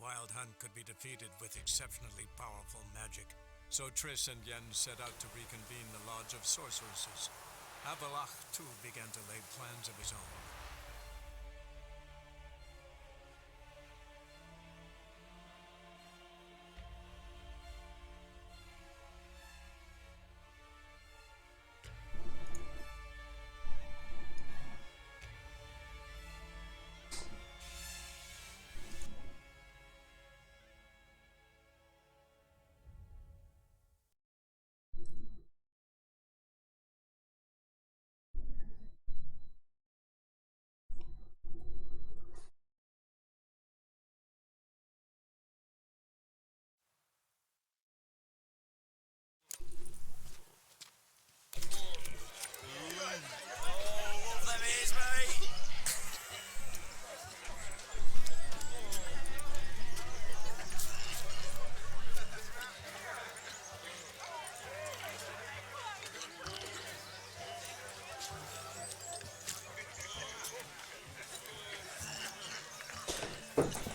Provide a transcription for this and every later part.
Wild Hunt could be defeated with exceptionally powerful magic, so Triss and Yen set out to reconvene the Lodge of Sorceresses. Avalach, too, began to lay plans of his own.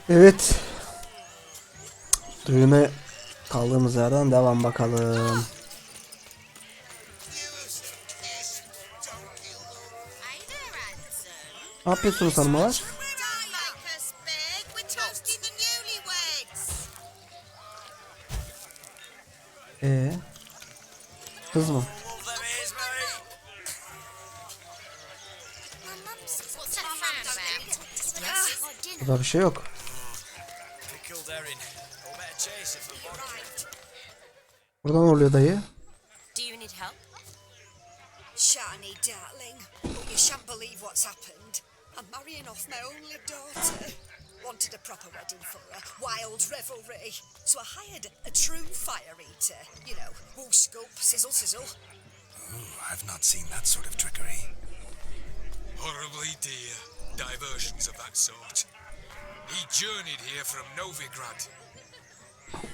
Evet. Düğüne kaldığımız yerden devam bakalım. Ne yapıyorsunuz hanımlar? Kız mı? Burada bir şey yok. Burada ne oluyor dayı? Shani, darling, you shan't believe what's happened. I'm marrying off my only daughter. Wanted a proper wedding for her, wild revelry. So I hired a true fire eater. You know, whoosh scoop, sizzle sizzle. Ooh, I've not seen that sort of trickery. Horribly dear diversions of that sort. He journeyed here from Novigrad.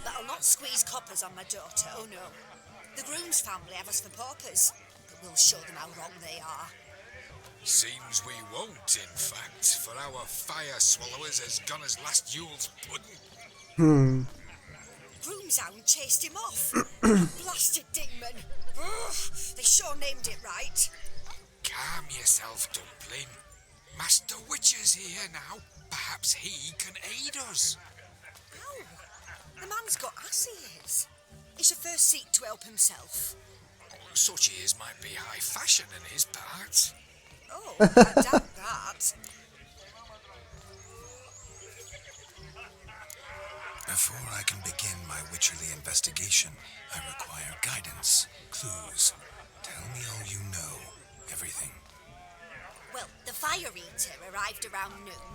That'll not squeeze coppers on my daughter, oh no. The groom's family have us for paupers, but we'll show them how wrong they are. Seems we won't, in fact, for our fire swallowers has gone as last Yule's pudding. Groom's hound chased him off. Blasted demon. Ugh, they sure named it right. Calm yourself, Dumpling. Master Witcher's here now. Perhaps he can aid us. Ow, the man's got ass ears. He should first seek to help himself. Such ears might be high fashion in his part. Oh, I doubt that. Before I can begin my witcherly investigation, I require guidance, clues. Tell me all you know, everything. Well, the fire eater arrived around noon.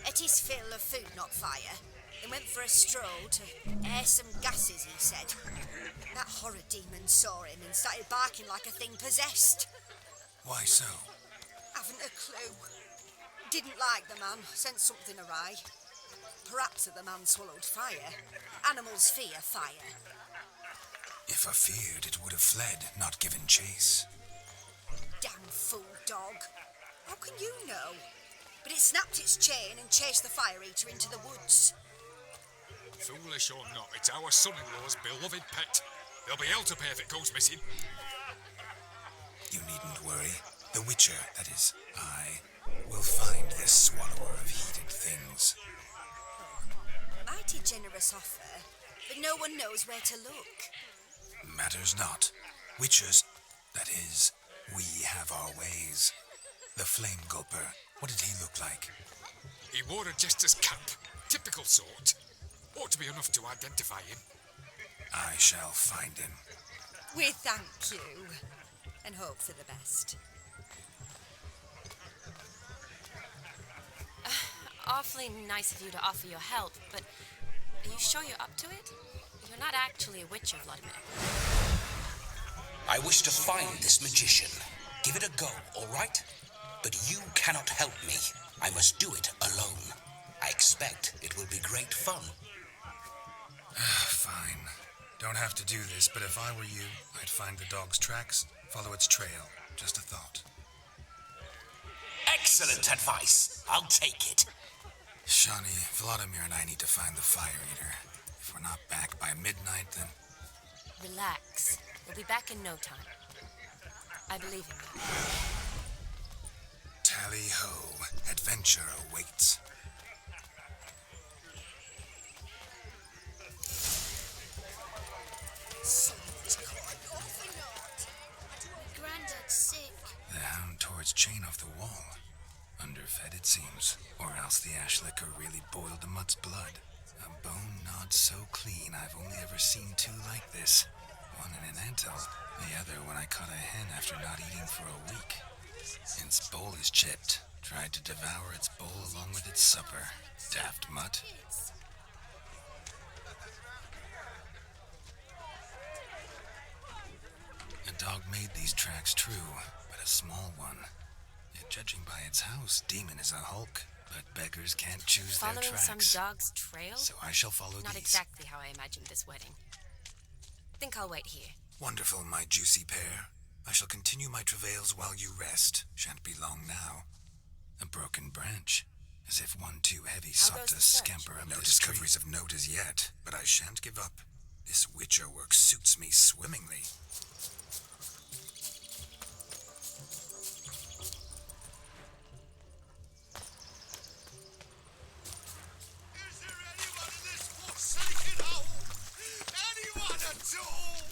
Ate his fill of food, not fire. Then went for a stroll to air some gases, he said. That horror demon saw him and started barking like a thing possessed. Why so? Haven't a clue. Didn't like the man, sent something awry. Perhaps that the man swallowed fire. Animals fear fire. If I feared, it would have fled, not given chase. Damn fool dog. How can you know? But it snapped its chain and chased the fire eater into the woods. Foolish or not, it's our son-in-law's beloved pet. There'll be hell to pay if it goes missing. You needn't worry. The Witcher, that is, I, will find this swallower of heated things. Mighty generous offer, but no one knows where to look. Matters not. Witchers, that is, we have our ways. The Flame Gulper, what did he look like? He wore a jester's cap, typical sort. Ought to be enough to identify him. I shall find him. We thank you, and hope for the best. Awfully nice of you to offer your help, but are you sure you're up to it? You're not actually a witcher, Vladimir. I wish to find this magician. Give it a go, all right? But you cannot help me. I must do it alone. I expect it will be great fun. Fine. Don't have to do this, but if I were you, I'd find the dog's tracks, follow its trail. Just a thought. Excellent advice. I'll take it. Shawnee, Vladimir and I need to find the fire eater. If we're not back by midnight, then... Relax. We'll be back in no time. I believe in you. Tally-ho, adventure awaits. Someone's caught off or not? Granddad's sick. The hound tore its chain off the wall. Underfed, it seems. Or else the ash liquor really boiled the mutt's blood. A bone gnawed so clean I've only ever seen two like this. One in an anthill, the other when I caught a hen after not eating for a week. Its bowl is chipped. Tried to devour its bowl along with its supper. Daft mutt. A dog made these tracks true, but a small one. Yet judging by its house, Demon is a hulk. But beggars can't choose their Following tracks. some dog's trail? So I shall follow Not these. exactly how I imagined this wedding. Think I'll wait here. Wonderful, my juicy pair. I shall continue my travails while you rest. Shan't be long now. A broken branch. As if one too heavy How sought goes to the search? scamper up. No discoveries of note as yet, but I shan't give up. This witcher work suits me swimmingly. Is there anyone in this forsaken hole? Anyone at all?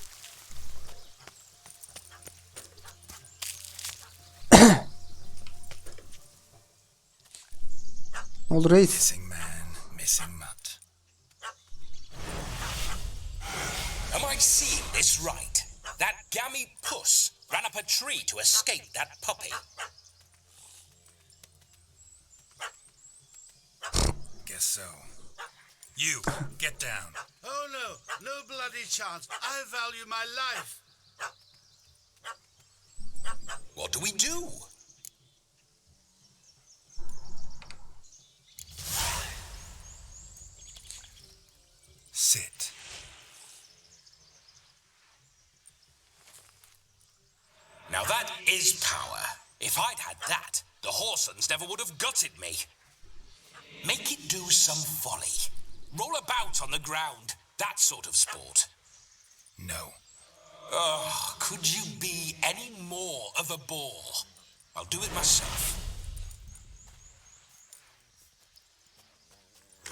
Ne oldu reis? Missing man, missing mutt. Am I seeing this right? That gammy puss ran up a tree to escape that puppy. Guess so. You, get down. Oh no, no bloody chance. I value my life. What do we do? Sit. Now that is power. If I'd had that, the Horsons never would have gutted me. Make it do some folly. Roll about on the ground. That sort of sport. No. Oh, could you be any more of a bore? I'll do it myself.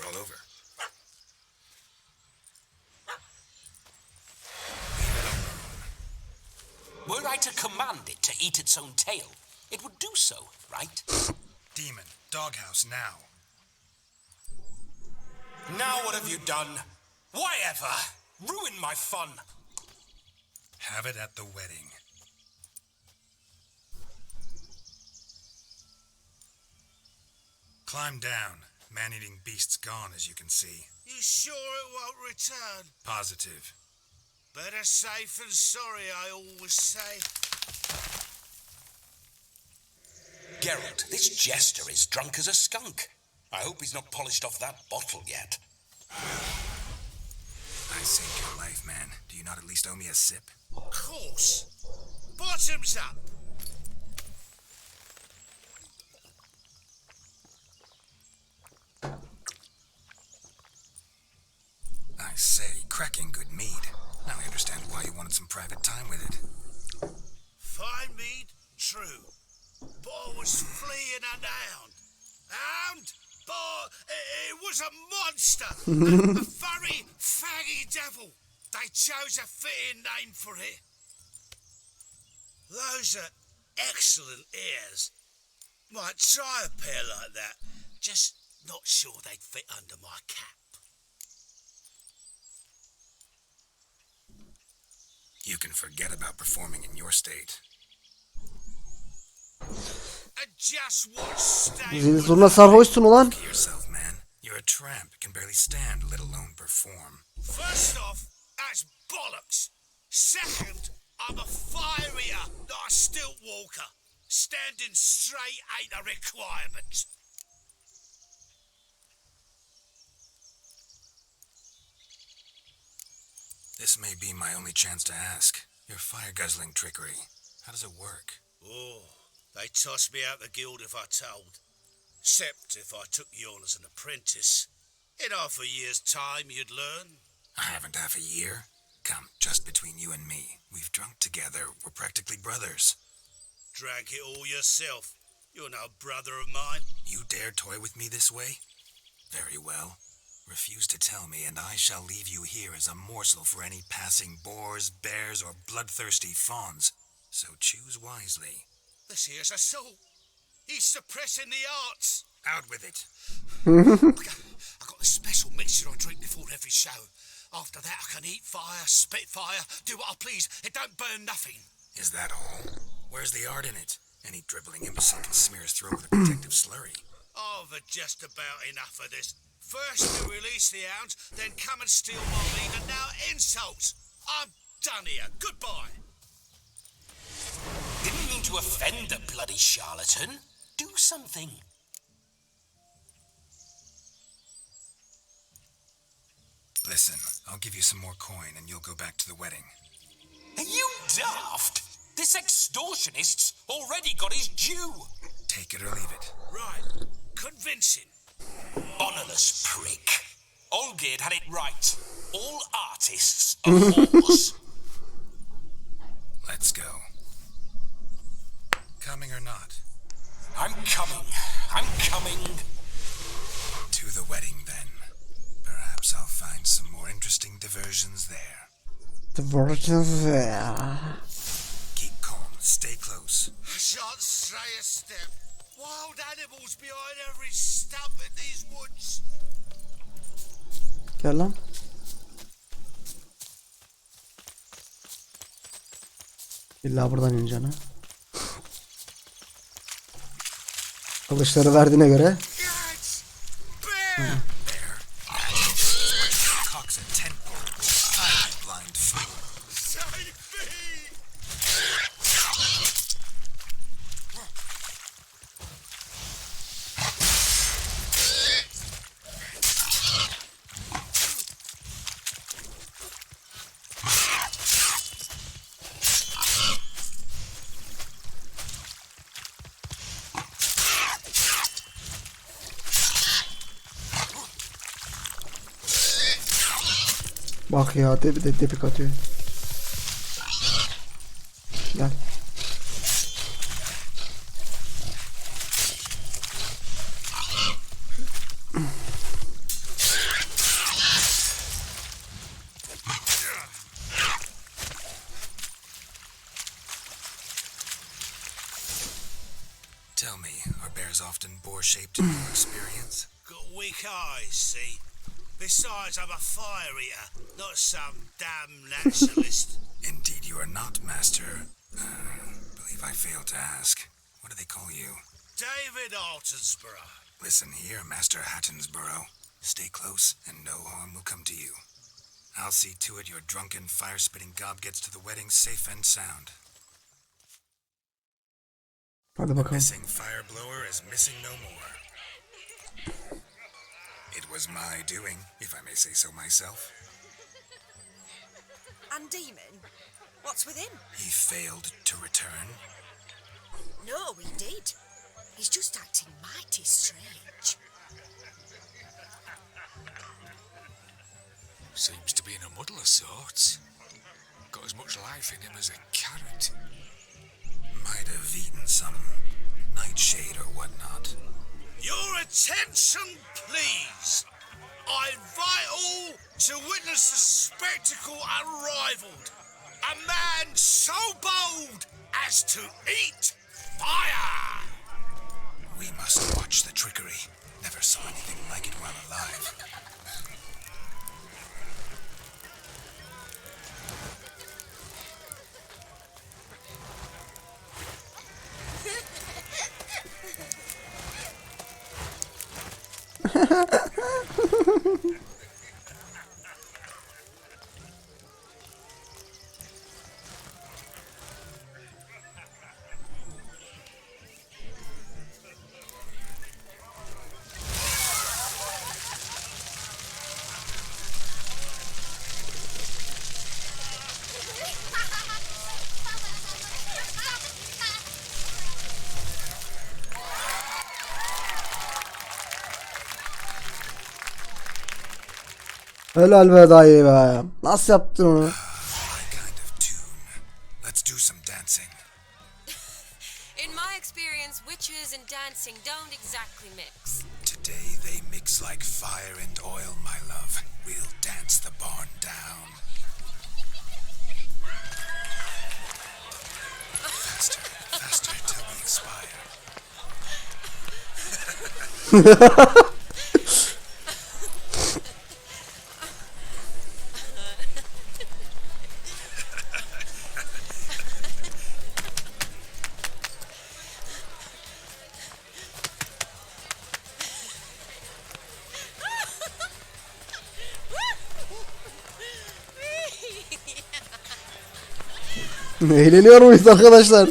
Roll over. Were I to command it to eat its own tail, it would do so, right? Demon, doghouse now. Now what have you done? Why ever? Ruin my fun. Have it at the wedding. Climb down. Man-eating beast's gone, as you can see. You sure it won't return? Positive. Better safe than sorry, I always say. Geralt, this jester is drunk as a skunk. I hope he's not polished off that bottle yet. I saved your life, man. Do you not at least owe me a sip? Course. Bottoms up. I say, cracking good mead. Now I understand why you wanted some private time with it. Fine mead, true. But I was fleeing an hound. Hound? But it was a monster. A furry, faggy devil. They chose a fitting name for it. Those are excellent ears. Might try a pair like that. Just not sure they'd fit under my cap. You can forget about performing in your state. And just what state Zil would zurna sarhoşsun ulan. Look at yourself, man. You're a tramp, can barely stand, let alone perform. First off, that's bollocks. Second, I'm a fire eater, not a stilt walker. Standing straight ain't a requirement. This may be my only chance to ask. Your fire-guzzling trickery, how does it work? Oh, they toss me out the guild if I told. Except if I took you on as an apprentice. In half a year's time, you'd learn. I haven't half a year. Come, just between you and me. We've drunk together. We're practically brothers. Drank it all yourself. You're no brother of mine. You dare toy with me this way? Very well. Refuse to tell me, and I shall leave you here as a morsel for any passing boars, bears, or bloodthirsty fawns. So choose wisely. This here's assault. He's suppressing the arts. Out with it. I got a special mixture I drink before every show. After that, I can eat fire, spit fire, do what I please. It don't burn nothing. Is that all? Where's the art in it? Any dribbling imbecile can smear his throat with a protective slurry. I've had just about enough of this. First to release the hounds, then come and steal my meat, and now insults. I'm done here. Goodbye. Didn't mean to offend the bloody charlatan. Do something. Listen, I'll give you some more coin and you'll go back to the wedding. Are you daft? This extortionist's already got his due. Take it or leave it. Right. Convincing. Honourless prick. Olgerd had it right. All artists are whores. Let's go. Coming or not? I'm coming. I'm coming. To the wedding, then. Perhaps I'll find some more interesting diversions there. Diversions there. Keep calm. Stay close. I shan't stray a step. Wild animals behind every stump in these woods. Gel lan. İlla buradan ineceksin ha. Kılıçları verdiğine göre. Yes! Bear! Cocks and tent poles. Blind fool. Save me! Bak ya depik atıyor. Gel. Tell me, are bears often boar-shaped in your experience? Got weak eyes, see? Besides, I'm a fire eater, not some damn naturalist. Indeed you are not, Master. Believe I failed to ask. What do they call you? David Altonsborough. Listen here, Master Hattonsborough. Stay close, and no harm will come to you. I'll see to it your drunken, fire-spitting gob gets to the wedding safe and sound. Hadi bakalım. Missing fire blower is missing no more. It was my doing, if I may say so myself. And Demon? What's with him? He failed to return. No, he did. He's just acting mighty strange. Seems to be in a muddle of sorts. Got as much life in him as a carrot. Might have eaten some nightshade or whatnot. Your attention, please. I invite all to witness the spectacle unrivaled. A man so bold as to eat fire. We must watch the trickery. Never saw anything like it while alive. Helal be dayı be. Nasıl yaptın onu? My kind of tune. Let's do some dancing. In my experience, witches and dancing don't exactly mix. Today they mix like fire and oil, my love. We'll dance the barn down. Faster, faster till we expire. Eğleniyor muyuz arkadaşlar?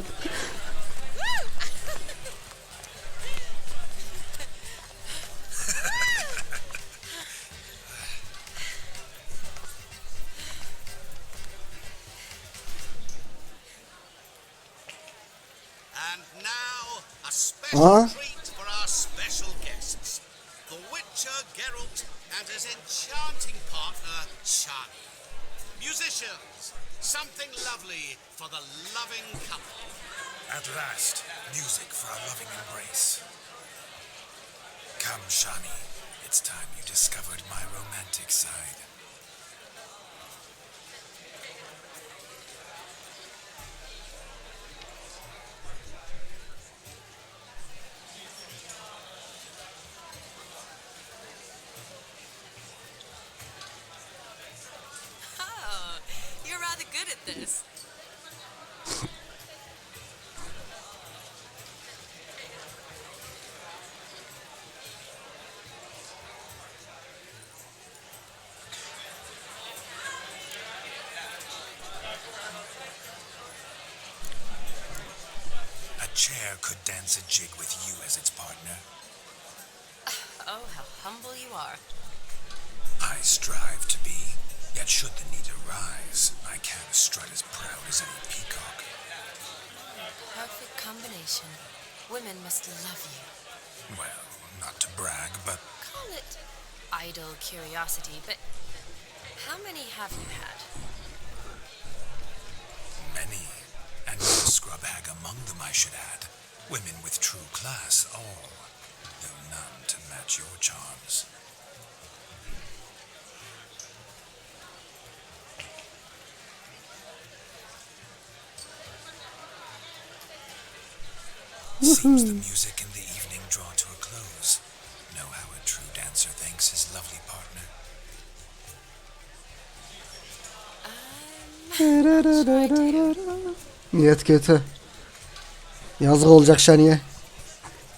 And now, a special treat for our special guests. The Witcher Geralt and his enchanting partner, Shani. Musicians, something lovely for the loving couple. At last, music for a loving embrace. Come, Shani. It's time you discovered my romantic side. Oh, you're rather good at this. A chair could dance a jig with you as its partner. Oh, how humble you are. I strive to be, yet should the need arise, I can strut as proud as any peacock. Perfect combination. Women must love you. Well, not to brag, but Call it idle curiosity, but how many have you had? many, and not a scrub hag among them, I should add. Women with true class, all, though none to match your charms. Seems the music in the evening draw to a close. Know how a true dancer thanks his lovely partner. Niyet kötü. Yazık olacak Şani'ye.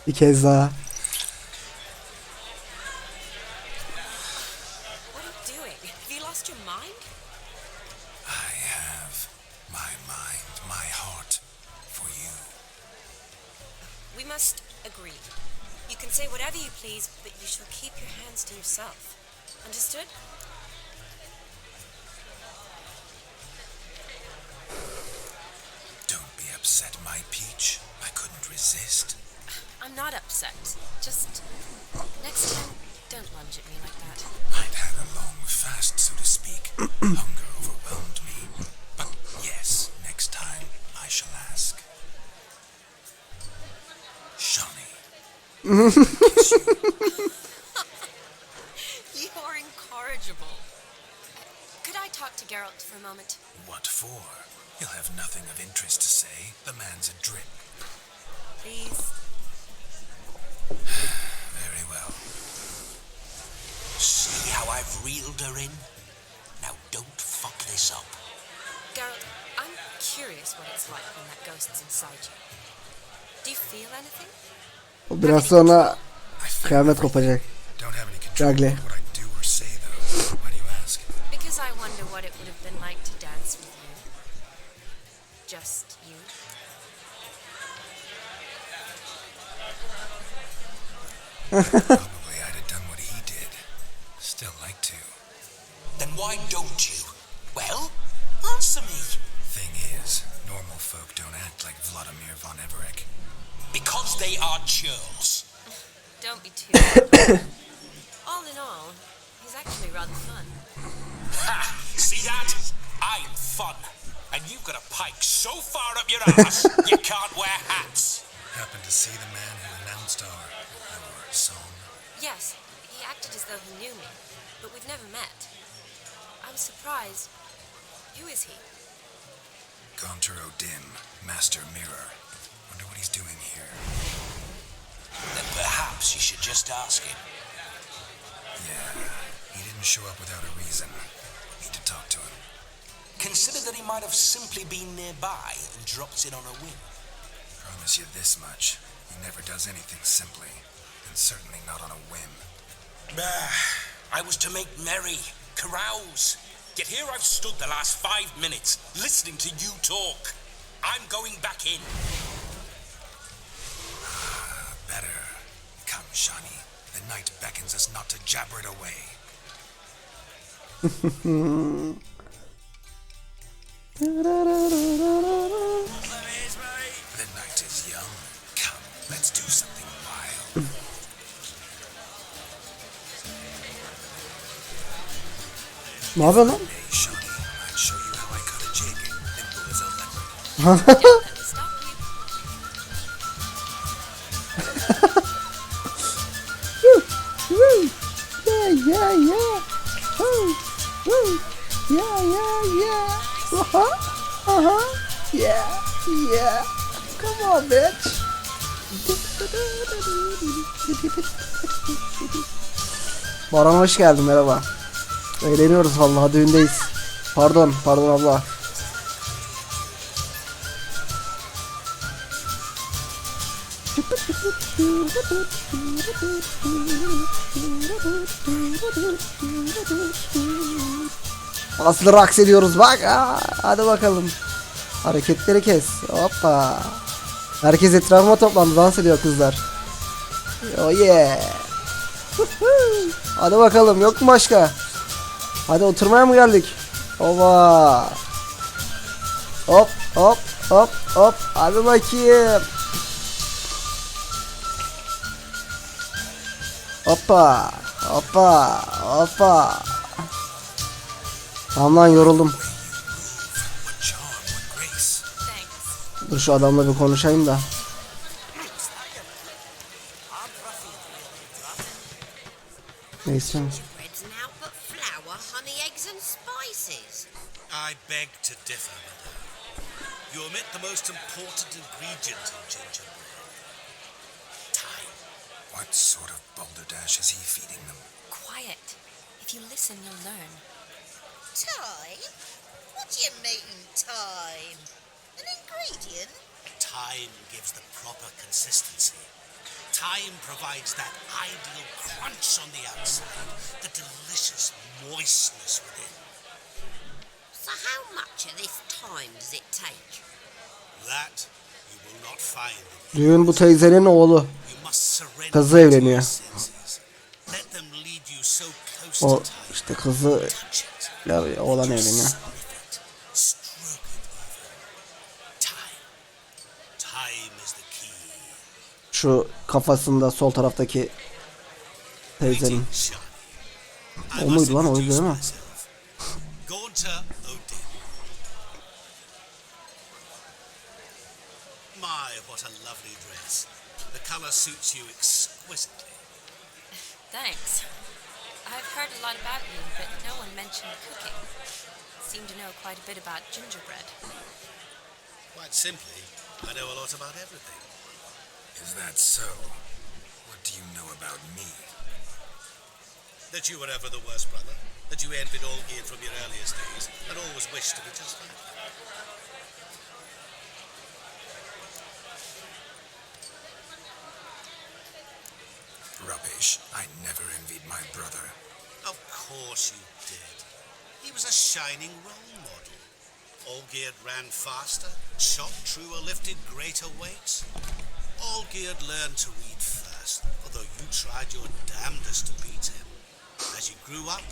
Bir kez daha. What are you doing? Have you lost your mind? I have my mind, my heart for you. We must agree. You can say whatever you please, but you shall keep your hands to yourself. Understood? Don't be upset, my peach. I couldn't resist. I'm not upset. Just next time, don't lunge at me like that. I'd had a long fast, so to speak. Hunger overwhelmed me. But yes, next time I shall ask. Shani. Kiss you. You are incorrigible. Could I talk to Geralt for a moment? What for? He'll have nothing of interest to say. The man's adrip. Please. Very well. See how I've reeled her in? Now don't fuck this up. Geralt, I'm curious what it's like when that ghost's inside you. Do you feel anything? O biraz sonra kıyamet kopacak. Don't have any control Ragle. over what I do or say, though. Why do you ask? Because I wonder what it would have been like to dance with you. Just you. Probably I'd have done what he did. Still like to. Then why don't you? Well, answer me. Thing is, normal folk don't act like Vladimir von Everett. Because they are churls. Don't be too. All in all, He's actually rather fun. Ha! See that? I'm fun. And you've got a pike so far up your ass, you can't wear hats. Happen to see the man who announced our song? Yes, he acted as though he knew me, but we've never met. I was surprised. Who is he? Gontero Dim, Master Mirror. Wonder what he's doing here. Then perhaps you should just ask him. Yeah, he didn't show up without a reason. Need to talk to him. Consider that he might have simply been nearby and dropped in on a whim. Promise you this much. He never does anything simply. And certainly not on a whim. I was to make merry, carouse. Yet here I've stood the last 5 minutes, listening to you talk. I'm going back in. Better. Come, Shani. The night beckons us not to jabber it away. The night is young. Come, let's do something wild. Ne yapıyorsun lan? Hey, Shani, I'd show you how I cut a jig. Nimble as a leopard. Don't let me stop you. Yeah, yeah, yeah. Woo, woo. Yeah, yeah, yeah. Yeah, yeah. Come on, bitch. Baran hoş geldin, merhaba. Eğleniyoruz vallahi, düğündeyiz. Pardon abla. Aslı raks ediyoruz bak. Hadi bakalım. Hareketleri kes. Hoppa. Herkes etrafıma toplandı, dans ediyor kızlar. Oh yeah. Hadi bakalım, yok mu başka? Hadi oturmaya mı geldik? Ova. Hop hop hop hop. Hadi bakayım. Hoppa. Hoppa. Hoppa. Tamam lan, yoruldum. Dur şu adamla bir konuşayım da. Neyse. Bread's now but flour, honey, eggs and spices. I beg to differ, madame. You omit the most important ingredient in gingerbread. Time. What sort of balderdash is he feeding them? Quiet. If you listen, you'll learn. Time? What do you mean, time? An ingredient? Time gives the proper consistency. Time provides that ideal crunch on the outside, the delicious moistness within. So how much of this time does it take? That you will not find. Düğün bu teyzenin oğlu. You must surrender Kızı to your evleniyor. senses. Let them lead you so close O to time. işte kızı ile oğlan evleniyor. Stroke it even. Time. Time is the key. Şu kafasında sol taraftaki teyzenin. O muydu lan, oydu değil mi? My, what a lovely dress. The color suits you exquisitely. Thanks. I've heard a lot about you, but no one mentioned cooking. Seem to know quite a bit about gingerbread. Quite simply, I know a lot about everything. Is that so? What do you know about me? That you were ever the worst brother, that you envied all geared from your earliest days, and always wished to be just like them. Rubbish. I never envied my brother. Of course you did. He was a shining role model. Olgierd ran faster, shot truer, lifted greater weights. Olgierd learned to read first, although you tried your damnedest to beat him. As you grew up,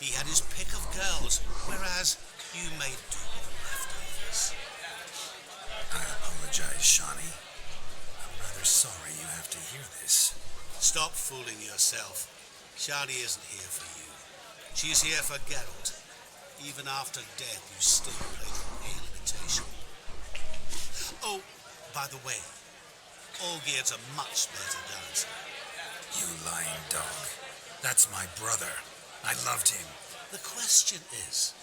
he had his pick of girls, whereas you made do with the leftovers. I apologize, Shawnee. I'm rather sorry you have to hear this. Stop fooling yourself. Shani isn't here for you. She's here for Geralt. Even after death, you still play the male imitation. Oh, by the way, Olgierd's a much better dancer. You lying dog. That's my brother. I loved him. The question is,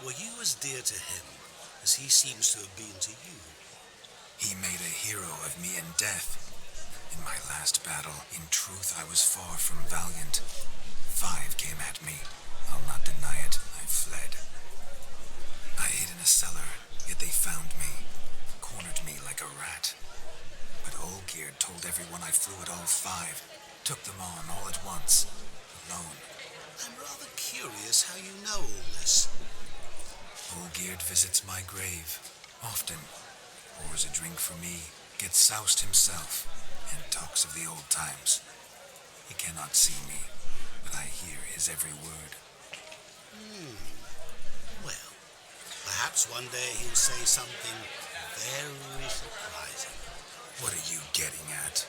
were you as dear to him as he seems to have been to you? He made a hero of me in death. In my last battle, in truth, I was far from valiant. 5 came at me. I'll not deny it. I fled. I hid in a cellar, yet they found me. Cornered me like a rat. But Olgierd told everyone I flew at all 5. Took them on all at once. Alone. I'm rather curious how you know all this. Olgierd visits my grave. Often. Pours a drink for me. Gets soused himself. And talks of the old times. He cannot see me, but I hear his every word. Well, perhaps one day he'll say something very surprising. What are you getting at?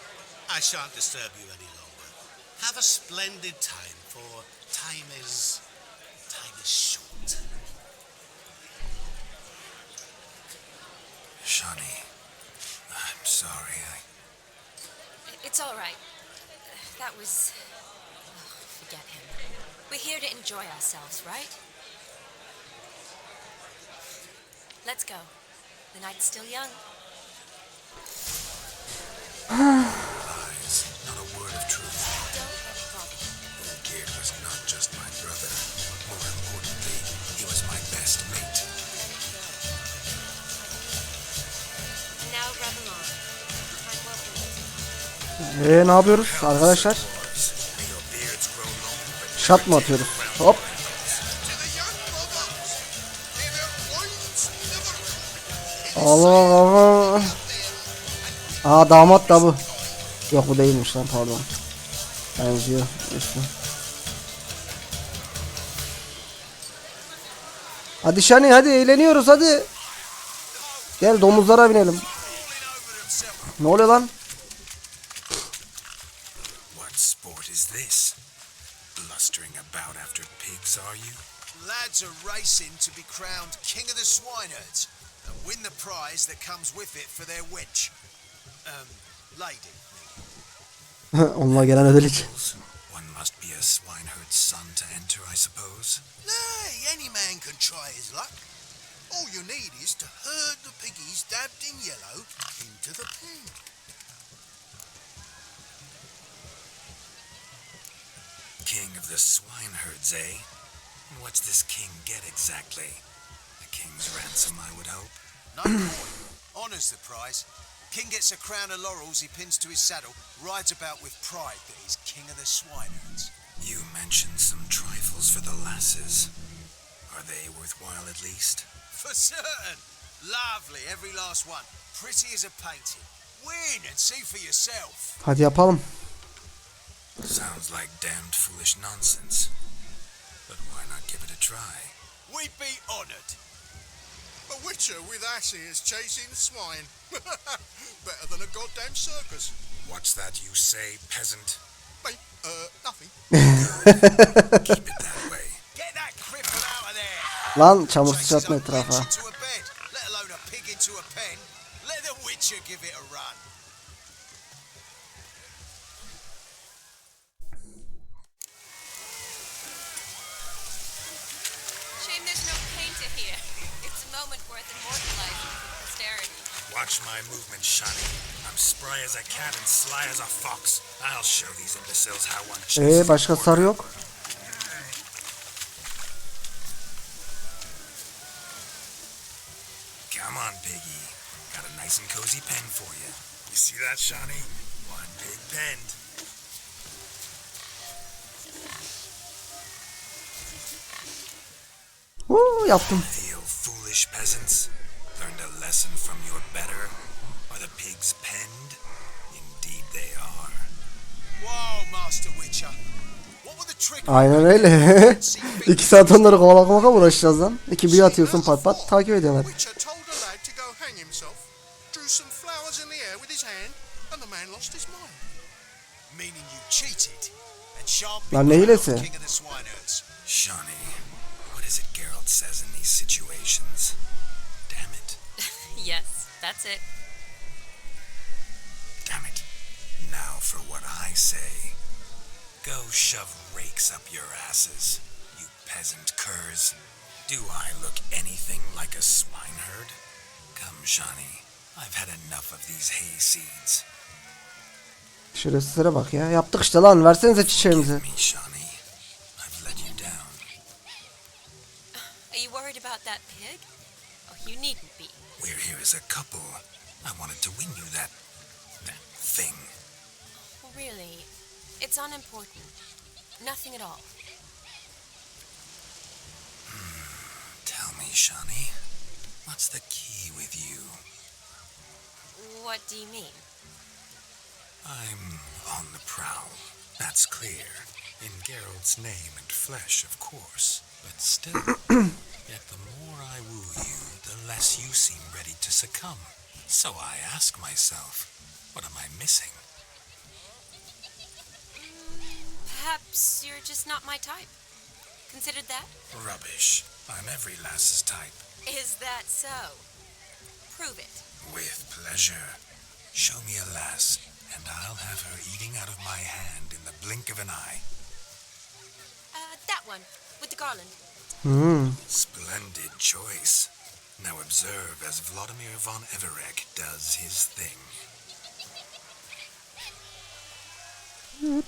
I shan't disturb you any longer. Have a splendid time, for time is short. Shani, I'm sorry. It's all right. That was... Oh, forget him. We're here to enjoy ourselves, right? Let's go. The night's still young. Lies, not a word of truth. Don't let it bother you. Olgierd was not just my brother. More importantly, he was my best mate. And now run along. I'm welcome. Ne yapıyoruz arkadaşlar? Şat mı atıyoruz? Hop. Allah Allah. Aa, damat da bu. Yok, bu değilmiş lan, pardon. Benziyor işte. Hadi Shani, hadi eğleniyoruz, hadi. Gel domuzlara binelim. Ne oluyor lan? What sport is this? Blustering about after pigs, are you? Lads are racing to be crowned king of the swineherds and win the prize that comes with it for their wench. Lady. Onunla gelen ödülük. One must be a swineherd's son to enter, I suppose. Nay, any man can try his luck. All you need is to herd the piggies dabbed in yellow into the pen. King of the swineherds, eh? What's this king get exactly? A king's ransom, I would hope. No coin. Honours the prize. King gets a crown of laurels he pins to his saddle, rides about with pride that he's king of the swineherds. You mentioned some trifles for the lasses. Are they worthwhile at least? For certain. Lovely, every last one. Pretty as a painting. Win and see for yourself. Hadi yapalım. Sounds like damned foolish nonsense. But why not give it a try? We'd be honoured. A witcher with asses chasing swine. Better than a goddamn circus. What's that you say, peasant? Mate, nothing. Keep it that way. Get that cripple out of there. Lan çamur sıçratma etrafa. Into a bed, let alone a pig into a pen. Let the witcher give it a run. Shame there's no painter here. It's a moment worth immortalizing for posterity. Watch my movement, Shani. I'm spry as a cat and sly as a fox. I'll show these imbeciles how one chases. Başka sarı yok. Come on, piggy. Got a nice and cozy pen for you. You see that, Shani? One big pen. Yaptım. You foolish peasants. Learned a lesson from your better. Are the pigs penned? Indeed they are. Wow, Master Witcher. What were the trick? Aynen öyle. 2 saat onları kovalamakla uğraşacağız lan. 2 büyü atıyorsun, pat pat takip ediyorlar. Witcher told a lad to go hang himself, drew some flowers in the air with his hand, and the man lost his mind. Meaning you cheated and shan't be Lan ne hilesi? king of the swineherds. Shawnee, what is it Geralt says in these situations? Damn it. Yes, that's it. Damn it. Now for what I say. Go shove rakes up your asses, you peasant curs. Do I look anything like a swineherd? Come, Shawnee. I've had enough of these hayseeds. Şerefsizlere bak ya. Yaptık işte lan. Versenize çiçeğimizi. Me, Shawnee. I've let you down. Are you worried about that pig? Oh, you needn't be. We're here as a couple. I wanted to win you that thing. Really, it's unimportant. Nothing at all. Tell me, Shawnee, what's the key with you? What do you mean? I'm on the prowl. That's clear. In Geralt's name and flesh, of course. But still, yet the more I woo you, the less you seem ready to succumb. So I ask myself, what am I missing? Perhaps you're just not my type. Considered that? Rubbish. I'm every lass's type. Is that so? Prove it. With pleasure. Show me a lass, and I'll have her eating out of my hand in the blink of an eye. That one, with the garland. Splendid choice. Now observe as Vladimir von Everek does his thing. Now,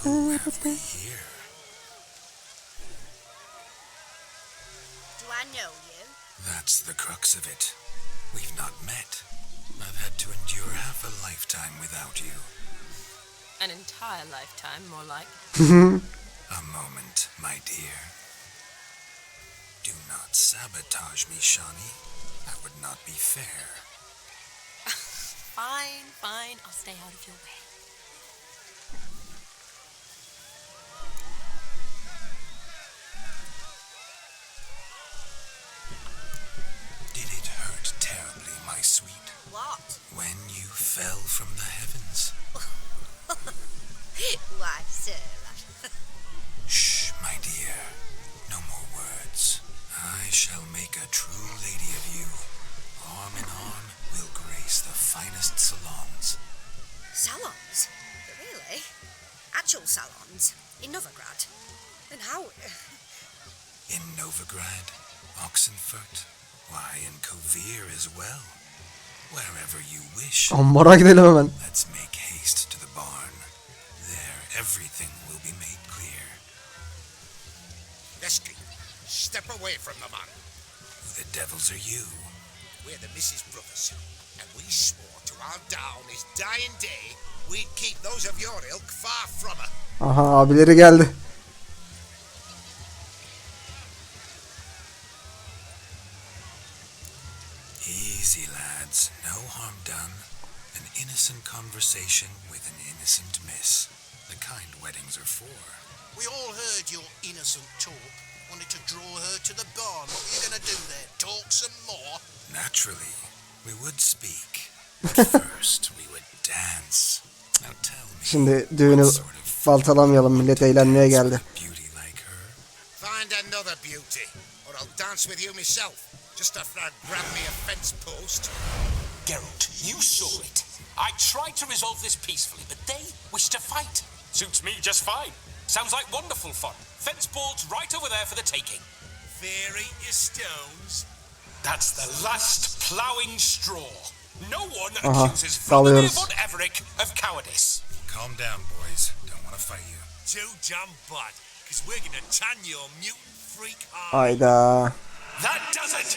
who have we here? Do I know you? That's the crux of it. We've not met. I've had to endure half a lifetime without you. An entire lifetime, more like. A moment, my dear. Do not sabotage me, Shawnee. That would not be fair. Fine, fine. I'll stay out of your way. Did it hurt terribly, my sweet? What? When you fell from the heavens? Why, sir, Shh, my dear. No more words. I shall make a true lady of you. Arm in arm, we'll grace the finest salons. Salons? Really? Actual salons? In Novigrad? And how... In Novigrad, Oxenfurt, why, in Kovir as well. Wherever you wish. Ambara gidelim hemen. Let's make haste to the barn. There, everything will be made clear. Lesky, step away from the man. Who the devils are you? We're the Mrs. Brothers, and we swore to our down his dying day we'd keep those of your ilk far from her. Aha, abileri geldi. Easy, lads. No harm done. An innocent conversation with an innocent miss. The kind weddings are for. We all heard your innocent talk. Wanted to draw her to the barn. What were you going to do there? Talk some more? Naturally, we would speak. But first, we would dance. Now tell me, Şimdi düğünü baltalamayalım. Millet eğlenmeye geldi. beauty like her? Find another beauty, or I'll dance with you myself. Just after I grab me a fence post. Geralt, you saw it. I tried to resolve this peacefully, but they wish to fight. Suits me just fine. Sounds like wonderful fun. Fence boards right over there for the taking. Fairy your stones. That's the last ploughing straw. No one Aha, accuses Vladimir dalıyoruz. von Everek of cowardice. Calm down, boys. Don't want to fight you. Too damn bad, because we're going to tan your mutant freak heart. Hayda. That does it!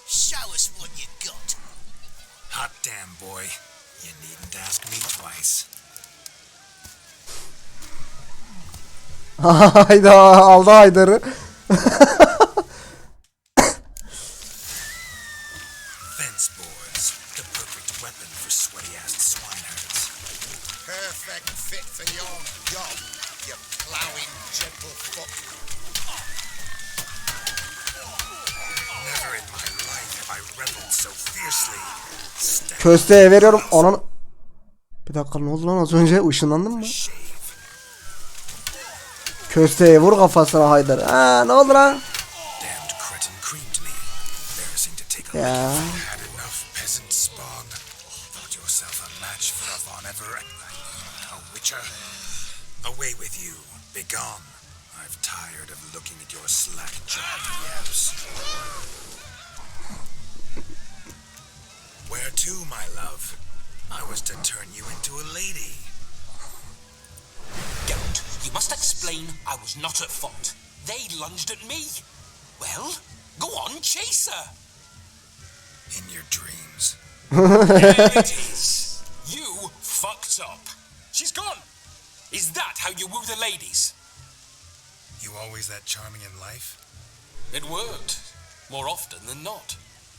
Show us what you got. Hot damn, boy. You needn't ask me twice. Hayda, aldı Haydar'ı. Fence boards, the perfect weapon for sweaty-assed swineherds. Perfect fit for your job, you ploughing gentle fuck. Never in my life have I rebelled so fiercely. Kösteğe veriyorum. Onun... Bir dakika, ne oldu lan az önce? Işınlandın mı? Shave. Kösteğe vur kafasına Haydar. Ha ne oldu lan? Damned cretin creamed me. Embarrassing to take a Ya. licking. Had enough peasant spawn. Thought yourself a match for a Von Ever. A witcher. Away with you. Begone. I've tired of looking at your slack-jawed yaps. Where to, my love? I was to turn you into a lady. Don't. You must explain I was not at fault. They lunged at me. Well, go on, chase her. In your dreams. There it is. You fucked up. She's gone. Is that how you woo the ladies? You always that charming in life? It worked. More often than not.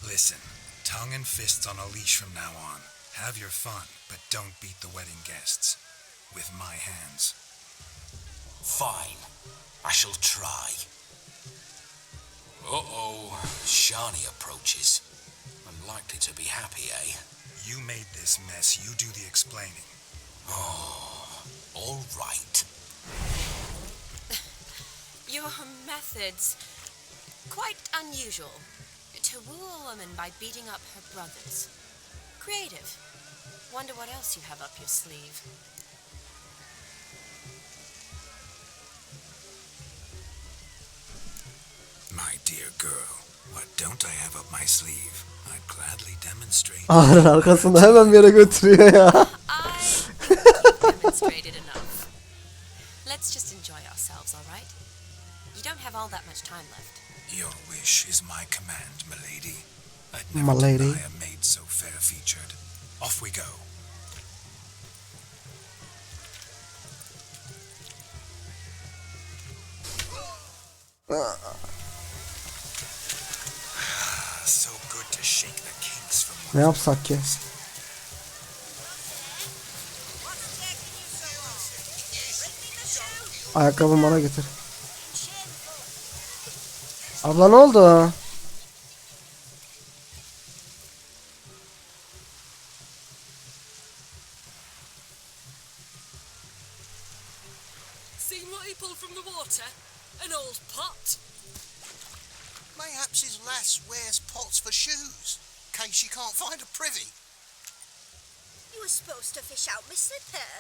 Listen, tongue and fists on a leash from now on. Have your fun, but don't beat the wedding guests. With my hands. Fine. I shall try. Uh-oh. Shani approaches. Unlikely to be happy, eh? You made this mess. You do the explaining. Oh, all right. Your methods, quite unusual. To woo a woman by beating up her brothers. Creative. Wonder what else you have up your sleeve. My dear girl, what don't I have up my sleeve? I'd gladly demonstrate. Ağrın arkasında hemen bir yere götürüyor ya. Demonstrated enough. Let's just enjoy ourselves, all right? You don't have all that much time left. Your wish is my command, milady. I'd never Milady. deny a maid so fair-featured. Off we go. So good to shake the kinks from Ne yapsak ki? Ayakkabımı bana getir. Abla ne oldu? Seen what he pulled from the water? An old pot. Mayhaps his lass wears pots for shoes, in case she can't find a privy. You were supposed to fish out my slipper.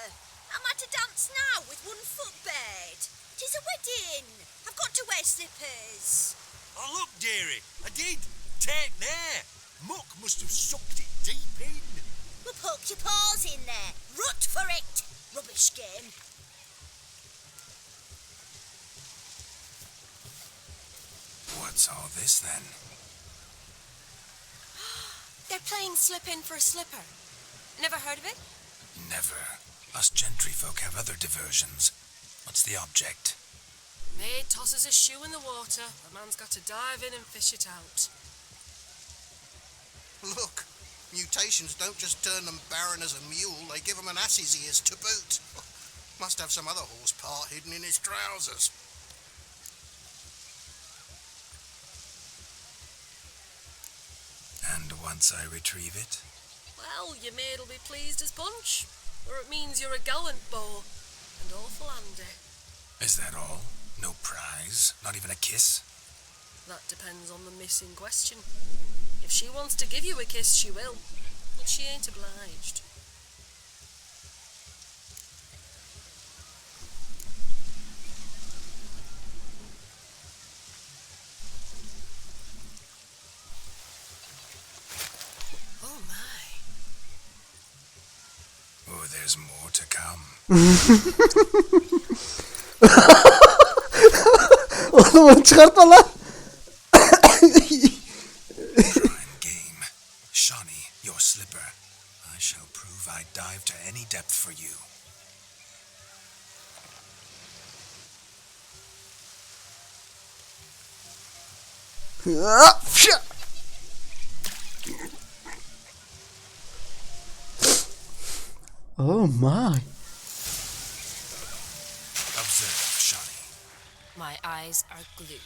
I'm at a dance now with one foot bed. 'Tis a wedding. I've got to wear slippers. Oh, look, dearie, I did. Take there. Muck must have sucked it deep in. Well, poke your paws in there. Rut for it. Rubbish game. What's all this then? They're playing slip in for a slipper. Never heard of it? Never. Us gentry folk have other diversions. What's the object? Maid tosses a shoe in the water. A man's got to dive in and fish it out. Look, mutations don't just turn them barren as a mule, they give them an ass's ears to boot. Must have some other horse part hidden in his trousers. And once I retrieve it? Well, your maid'll be pleased as punch. Or it means you're a gallant beau. And awful handy. Is that all? No prize? Not even a kiss? That depends on the miss in question. If she wants to give you a kiss, she will. But she ain't obliged. Oh my. Oh, there's more to come. Oğlum onu çıkartma lan. Game. Shawnee, your slipper. I shall prove I dive to any depth for you. Oh my. Observe, Shawnee. My eyes are glued.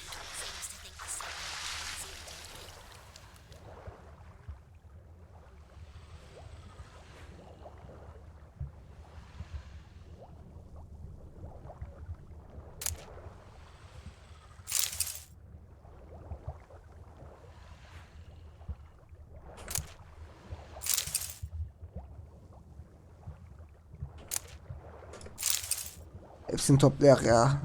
Hepsini toplayak ya.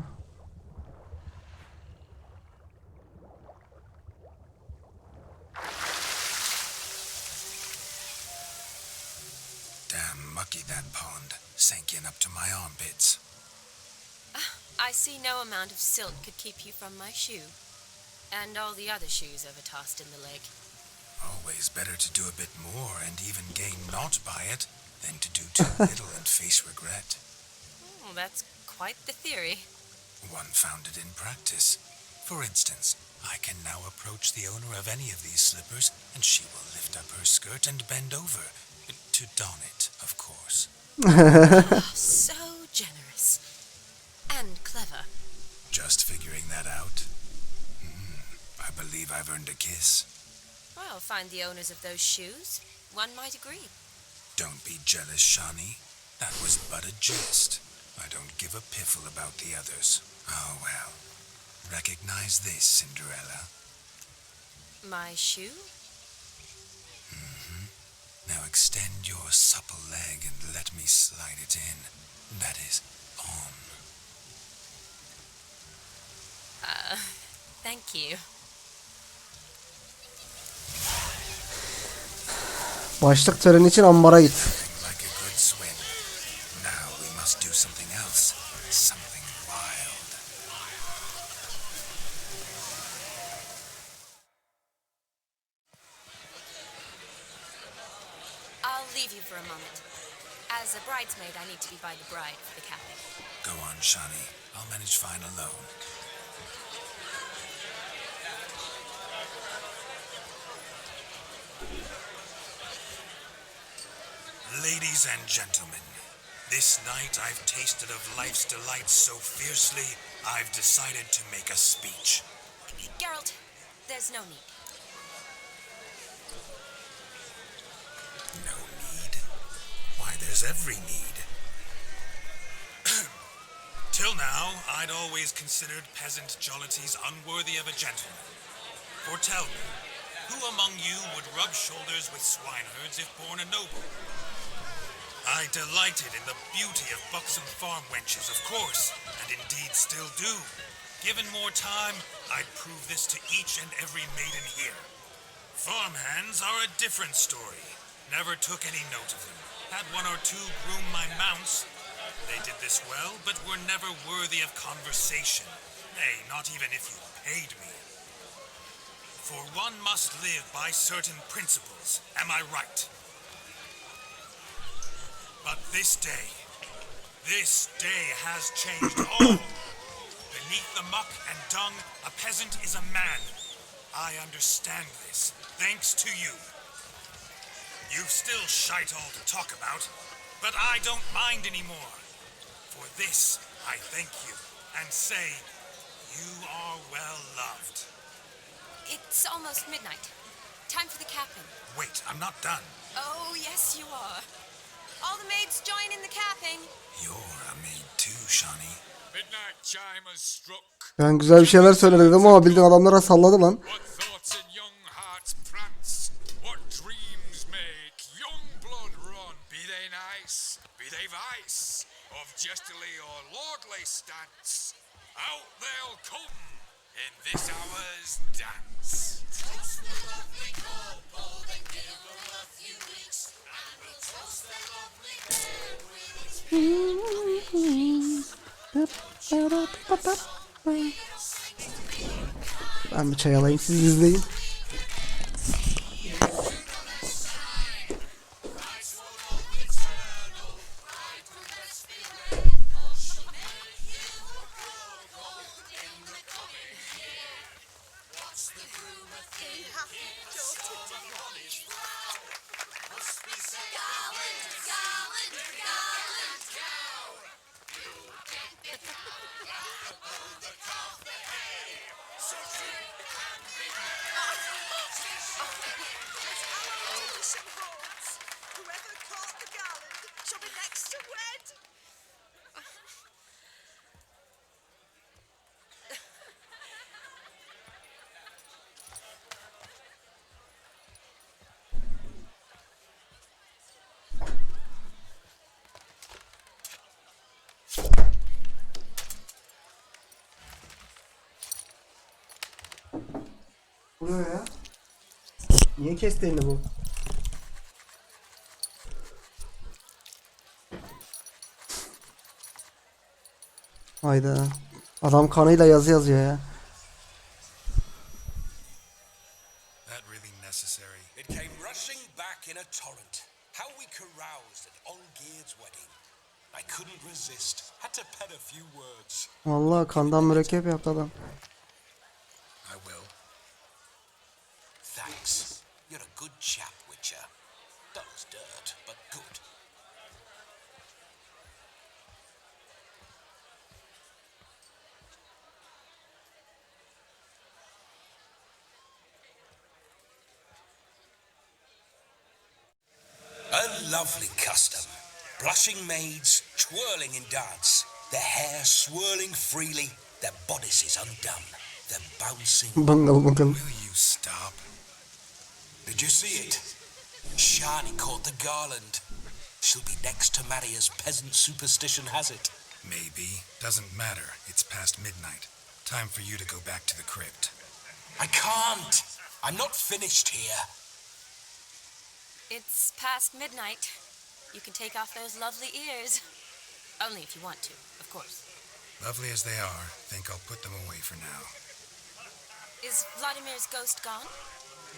Damn mucky that pond, sank in up to my armpits. I see no amount of silt could keep you from my shoe. And all the other shoes ever tossed in the lake. Always better to do a bit more and even gain naught by it than to do too little and face regret. Oh, that's quite the theory. One founded in practice. For instance, I can now approach the owner of any of these slippers and she will lift up her skirt and bend over. To don it, of course. Oh, so generous. And clever. Just figuring that out. I believe I've earned a kiss. Well, find the owners of those shoes. One might agree. Don't be jealous, Shawnee. That was but a jest. I don't give a piffle about the others. Oh well. Recognize this, Cinderella. My shoe? Now extend your supple leg and let me slide it in. That is, on. Thank you. Başlık töreni için ambara git. Like a good swim. Now we must do something else. Something wild. I'll leave you for a moment. As a bridesmaid, I need to be by the bride for the capping. Go on, Shawnee. I'll manage fine alone. Ladies and gentlemen, this night I've tasted of life's delights so fiercely, I've decided to make a speech. Geralt, there's no need. No need? Why, there's every need. Till now, I'd always considered peasant jollities unworthy of a gentleman. For tell me, who among you would rub shoulders with swineherds if born a noble? I delighted in the beauty of buxom farm wenches, of course, and indeed still do. Given more time, I'd prove this to each and every maiden here. Farmhands are a different story. Never took any note of them. Had one or two groom my mounts. They did this well, but were never worthy of conversation. Nay, not even if you paid me. For one must live by certain principles, am I right? But this day has changed all. Beneath the muck and dung, a peasant is a man. I understand this, thanks to you. You've still shite all to talk about, but I don't mind anymore. For this, I thank you, and say, you are well loved. It's almost midnight. Time for the capping. Wait, I'm not done. Oh, yes, you are. All the maids join in the capping. You're a maid too, Shawnee. Midnight chime has struck. Ben güzel bir şeyler söyledim ama bildiğin adamlara salladı lan. What thoughts in young hearts prance? What dreams make young blood run? Be they nice, be they vice, of jestily or lordly stance, out they'll come in this hour's dance. Toast the lovely couple, then give them a few weeks, and we'll toast their lovely pair with its Ben bir çay alayım, siz izleyin. oluyor ya? Niye kesti elini bu? Hayda. Adam kanıyla yazı yazıyor ya. That really necessary? It came rushing back in a torrent. How we caroused at Olgierd's wedding. I couldn't resist. Had to pen a few words. Vallahi kandan mürekkep yaptı adam. I will. Thanks. You're a good chap, Witcher. Dull's dirt, but good. A lovely custom. Blushing maids twirling in dance, their hair swirling freely, their bodices undone, their bouncing. Bungle bungle. Will you stop? Did you see it? Shani caught the garland. She'll be next to marry as peasant superstition has it. Maybe. Doesn't matter. It's past midnight. Time for you to go back to the crypt. I can't. I'm not finished here. It's past midnight. You can take off those lovely ears. Only if you want to, of course. Lovely as they are, think I'll put them away for now. Is Vladimir's ghost gone?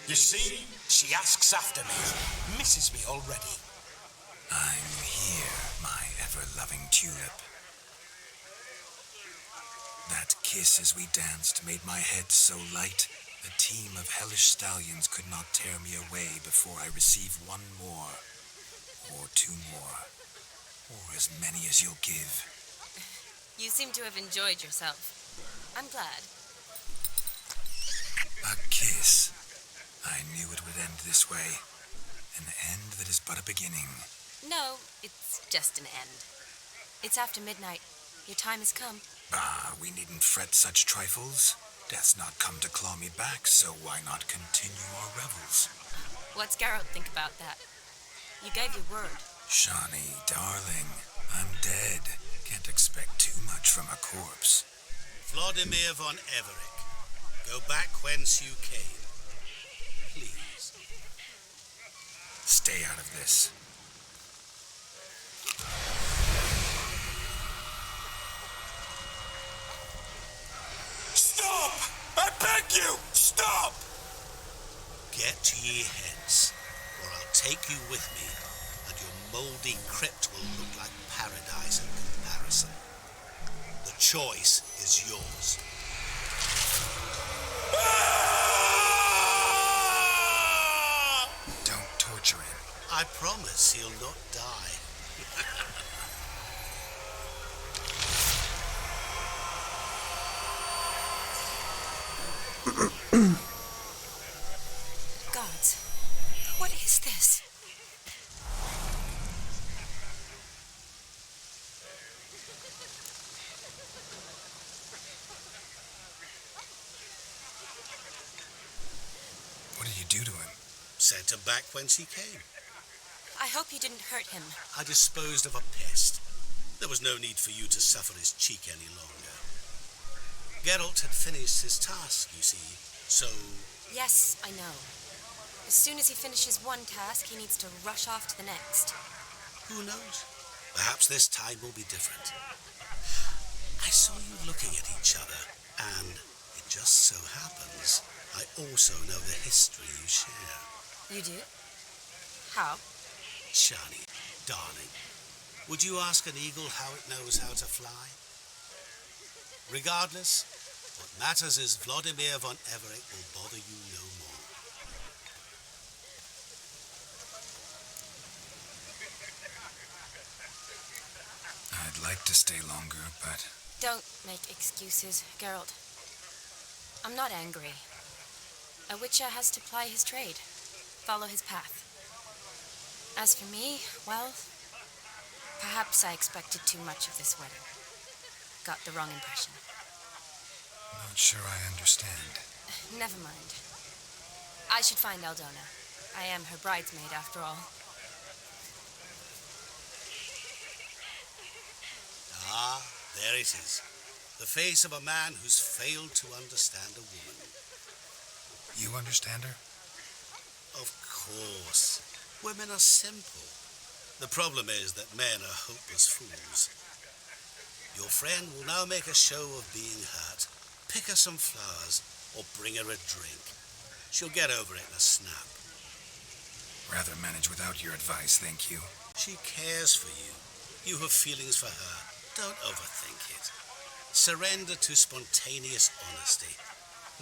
You see, she asks after me, misses me already. I'm here, my ever-loving tulip. That kiss as we danced made my head so light, a team of hellish stallions could not tear me away before I receive one more, or two more, or as many as you'll give. You seem to have enjoyed yourself. I'm glad. A kiss. I knew it would end this way. An end that is but a beginning. No, it's just an end. It's after midnight. Your time has come. Ah, we needn't fret such trifles. Death's not come to claw me back, so why not continue our revels? What's Geralt think about that? You gave your word. Shani, darling, I'm dead. Can't expect too much from a corpse. Vladimir von Everick, go back whence you came. Please. Stay out of this. Stop! I beg you! Stop! Get ye hence, or I'll take you with me, and your mouldy crypt will look like paradise in comparison. The choice is yours. Don't torture him. I promise he'll not die. Gods, what is this? What did you do to him? Sent him back whence he came. I hope you didn't hurt him. I disposed of a pest. There was no need for you to suffer his cheek any longer. Geralt had finished his task, you see, so... Yes, I know. As soon as he finishes one task, he needs to rush off to the next. Who knows? Perhaps this time will be different. I saw you looking at each other, and it just so happens I also know the history you share. You do? How? Shani, darling, would you ask an eagle how it knows how to fly? Regardless, what matters is Vladimir von Everick will bother you no more. I'd like to stay longer, but... Don't make excuses, Geralt. I'm not angry. A witcher has to ply his trade, follow his path. As for me, well, perhaps I expected too much of this wedding. Got the wrong impression. Not sure I understand. Never mind. I should find Aldona. I am her bridesmaid, after all. Ah, there it is. The face of a man who's failed to understand a woman. You understand her? Of course. Women are simple. The problem is that men are hopeless fools. Your friend will now make a show of being hurt, pick her some flowers, or bring her a drink. She'll get over it in a snap. Rather manage without your advice, thank you. She cares for you. You have feelings for her. Don't overthink it. Surrender to spontaneous honesty.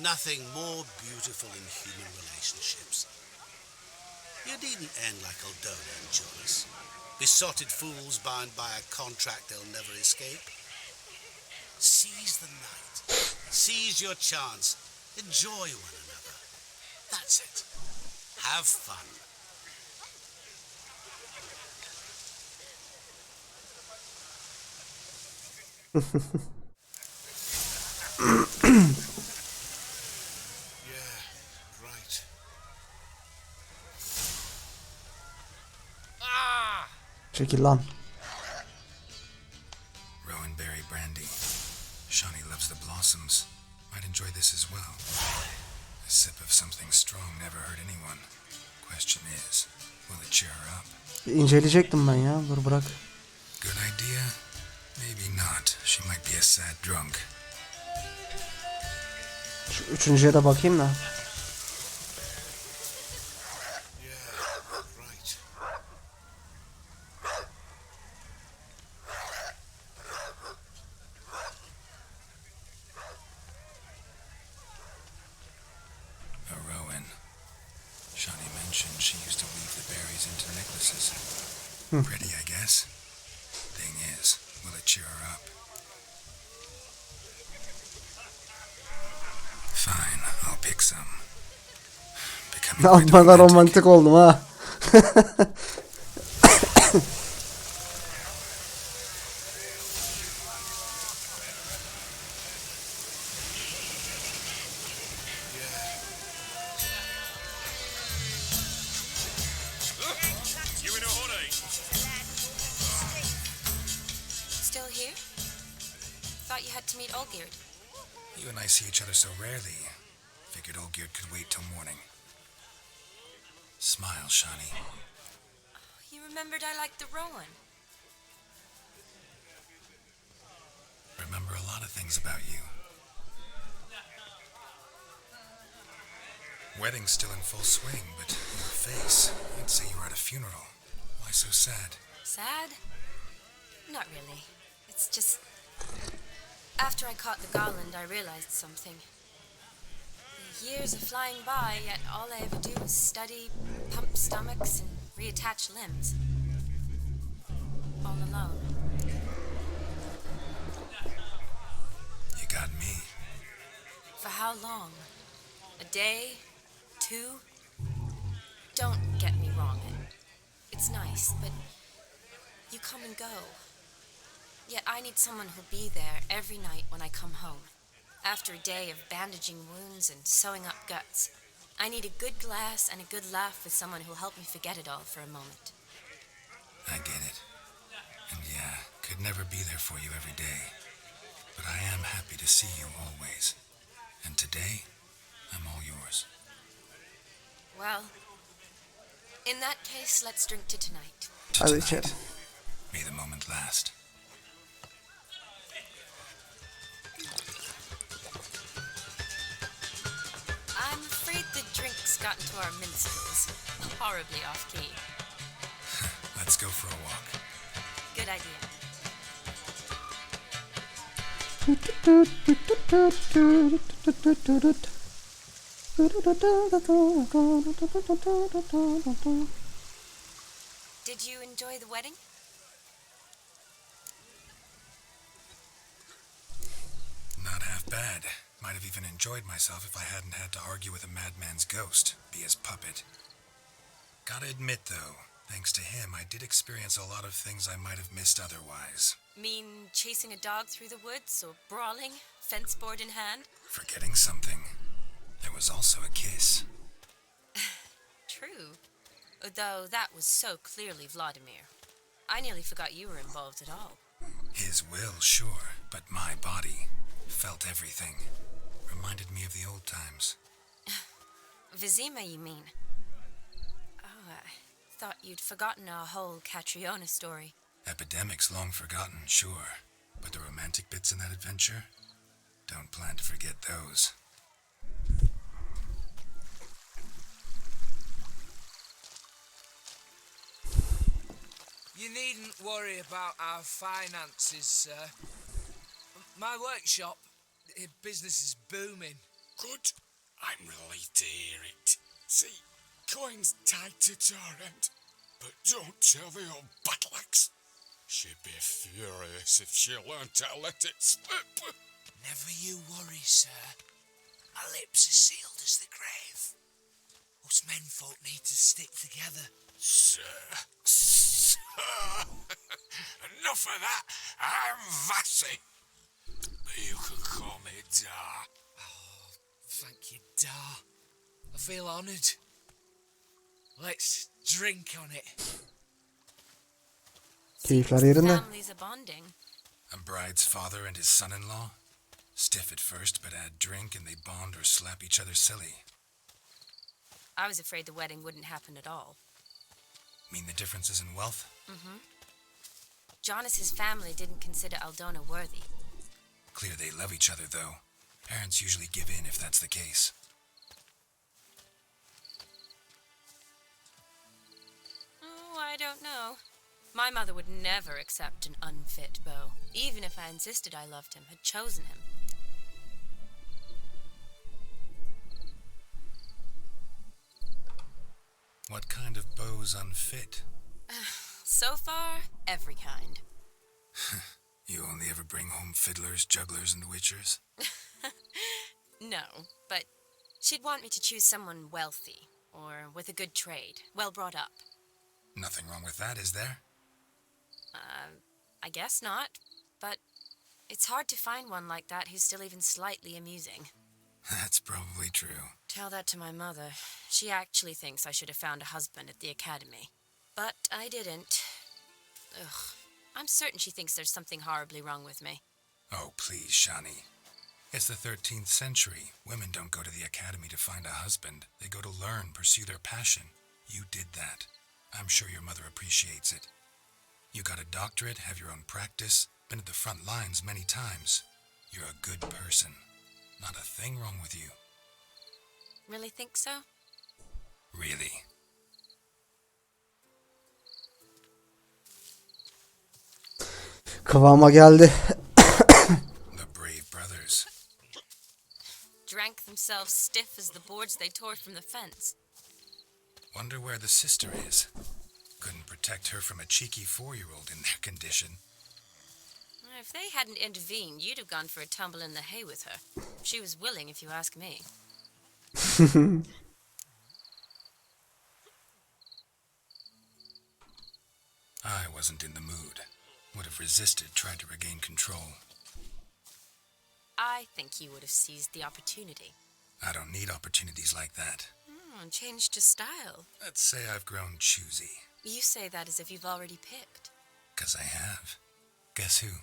Nothing more beautiful in human relationships. You needn't end like Aldona and Jonas. Besotted fools bound by a contract they'll never escape. Seize the night. Seize your chance. Enjoy one another. That's it. Have fun. Yeah, right. Çekil lan. Rowan berry brandy. Shawnee loves the blossoms. Might enjoy this as well. A sip of something strong never hurt anyone. Question is, will it cheer her up? İnceleyecektim ben ya. Dur bırak. Good idea? Maybe not. She might be a sad drunk. Şu üçüncüye de bakayım da. She used to weave the berries into necklaces. Pretty, I guess. Thing is, will it cheer her up? Fine, I'll pick some. Bana romantik oldum ha. You and I see each other so rarely. Figured Olgierd could wait till morning. Smile, Shawnee. You remembered I liked the Rowan. Remember a lot of things about you. Wedding's still in full swing, but your face, I'd say you were at a funeral. Why so sad? Sad? Not really. It's just... After I caught the garland, I realized something. The years are flying by, yet all I ever do is study, pump stomachs, and reattach limbs. All alone. You got me. For how long? A day? 2? Don't get me wrong. It's nice, but you come and go. Yet I need someone who'll be there every night when I come home. After a day of bandaging wounds and sewing up guts, I need a good glass and a good laugh with someone who'll help me forget it all for a moment. I get it. And yeah, could never be there for you every day. But I am happy to see you always. And today, I'm all yours. Well, in that case, let's drink to tonight. To tonight. May the moment last. I'm afraid the drink's got into our minstrels. Horribly off-key. Let's go for a walk. Good idea. Did you enjoy the wedding? Not half bad. Might have even enjoyed myself if I hadn't had to argue with a madman's ghost, be his puppet. Gotta admit, though, thanks to him, I did experience a lot of things I might have missed otherwise. Mean chasing a dog through the woods, or brawling, fence board in hand? Forgetting something. There was also a kiss. True. Though that was so clearly Vladimir. I nearly forgot you were involved at all. His will, sure, but my body felt everything. Reminded me of the old times. Vizima, you mean? Oh, I thought you'd forgotten our whole Catriona story. Epidemics long forgotten, sure. But the romantic bits in that adventure? Don't plan to forget those. You needn't worry about our finances, sir. My workshop, business is booming. Good. I'm relieved to hear it. See, coin's tied to Torrent, but don't tell the old battleaxe. She'd be furious if she learned to let it slip. Never you worry, sir. My lips are sealed as the grave. Us menfolk need to stick together. Sir. Enough of that. I'm Vassy. But you can call me Dar. Oh, thank you, Dar. I feel honoured. Let's drink on it. Keyifler yerinde. Families are bonding. A bride's father and his son-in-law? Stiff at first, but add drink and they bond or slap each other silly. I was afraid the wedding wouldn't happen at all. Mean the differences in wealth? Mm-hmm. Jonas's family didn't consider Aldona worthy. Clear they love each other, though. Parents usually give in if that's the case. Oh, I don't know. My mother would never accept an unfit beau, even if I insisted I loved him, had chosen him. What kind of beau's unfit? So far, every kind. You only ever bring home fiddlers, jugglers, and witchers? No, but she'd want me to choose someone wealthy, or with a good trade, well brought up. Nothing wrong with that, is there? I guess not, but it's hard to find one like that who's still even slightly amusing. That's probably true. Tell that to my mother. She actually thinks I should have found a husband at the academy. But I didn't. Ugh. I'm certain she thinks there's something horribly wrong with me. Oh, please, Shani. It's the 13th century. Women don't go to the academy to find a husband. They go to learn, pursue their passion. You did that. I'm sure your mother appreciates it. You got a doctorate, have your own practice, been at the front lines many times. You're a good person. Not a thing wrong with you. Really think so? Really. Kıvama geldi. The brave brothers. Drank themselves stiff as the boards they tore from the fence. Wonder where the sister is. Couldn't protect her from a cheeky 4-year-old in their condition. If they hadn't intervened, you'd have gone for a tumble in the hay with her. She was willing, if you ask me. I wasn't in the mood. Would have resisted, tried to regain control. I think you would have seized the opportunity. I don't need opportunities like that. Changed your style. Let's say I've grown choosy. You say that as if you've already picked. 'Cause I have. Guess who?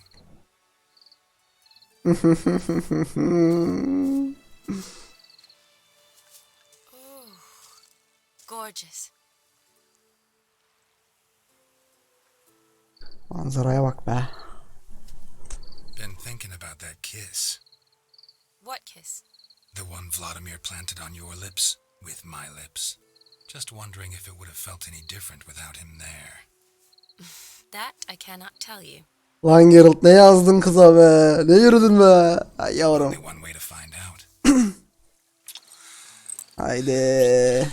Ooh, gorgeous. Manzaraya bak be. Been thinking about that kiss. What kiss? The one Vladimir planted on your lips, with my lips. Just wondering if it would have felt any different without him there. That I cannot tell you. Lan Geralt ne yazdın kıza be? Ne yürüdün be? Ay yavrum. Only one way to find out. Haydi.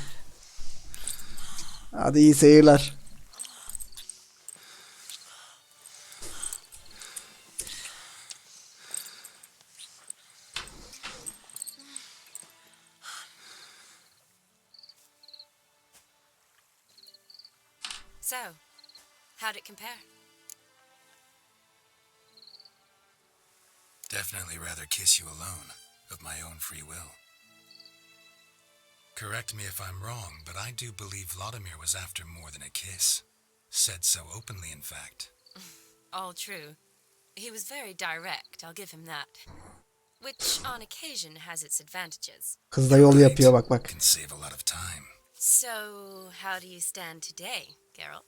Hadi iyi seyirler. So, how'd it compare? Definitely rather kiss you alone, of my own free will. Correct me if I'm wrong, but I do believe Vladimir was after more than a kiss. Said so openly, in fact. All true. He was very direct, I'll give him that. which on occasion has its advantages. Kız da yol yapıyor bak bak. Can save a lot of time. So, how do you stand today, Geralt?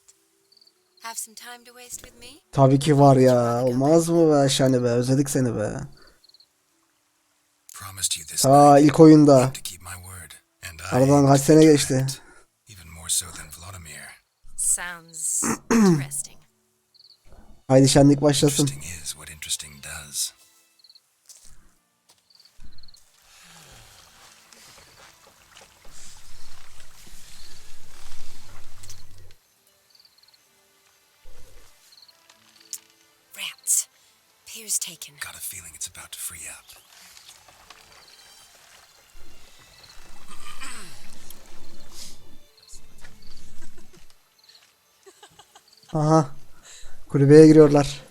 Have some time to waste with me? Tabii ki var ya. Olmaz mı be Şani be? Özledik seni be. Promised you this Ta night. ilk oyunda. Aim to keep my word. And I Aradan kaç sene geçti. even more so than Vladimir. Sounds interesting. Haydi şenlik başlasın. Interesting is what interesting does. Rats. Piers taken. Got a feeling it's about to free up. Aha. Kulübeye giriyorlar.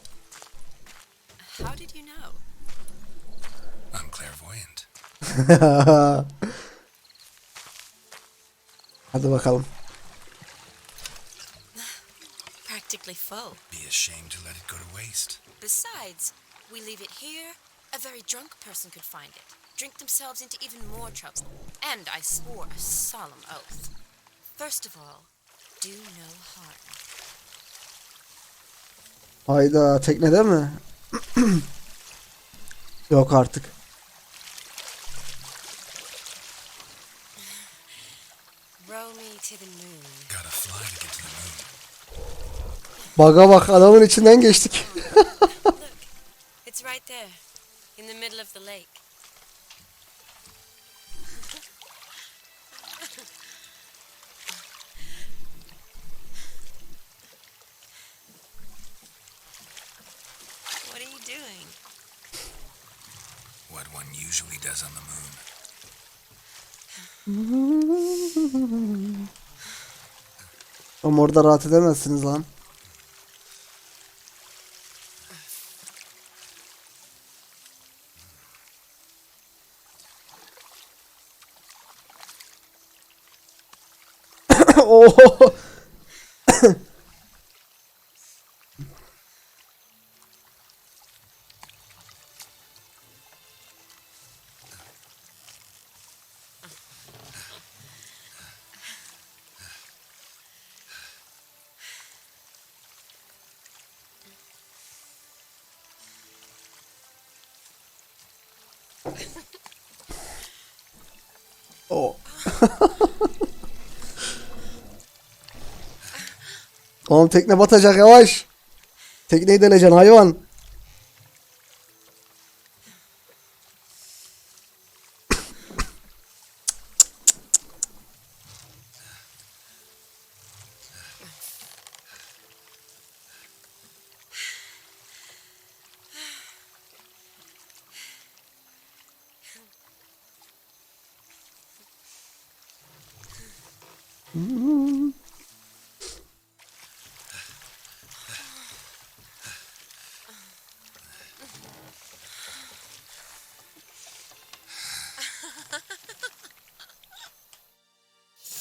How did you know? I'm clairvoyant. Hadi bakalım. Practically full. Be ashamed to let it go to waste. Besides, we leave it here, a very drunk person could find it, drink themselves into even more trouble. And I swore a solemn oath. First of all, do no harm. Hayda, teknede mi? Yok artık. Row me to the moon. Gotta fly to get to the moon. Baga bak, adamın içinden geçtik. Look, it's right there, in the middle of the lake. What are you doing? What one usually does on the moon. Ama orada rahat edemezsiniz lan. Oh. Oh. Oğlum tekne batacak, yavaş. Tekneyi deleceksin hayvan.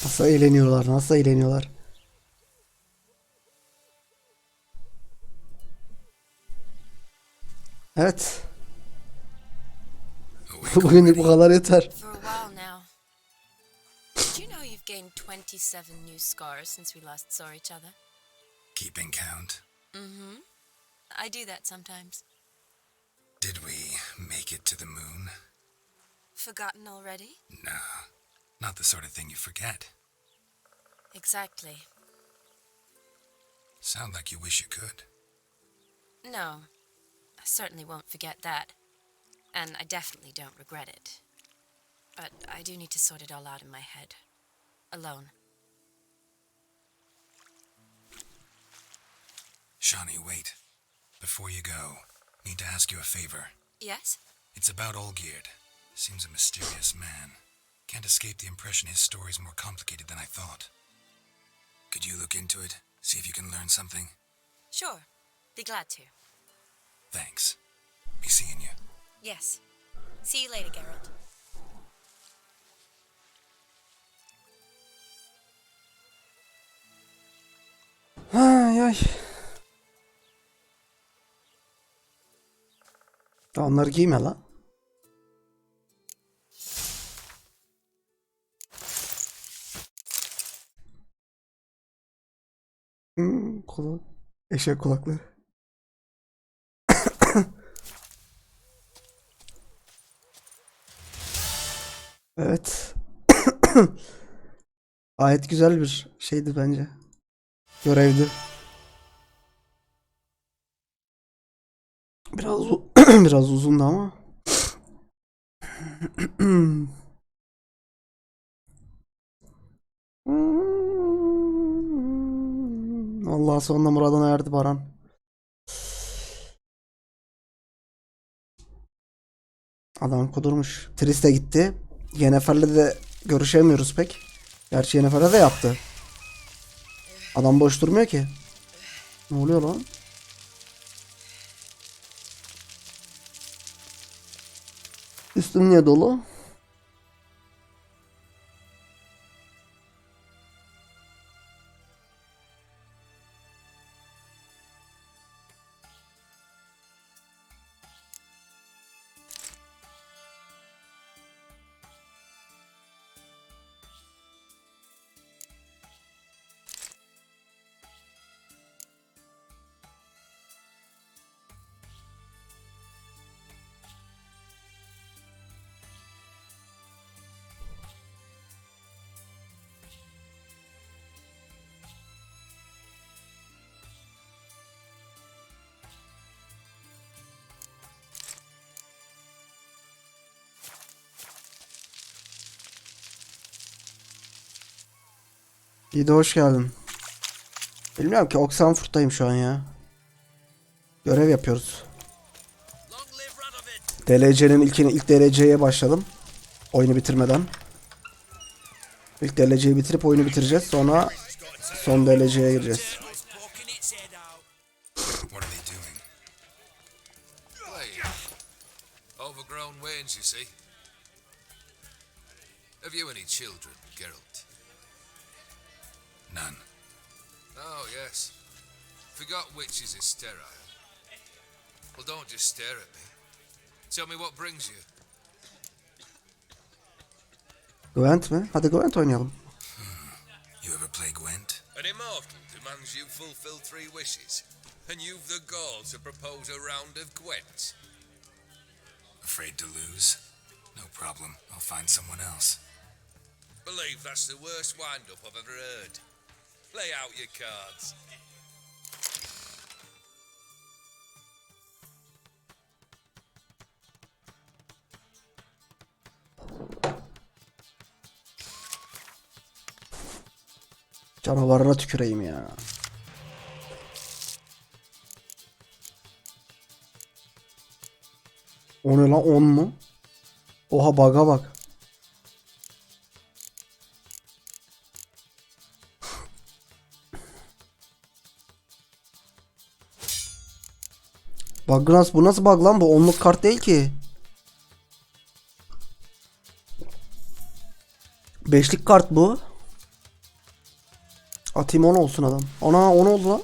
Nasıl eğleniyorlar, nasıl eğleniyorlar. Evet. Bugünlük bu kadar yeter. For a while now. Did you know you've gained 27 new scars since we last saw each other? Keeping count. Mm-hmm. I do that sometimes. Did we make it to the moon? Forgotten already? No, not the sort of thing you forget. Exactly. Sound like you wish you could. No, I certainly won't forget that. And I definitely don't regret it. But I do need to sort it all out in my head. Alone. Shawnee, wait. Before you go, need to ask you a favor. Yes? It's about Olgierd. Seems a mysterious man. Can't escape the impression his story's more complicated than I thought. Could you look into it? See if you can learn something? Sure. Be glad to. Thanks. Be seeing you. Yes. See you later, Geralt. Ay ay. Onları giyme lan. Kulak. Eşek kulakları. Evet. Gayet güzel bir şeydi bence. Görevdi. Biraz biraz uzundu ama. Allah sonunda muradına erdi Baran. Adam kudurmuş. Tris de gitti. Yennefer'le de görüşemiyoruz pek. Gerçi Yennefer'e de yaptı. Adam boş durmuyor ki. Ne oluyor lan? Üstün niye dolu? İyi de hoş geldin. Bilmiyorum ki Oxenford'dayım şu an ya. Görev yapıyoruz. DLC'nin ilk DLC'ye başladım. Oyunu bitirmeden. İlk DLC'yi bitirip oyunu bitireceğiz. Sonra son DLC'ye gireceğiz. What are they doing? Playing. Overgrown wains, you see. Have you any children, Geralt? None. Oh, yes. Forgot witches is sterile. Well, don't just stare at me. Tell me what brings you. Gwent mi? Hadi Gwent oynayalım. You ever play Gwent? An immortal demands you fulfill 3 wishes, and you've the gall to propose a round of Gwent. Afraid to lose? No problem. I'll find someone else. Believe that's the worst wind-up I've ever heard. Lay out your cards. Canavarına tüküreyim ya. O ne lan, 10 mu? Oha, bug'a bak. Bug bu nasıl bug lan, bu 10'luk kart değil ki. 5'lik kart bu. Atayım 10 olsun adam. Ana 10 oldu lan.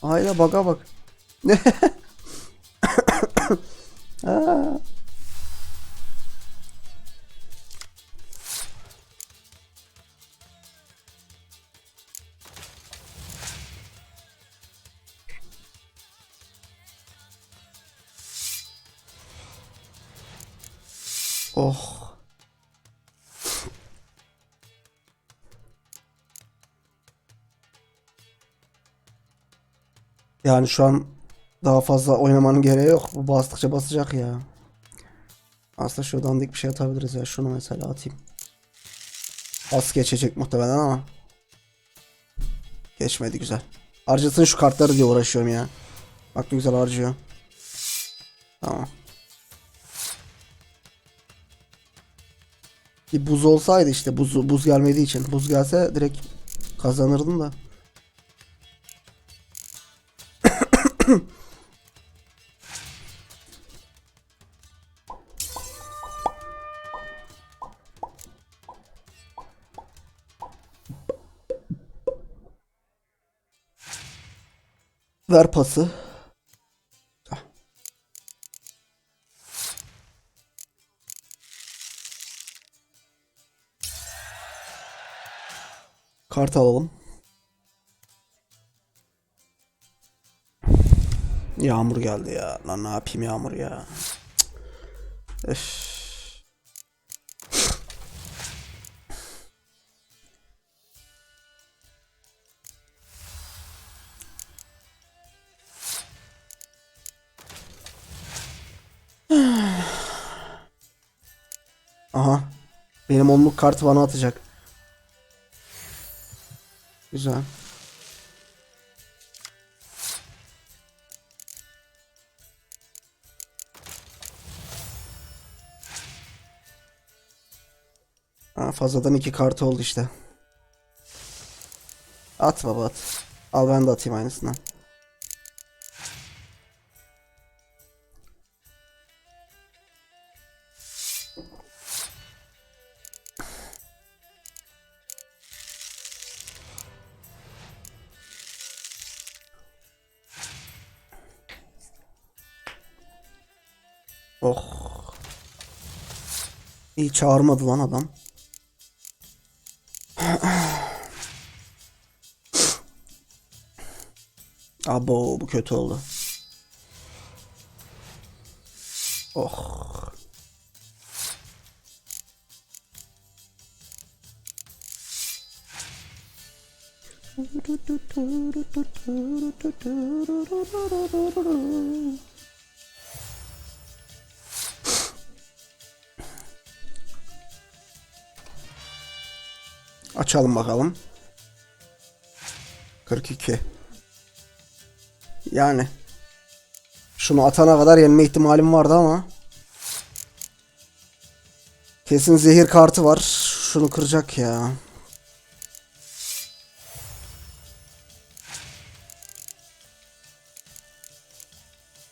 Hayda, bug'a bak. Oh. Yani şu an daha fazla oynamanın gereği yok. Bu bastıkça basacak ya. Aslında şu dandik bir şey atabiliriz ya. Şunu mesela atayım. Az geçecek muhtemelen ama. Geçmedi, güzel. Harcasın şu kartları diye uğraşıyorum ya. Bak ne güzel harcıyor. Tamam. Bir buz olsaydı işte, buz gelmediği için. Buz gelse direkt kazanırdım da. Ver pası. Kart alalım. Yağmur geldi ya. Lan ne yapayım yağmur ya. Öf. Aha. Benim onluk kartı bana atacak. Güzel. Ha, fazladan 2 kartı oldu işte. At baba at. Al ben de atayım aynısından. Oh. İyi çağırmadı lan adam. Abo bu kötü oldu. Oh. Açalım bakalım. 42. Yani şunu atana kadar yenme ihtimalim vardı ama kesin zehir kartı var. Şunu kıracak ya.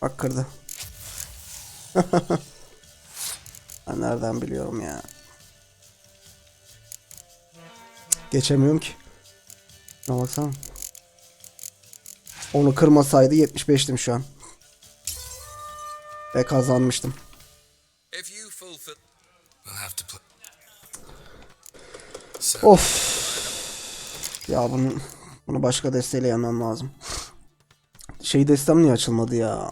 Bak kırdı. Ben nereden biliyorum ya. Geçemiyorum ki. Şuna baksana. Onu kırmasaydı 75'tim şu an. Ve kazanmıştım. Of. Ya bunu başka desteğiyle yenmem lazım. Şey destem niye açılmadı ya?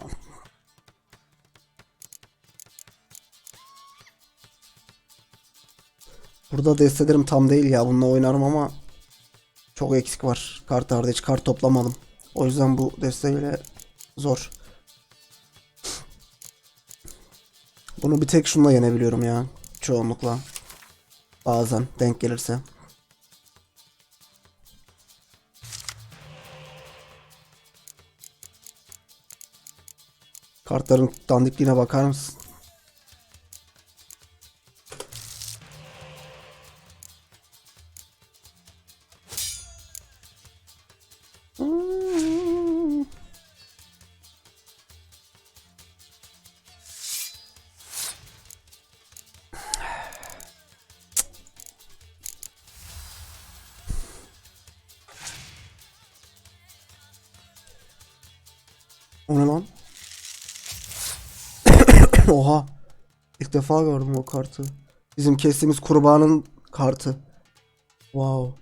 Burada destelerim tam değil ya. Bununla oynarım ama çok eksik var. Kart hariç kart toplamadım. O yüzden bu desteğiyle zor. Bunu bir tek şunla yenebiliyorum ya. Çoğunlukla. Bazen denk gelirse. Kartların dandikliğine bakar mısın? O ne lan? Oha. İlk defa gördüm o kartı. Bizim kestiğimiz kurbanın kartı. Wow.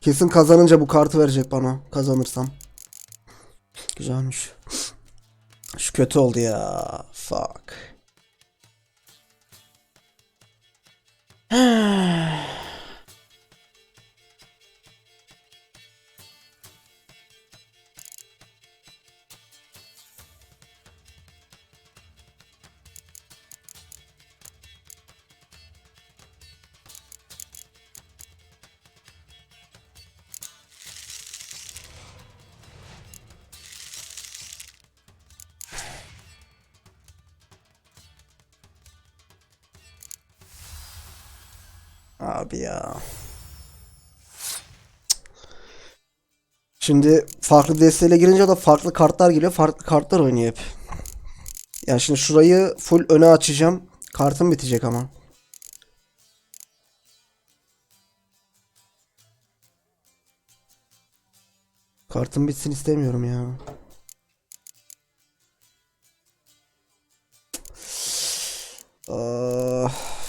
Kesin kazanınca bu kartı verecek bana. Kazanırsam. Güzelmiş. Şu kötü oldu ya. Fuck. Abi ya. Şimdi farklı desteğiyle girince de farklı kartlar geliyor. Farklı kartlar oynuyor hep. Yani şimdi şurayı full öne açacağım. Kartım bitecek ama. Kartım bitsin istemiyorum ya.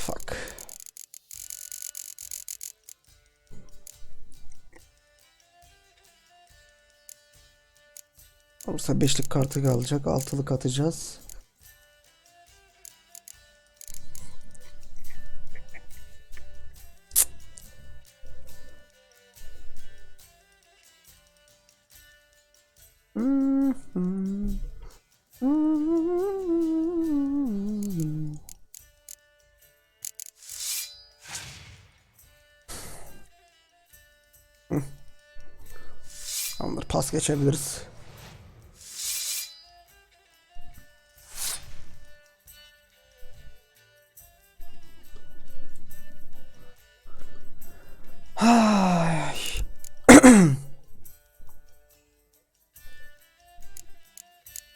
Fuck. Olursa beşlik kartı kalacak. Altılık atacağız. Tamamdır, pas geçebiliriz. Ay.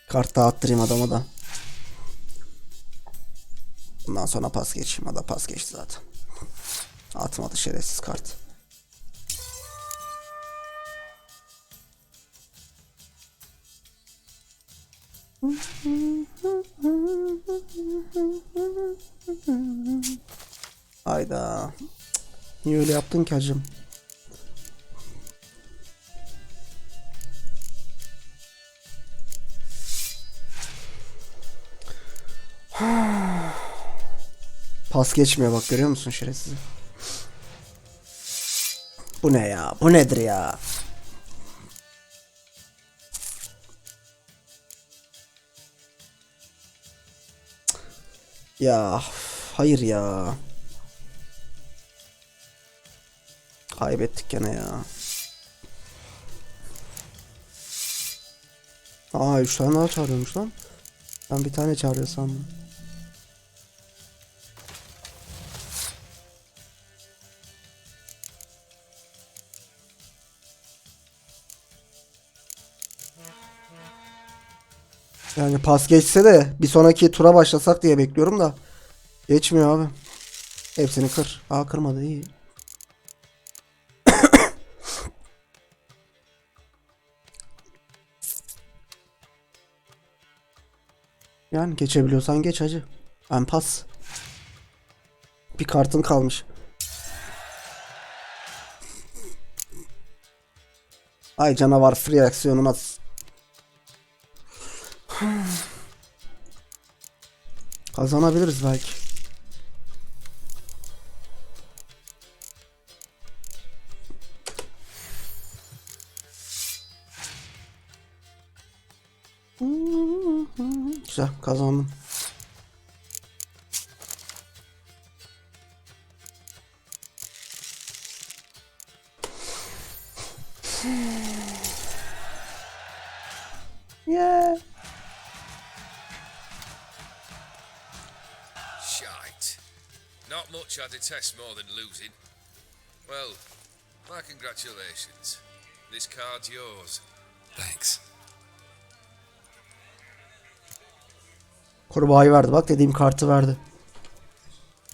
Kart dağıttırayım adama da. Bundan sonra pas geçeyim. O da pas geçti zaten. Atmadı şerefsiz kart. Hayda. Niye öyle yaptın ki hacım? Pas geçmiyor bak, görüyor musun şerefsiz? Bu ne ya? Bu nedir ya? Ya hayır ya. Kaybettik gene ya. Aa 3 tane daha çağırıyormuş lan. Ben bir tane çağırıyor sandım. Yani pas geçse de bir sonraki tura başlasak diye bekliyorum da. Geçmiyor abi. Hepsini kır. Aa kırmadı, iyi. Yani geçebiliyorsan geç hacı. Ben pas. Bir kartın kalmış. Ay canavar free aksiyonu nasıl? Kazanabiliriz belki. Güzel, kazandım. Yeah. Shite. Not much I detest more than losing. Well, my congratulations. This card's yours. Thanks. Kurbağayı verdi, bak dediğim kartı verdi.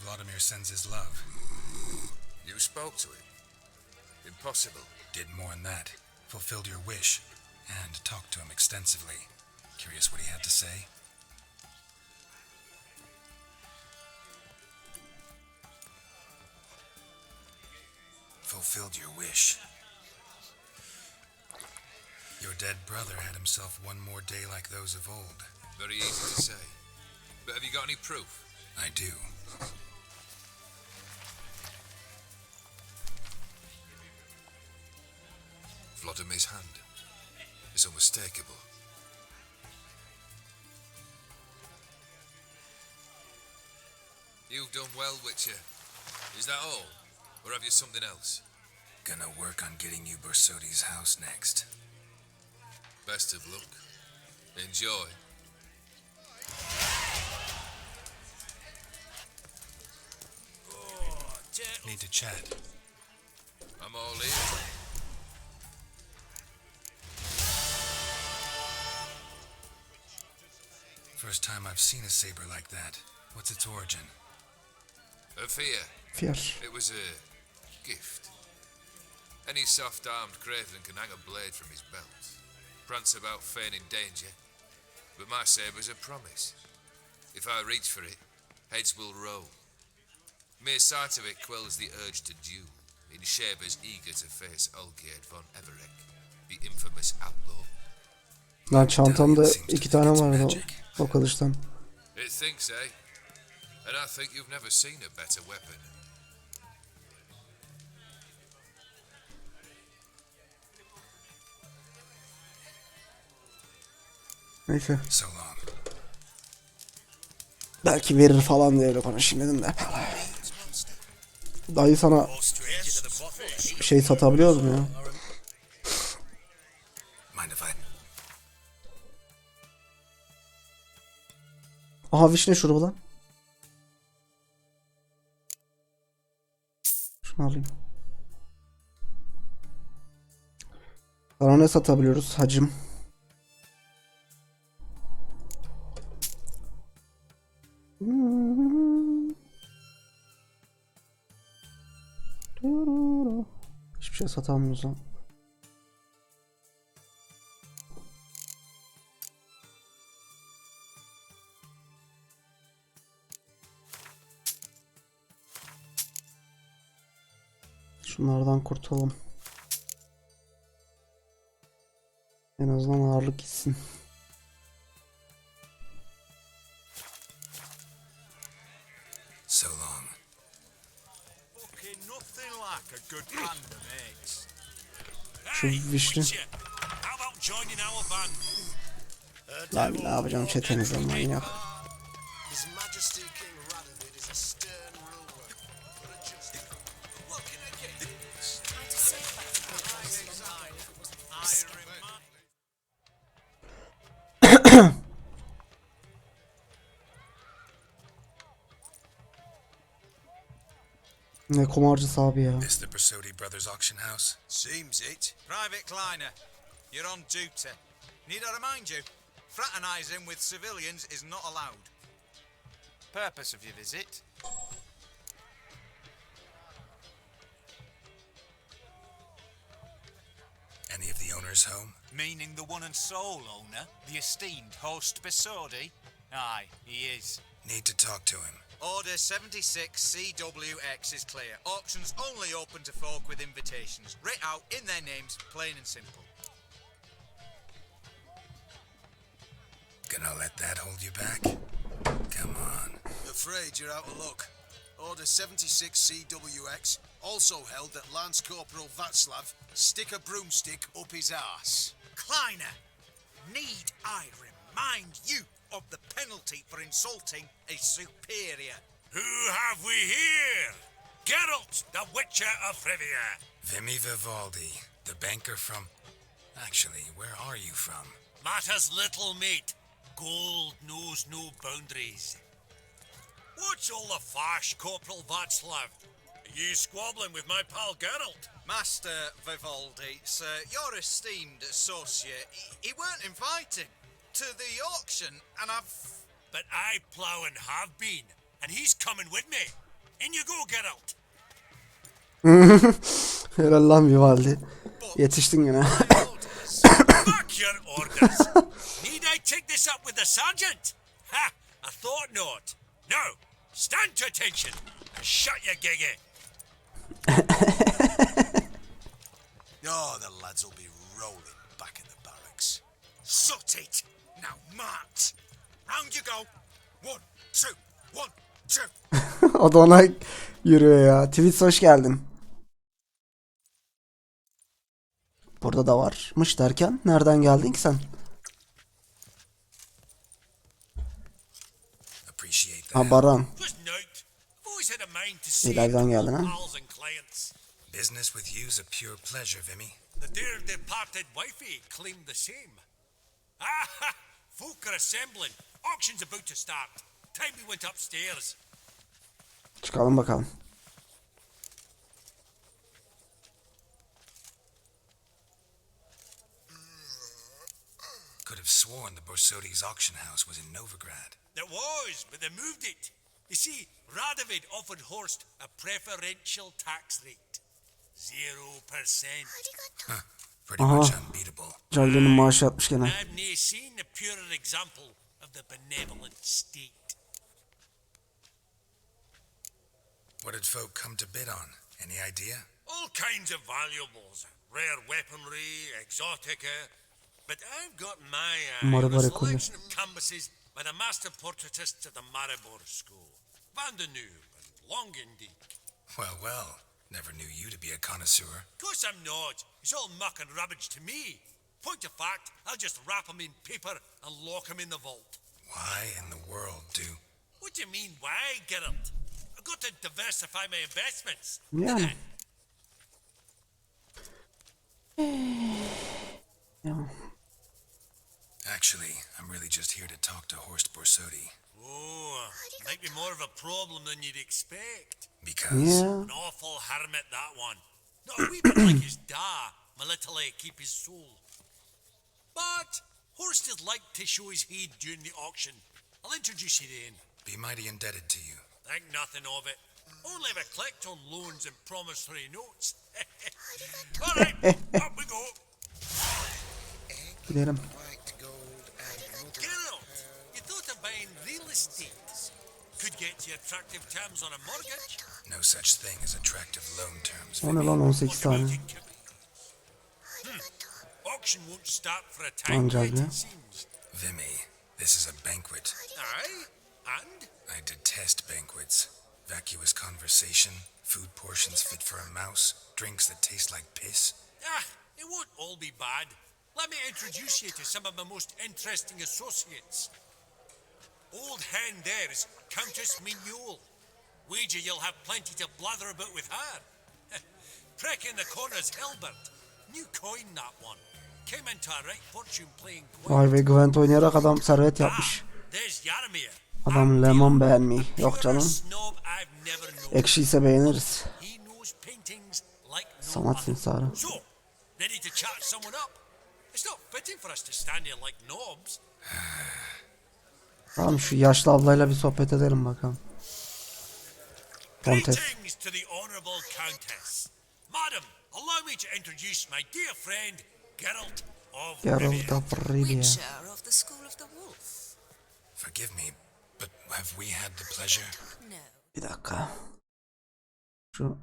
Vladimir sends his love. You spoke to him. Impossible. Did more than that. Fulfilled your wish. And talked to him extensively. Curious what he had to say? Fulfilled your wish. Your dead brother had himself one more day like those of old. Very easy to say. But have you got any proof? I do. Vladimir's hand. It's unmistakable. You've done well, Witcher. Is that all? Or have you something else? Gonna work on getting you Bersodi's house next. Best of luck. Enjoy. Need to chat. I'm all in. First time I've seen a saber like that. What's its origin? A fear. Fear. It was a gift. Any soft-armed craven can hang a blade from his belt, prance about feigning danger, but my saber's a promise. If I reach for it, heads will roll. Mere sight of it quells the urge to duel, in shavers eager to face Olgierd von Everek, the infamous outlaw. Lan çantamda 2 tane vardı o kılıçtan. It thinks, eh? And I think you've never seen a better weapon. Neyse. So long. Belki verir falan diye öyle konuşayım dedim de. Dayı sana bir şey satabiliyoruz mu ya? Mind if I... Aha vişne şurubu lan. Şunu alayım. Sana ne satabiliyoruz hacım? Hiçbir şey satamıyoruz lan. Şunlardan kurtulalım. En azından ağırlık gitsin. So long. Şu vişne. Lan ne yapacağım çetenize manyak. Ne kumarcısı abi ya. Is the Bersodi Brothers auction house? Seems it. Private Kleiner, you're on duty. Need I remind you, fraternizing with civilians is not allowed. Purpose of your visit? Any of the owners home? Meaning the one and sole owner, the esteemed host Bersodi? Aye, he is. Need to talk to him. Order 76 CWX is clear. Auctions only open to folk with invitations. Writ out in their names, plain and simple. Gonna let that hold you back? Come on. Afraid you're out of luck. Order 76 CWX also held that Lance Corporal Václav stick a broomstick up his arse. Kleiner, need I remind you of the penalty for insulting a superior? Who have we here? Geralt, the Witcher of Rivia. Vimy Vivaldi, the banker from... Actually, where are you from? Matters little, mate. Gold knows no boundaries. What's all the fash, Corporal Václav? Are you squabbling with my pal Geralt? Master Vivaldi, sir, your esteemed associate, he weren't invited to the auction, and I've... But I plough and have been, and he's coming with me. In you go, Geralt. Helal lan Vivaldi. Yetiştin yine. Back your orders. Need I take this up with the sergeant? Ha! I thought not. Now, stand to attention and shut your giggy. Oh, the lads will be rolling back in the barracks. Sut it! Now march! Round you go! 1, 2, 1, 2. O da ona yürüyor ya. Twitch hoş geldin. Burada da varmış derken nereden geldin ki sen? Ha Baran. İleriden geldin ha. Business with you's a pure pleasure, Vimy. The dear departed wifey claimed the same. Ah, folk are assembling. Auction's about to start. Time we went upstairs. Çıkalım bakalım. Could have sworn the Borsodi's auction house was in Novigrad. It was, but they moved it. You see, Radovid offered Horst a preferential tax rate. 0%. Huh. Pretty much unbeatable. Cahil'in maaşı atmış gene. I've never seen a purer example of the benevolent state. What did folk come to bid on? Any idea? All kinds of valuables. Rare weaponry, exotica. But I've got my eye Umarım on a var ekolü. selection of canvases by the master portraitist of the Maribor School, Van de Nieuw and Longendijk. Well, well. Never knew you to be a connoisseur. Of course I'm not. It's all muck and rubbish to me. Point of fact, I'll just wrap 'em in paper and lock 'em in the vault. Why in the world do... What do you mean, why, Geralt? I've got to diversify my investments. Yani. Ya. Actually, I'm really just here to talk to Horst Borsodi. Oh, might be more of a problem than you'd expect. Because... Yeah. An awful hermit, that one. Not a wee bit like his da, my little keep his soul. But Horst is like to show his head during the auction. I'll introduce you then. Be mighty indebted to you. Think nothing of it. Only if I collect on loans and promissory notes. All right, up we go. Gidelim. Geralt, you thought of buying real estate? Could get you attractive terms on a mortgage. No such thing as attractive loan terms. O ne lan 18 tane. Auction won't start for a time Ancak yet, ya. it seems. Vimy, this is a banquet. Aye, and? I detest banquets. Vacuous conversation, food portions fit for a mouse, drinks that taste like piss. Ah, it won't all be bad. Let me introduce you to some of my most interesting associates. Old hen there is Countess Mignole. Wager you'll have plenty to blather about with her. Prick in the corner's Hilbert. New coin, that one. Came into a right fortune playing Vay be, Gwent oynayarak adam servet yapmış. There's Yarmir. Adam lemon beğenmiyor. Yok canım. Snob I've never known. Ekşiyse beğeniriz. He knows paintings like no Sanat other. simsarı. So, ready to chat someone up? It's not fitting for us to stand here like knobs. Tamam, şu yaşlı ablayla bir sohbet edelim bakalım. Kontes. Greetings to the Honourable Countess. Madam, allow me to introduce my dear friend, Geralt of Geralt Rivia. of Rivia. Witcher of the School of the Wolf. Forgive me, but have we had the pleasure? No. Bir dakika. Şu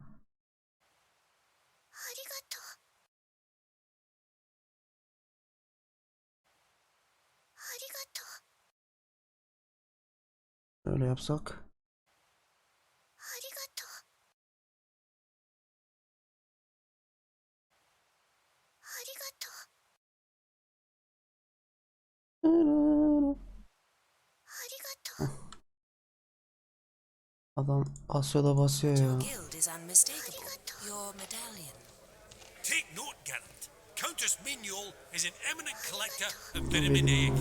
şöyle yapsak. Adam Asya'da basıyor ya. Guild is unmistakable. Your medallion. Take note, Geralt. Countess Mignole is an eminent collector of vitamin.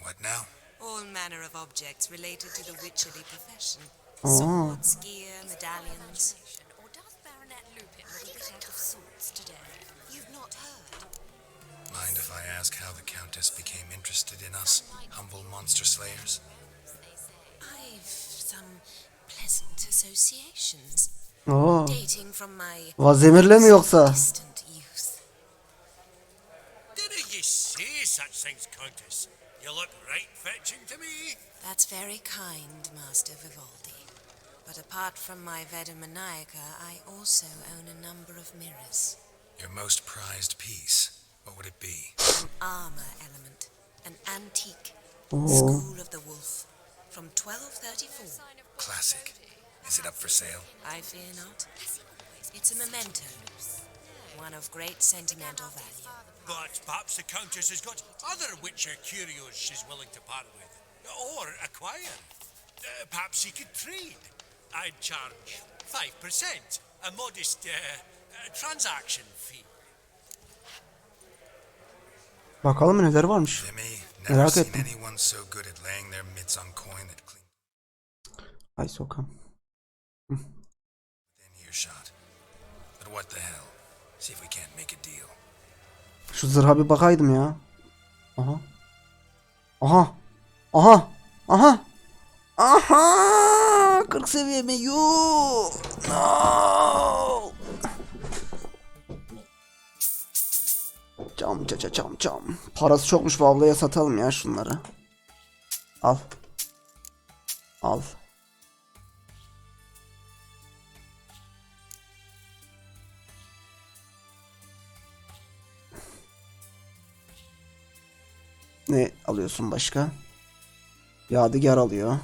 What now? All manner of objects related to the witcherly profession. Aa. Swords, gear, medallions. Or does Baronet Lupin look a bit out of sorts today? You've not heard? Mind if I ask how the Countess became interested in us, humble monster slayers? I've some pleasant associations. Oo. Dating from my Vazemir'le mi yoksa? distant youth. Didn't you say such things, Countess? You look right fetching to me. That's very kind, Master Vivaldi. But apart from my Veda Maniaca, I also own a number of mirrors. Your most prized piece, what would it be? An armor element. An antique. Oo. School of the Wolf. From 1234. Classic. Is it up for sale? I fear not. It's a memento. One of great sentimental value. But perhaps the Countess has got other Witcher curios she's willing to part with. Or acquire. Perhaps he could trade. I'd charge 5%. A modest transaction fee. Bakalım neler varmış. Vimy, never Merak seen ettim. anyone so good at laying their mitts on coin that clean Ay sokam. within earshot. But what the hell? See if we can't make a deal. Şu zırha bir bakaydım ya. Aha. Aha. Aha. Aha. Aha. 40 seviye mi? Yuuu. No. Cam. Parası çokmuş, bu ablaya satalım ya şunları. Al. Al. Ne alıyorsun başka? Yadigar alıyor.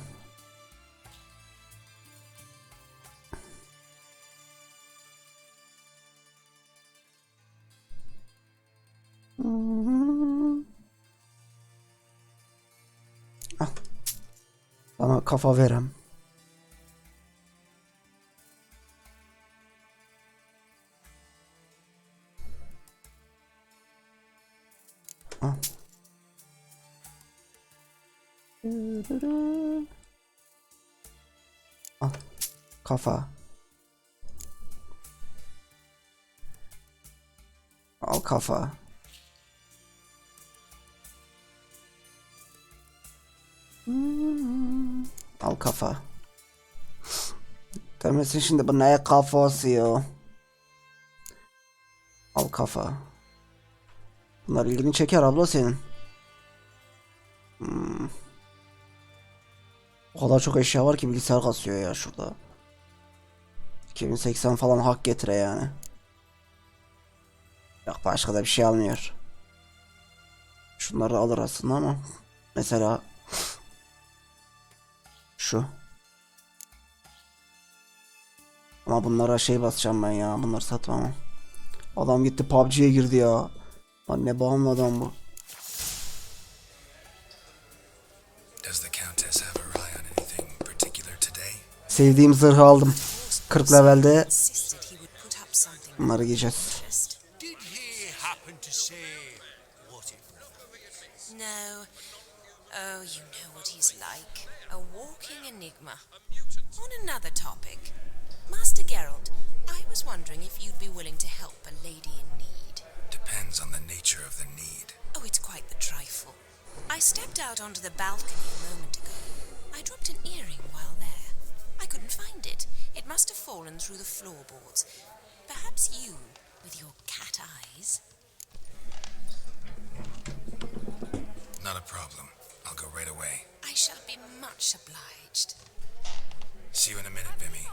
Al. Bana kafa verem. Al. Al. Kafa. Al kafa. Al kafa. Demesin şimdi bu ne kafası ya. Al kafa. Bunlar ilgini çeker abla senin. O kadar çok eşya var ki bilgisayar kasıyor ya şurada. 2080 falan hak getire yani. Yok başka da bir şey almıyor. Şunları alır aslında ama. Mesela şu. Ama bunlara şey basacağım ben ya. Bunları satmam. Adam gitti PUBG'ye girdi ya. Lan ne bağımlı adam bu. Sevdiğim zırhı aldım. 40 levelde. Bunları giyeceğiz. No. Oh, you know what he's like. A walking enigma. On another topic. Master Geralt, I was wondering if you'd be willing to help a lady in need. Depends on the nature of the need. Oh, it's quite the trifle. I stepped out onto the balcony a moment ago. I dropped an earring while there. I couldn't find it. It must have fallen through the floorboards. Perhaps you, with your cat eyes. Not a problem. I'll go right away. I shall be much obliged. See you in a minute, Vimy.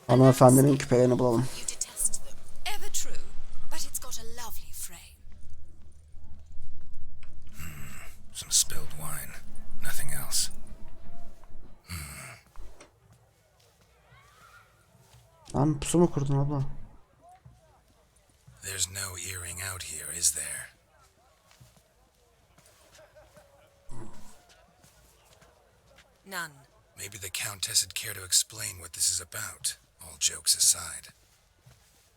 Hanımefendinin küpelerini bulalım. You detest them. Ever true, but it's got a lovely frame. Some spilled wine. Nothing else. Lan pusu mu kurdun abla? There's no earring out here, is there? None. Maybe the Countess would care to explain what this is about, all jokes aside.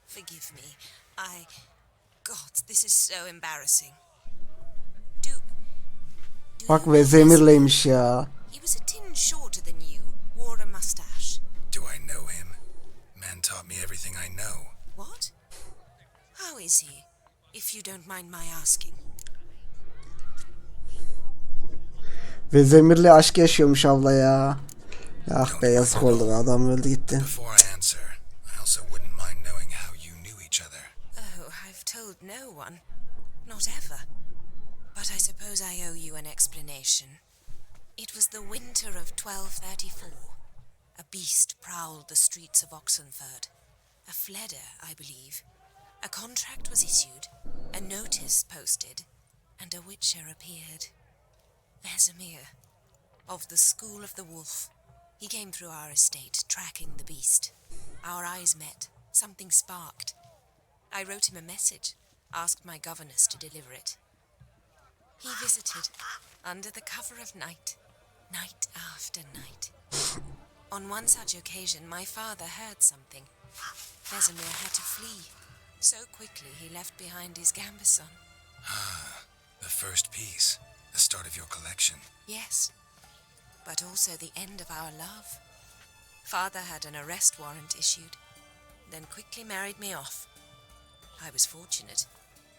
Forgive me. God, this is so embarrassing. Bak Vezemir'leymiş ya. He was a tin shorter than you, wore a mustache. Do I know him? Man taught me everything I know. What? How is he, if you don't mind my asking? Vezemir'le aşk yaşıyormuş abla ya. Ah be yazık oldu be, adam öldü gitti. Before I answer, I also wouldn't mind knowing how you knew each other. Oh, I've told no one. Not ever. But I suppose I owe you an explanation. It was the winter of 1234. A beast prowled the streets of Oxenford. A fledder, I believe. A contract was issued, a notice posted, and a witcher appeared. Vesemir, of the School of the Wolf. He came through our estate, tracking the beast. Our eyes met. Something sparked. I wrote him a message, asked my governess to deliver it. He visited, under the cover of night, night after night. On one such occasion, my father heard something. Vesemir had to flee. So quickly he left behind his gambeson. Ah, the first piece. The start of your collection. Yes, but also the end of our love. Father had an arrest warrant issued, then quickly married me off. I was fortunate.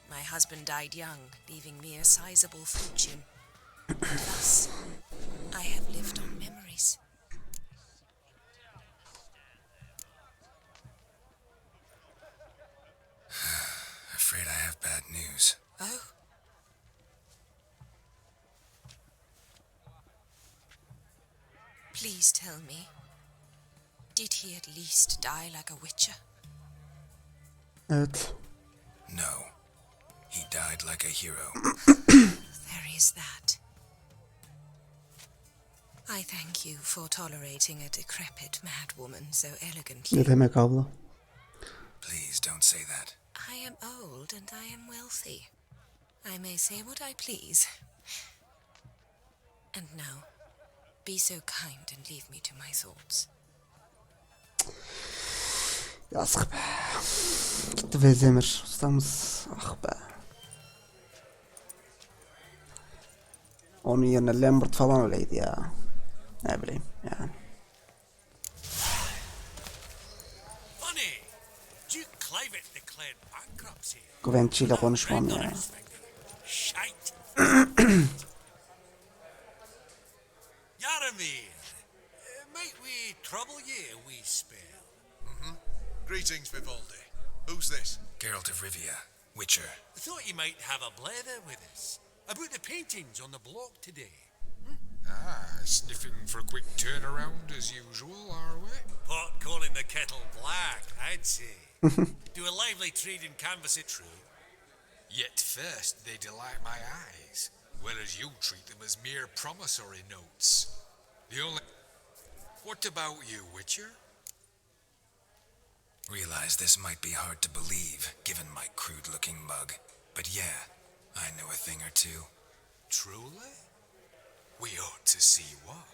My husband died young, leaving me a sizable fortune. And thus, I have lived on memories. Afraid I have bad news. Oh? Please tell me, did he at least die like a witcher? Evet. No. He died like a hero. There is that. I thank you for tolerating a decrepit madwoman so elegantly. Ne demek abla? Please don't say that. I am old and I am wealthy. I may say what I please. And now, be so kind and leave me to my thoughts. Yazık be. Gitti Vezemir ustamız. Ah be. Onun yerine Lambert falan öyleydi ya. Ne bileyim yani. Güvençi ile konuşmam ya. Yaramir, might we trouble you a wee spell? Greetings, Vivaldi. Who's this? Geralt of Rivia, Witcher. I thought you might have a blather with us about the paintings on the block today. Sniffing for a quick turnaround as usual, are we? Pot calling the kettle black, I'd say. Do a lively trade in canvas it true. Yet first they delight my eyes, whereas you treat them as mere promissory notes. The only... What about you, Witcher? Realize this might be hard to believe, given my crude-looking mug. But yeah, I know a thing or two. Truly? We ought to see what.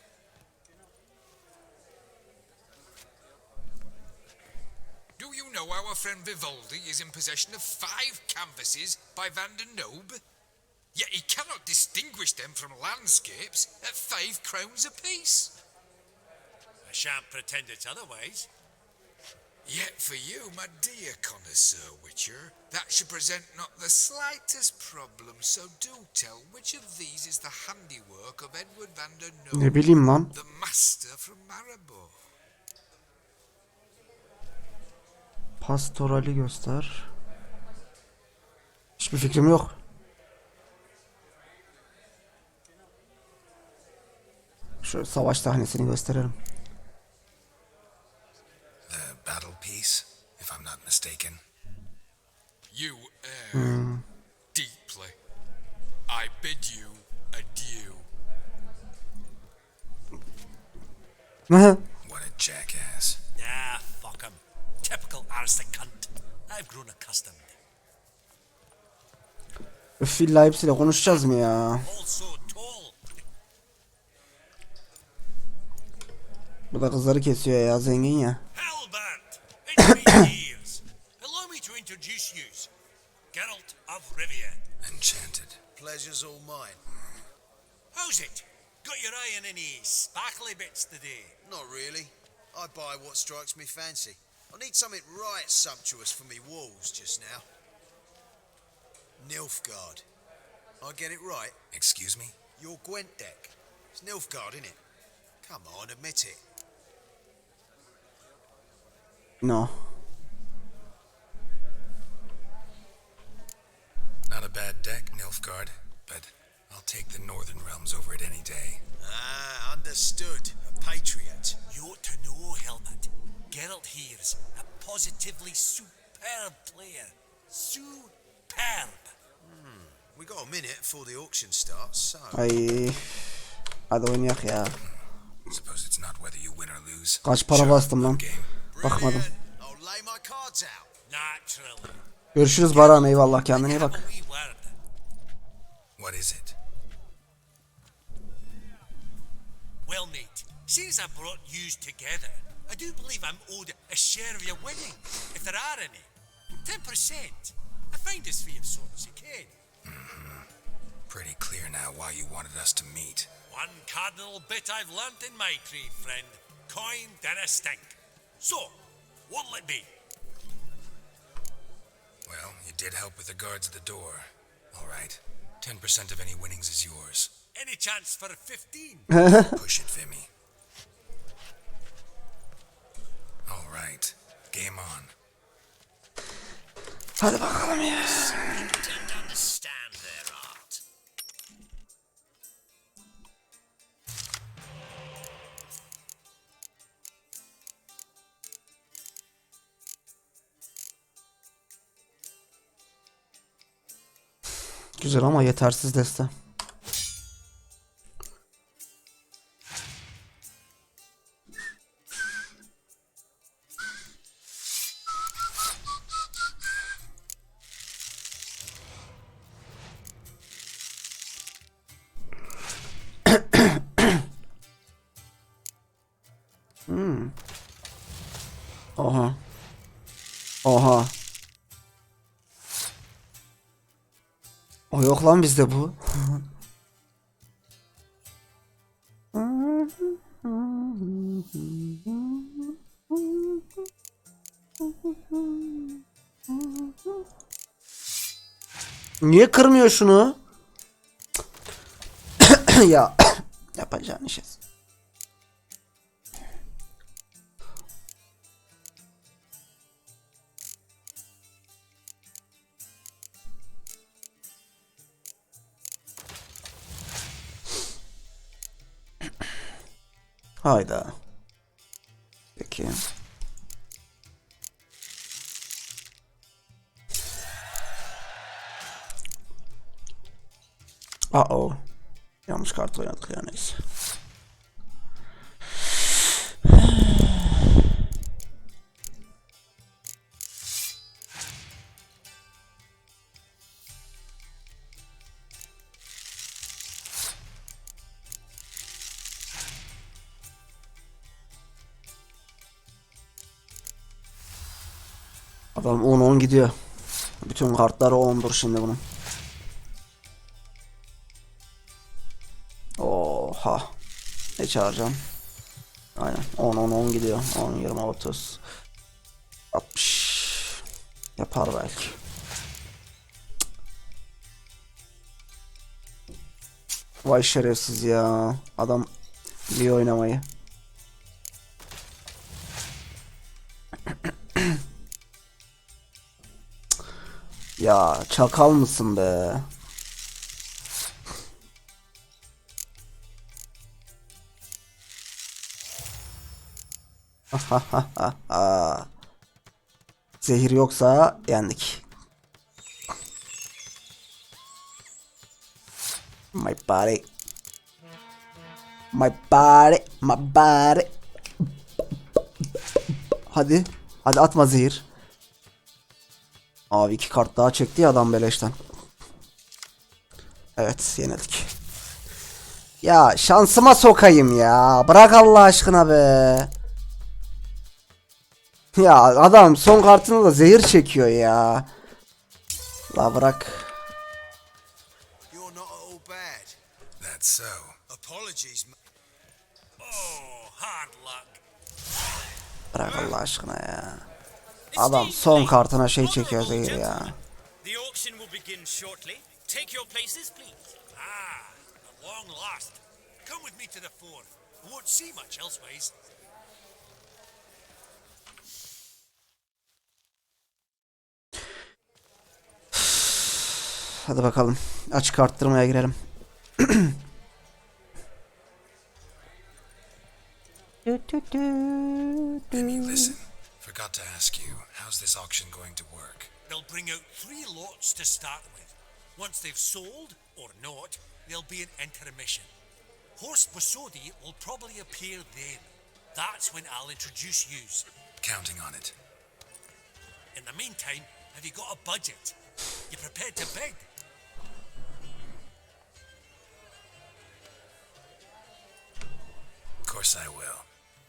Do you know our friend Vivaldi is in possession of 5 canvases by Van der Noob? Yet he cannot distinguish them from landscapes at 5 crowns apiece. I shan't pretend it's otherwise. Yet for you, my dear connoisseur Witcher, that should present not the slightest problem, so do tell which of these is the handiwork of Edward Van der Noob, Ne bileyim lan. the master from Maribor. Pastorali göster. Hiçbir fikrim yok. Şöyle savaş sahnesini gösterelim. The battle piece, if I'm not mistaken. You err deeply. I bid you adieu. What a jackass. Ah, fuck him. Typical arse cunt. I've grown accustomed. Öf, illa hepsiyle konuşacağız mı ya? Also tall. Bu da kızları kesiyor ya, zengin ya. Hellbent, it's been years. Allow me to introduce you. Geralt of Rivia. Enchanted. Pleasure's all mine. How's it? Got your eye on any sparkly bits today? Not really. I buy what strikes me fancy. I need something right sumptuous for me walls just now. Nilfgaard. I get it right? Excuse me? Your Gwent deck. It's Nilfgaard, innit? Come on, admit it. No. Not a bad deck, Nilfgaard, but I'll take the Northern Realms over it any day. Ah, understood. A patriot. You ought to know, Helmut. Geralt here's a positively superb player. Superb. We got a minute before the auction starts, so... Ay. Hadi oynayak ya. Suppose it's not whether you win or lose. Kaç para bastım lan? Bakmadım. I'll lay my cards out. Naturally. Görüşürüz Baran, eyvallah, kendine iyi bak. A wee word. What is it? Well, mate, since I brought yous together, I do believe I'm owed a share of your winning, if there are any. 10%. I find this for your sorts, you can. Pretty clear now why you wanted us to meet. One cardinal bit I've learnt in my trade, friend. Coin dinna stink. So, what'll it be? Well, you did help with the guards at the door. All right. 10% of any winnings is yours. Any chance for 15? Push it, Vimy. All right. Game on. Hadi bakalım ya. Didn't understand their art. Güzel ama yetersiz deste. Oha. Oha. O yok lan bizde bu. Niye kırmıyor şunu? Ya yapacağın işe. Hayda. Peki. Uh-oh. Yanlış kart oynadık ya, neyse. Adam 10-10 gidiyor. Bütün kartları 10'dur şimdi bunun. Oha. Ne çağıracağım? Aynen 10-10-10 gidiyor. 10-20-30 60 yapar belki. Vay şerefsiz ya. Adam biliyor oynamayı. Ya çakal mısın be? Zehir yoksa yendik. My body. My body. My body. Hadi. Hadi atma zehir. Abi 2 kart daha çekti ya adam beleşten. Evet yenildik. Ya şansıma sokayım ya. Bırak Allah aşkına be. Ya adam son kartını da zehir çekiyor ya. La bırak. You're not at all bad. That's so. Apologies. Oh, hard luck. Bırak Allah aşkına ya. Adam son kartına şey çekiyor zehir ya. The auction will begin shortly. Take your places, please. Ah, at long last. Come with me to the fore. I won't see much elseways. Hadi bakalım. Açık arttırmaya girelim. Benny, listen. Forgot to ask you, how's this auction going to work? They'll bring out 3 lots to start with. Once they've sold, or not, there'll be an intermission. Horst Bosodi will probably appear then. That's when I'll introduce yous. Counting on it. In the meantime, have you got a budget? You prepared to bid? Of course I will.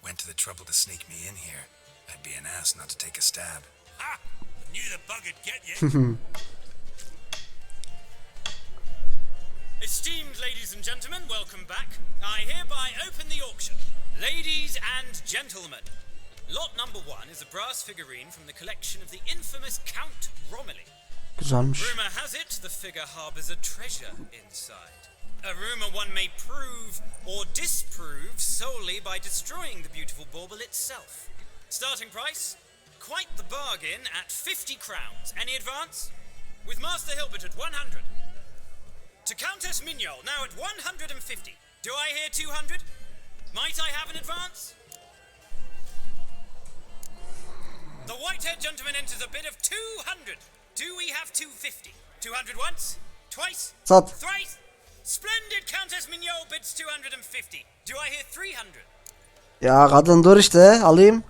Went to the trouble to sneak me in here. I'd be an ass not to take a stab. Ha! Knew the bug would get you. Esteemed ladies and gentlemen, welcome back. I hereby open the auction. Ladies and gentlemen, lot number 1 is a brass figurine from the collection of the infamous Count Romilly. Güzelmiş. Rumor has it the figure harbors a treasure inside. A rumor one may prove or disprove solely by destroying the beautiful bauble itself. Starting price? Quite the bargain at 50 crowns. Any advance? With Master Hilbert at 100. To Countess Mignol, now at 150. Do I hear 200? Might I have an advance? The white-haired gentleman enters a bid of 200. Do we have 250? 200 once? Sat. Thrice. Splendid Countess Mignol bids 250. Do I hear 300? Ya kadın dur işte alayım.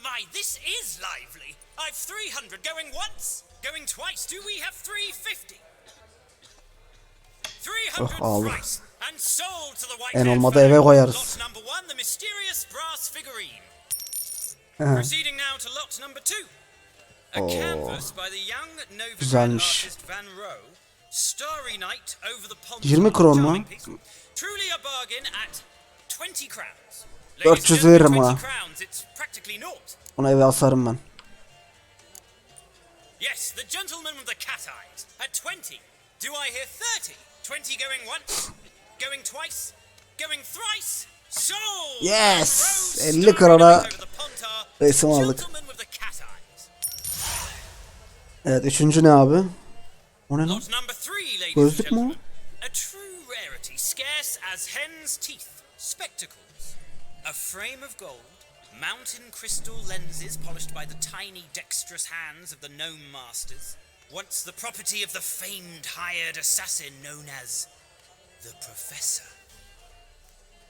My, this is lively. I've 300 going once, going twice. Do we have 350? 300 aldık. thrice and sold to the white En olmadı eve koyarız. Lot number 1, the mysterious brass figurine. Aha. Proceeding now to lot number 2. A canvas by the young Novigrad Güzelmiş. artist Van Rohe. Starry night over the pond. 20 kron mu? Truly a bargain at 20 crowns. 400 veririm ha. Crowns, it's practically naught. Onu eve asarım ben. Yes, the gentleman with the cat eyes at 20. Do I hear 30? 20 going once, going twice, going thrice. Sold. Yes. 50 krona resim aldık. Gentleman with the cat eyes. Evet, üçüncü ne abi? O ne lan? Lot number 3, ladies and Gözlük mü o? gentlemen. A true rarity, scarce as hen's teeth. Spectacles. A frame of gold. Mountain crystal lenses polished by the tiny dexterous hands of the gnome masters. Once the property of the famed hired assassin known as the Professor.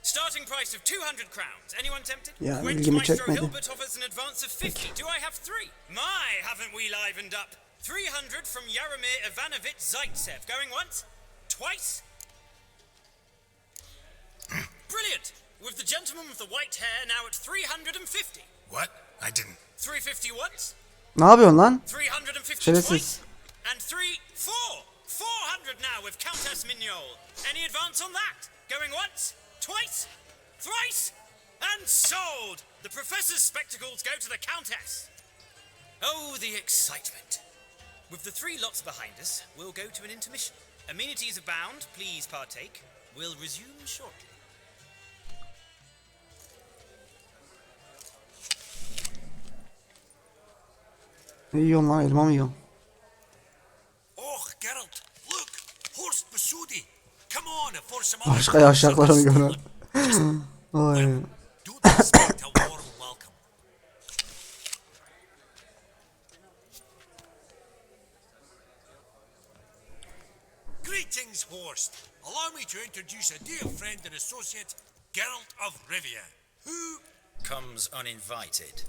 Starting price of 200 crowns. Anyone tempted? Ya Quench ilgimi Maestro çekmedi. Hilbert offers an advance of 50. Do I have 3? My, haven't we livened up? 300 from Yaromir Ivanovich Zaitsev. Going once? Twice? Brilliant! With the gentleman with the white hair now at 350. What? I didn't. 350 once? Ne yapıyorsun lan? 350 Şerefsiz. twice? And 400 now with Countess Mignol. Any advance on that? Going once? Twice? Thrice? And sold! The Professor's spectacles go to the Countess. Oh, the excitement. With the 3 lots behind us, we'll go to an intermission. Amenities abound, please partake. We'll resume shortly. Ne yiyorsun lan, elma mı yiyorsun? Oh, Geralt, look! Horst Basudi! Come on, for some Başka yaşaklarını gören. Ay. Don't expect a warm welcome. Greetings, Horst. Allow me to introduce a dear friend and associate, Geralt of Rivia, who comes uninvited.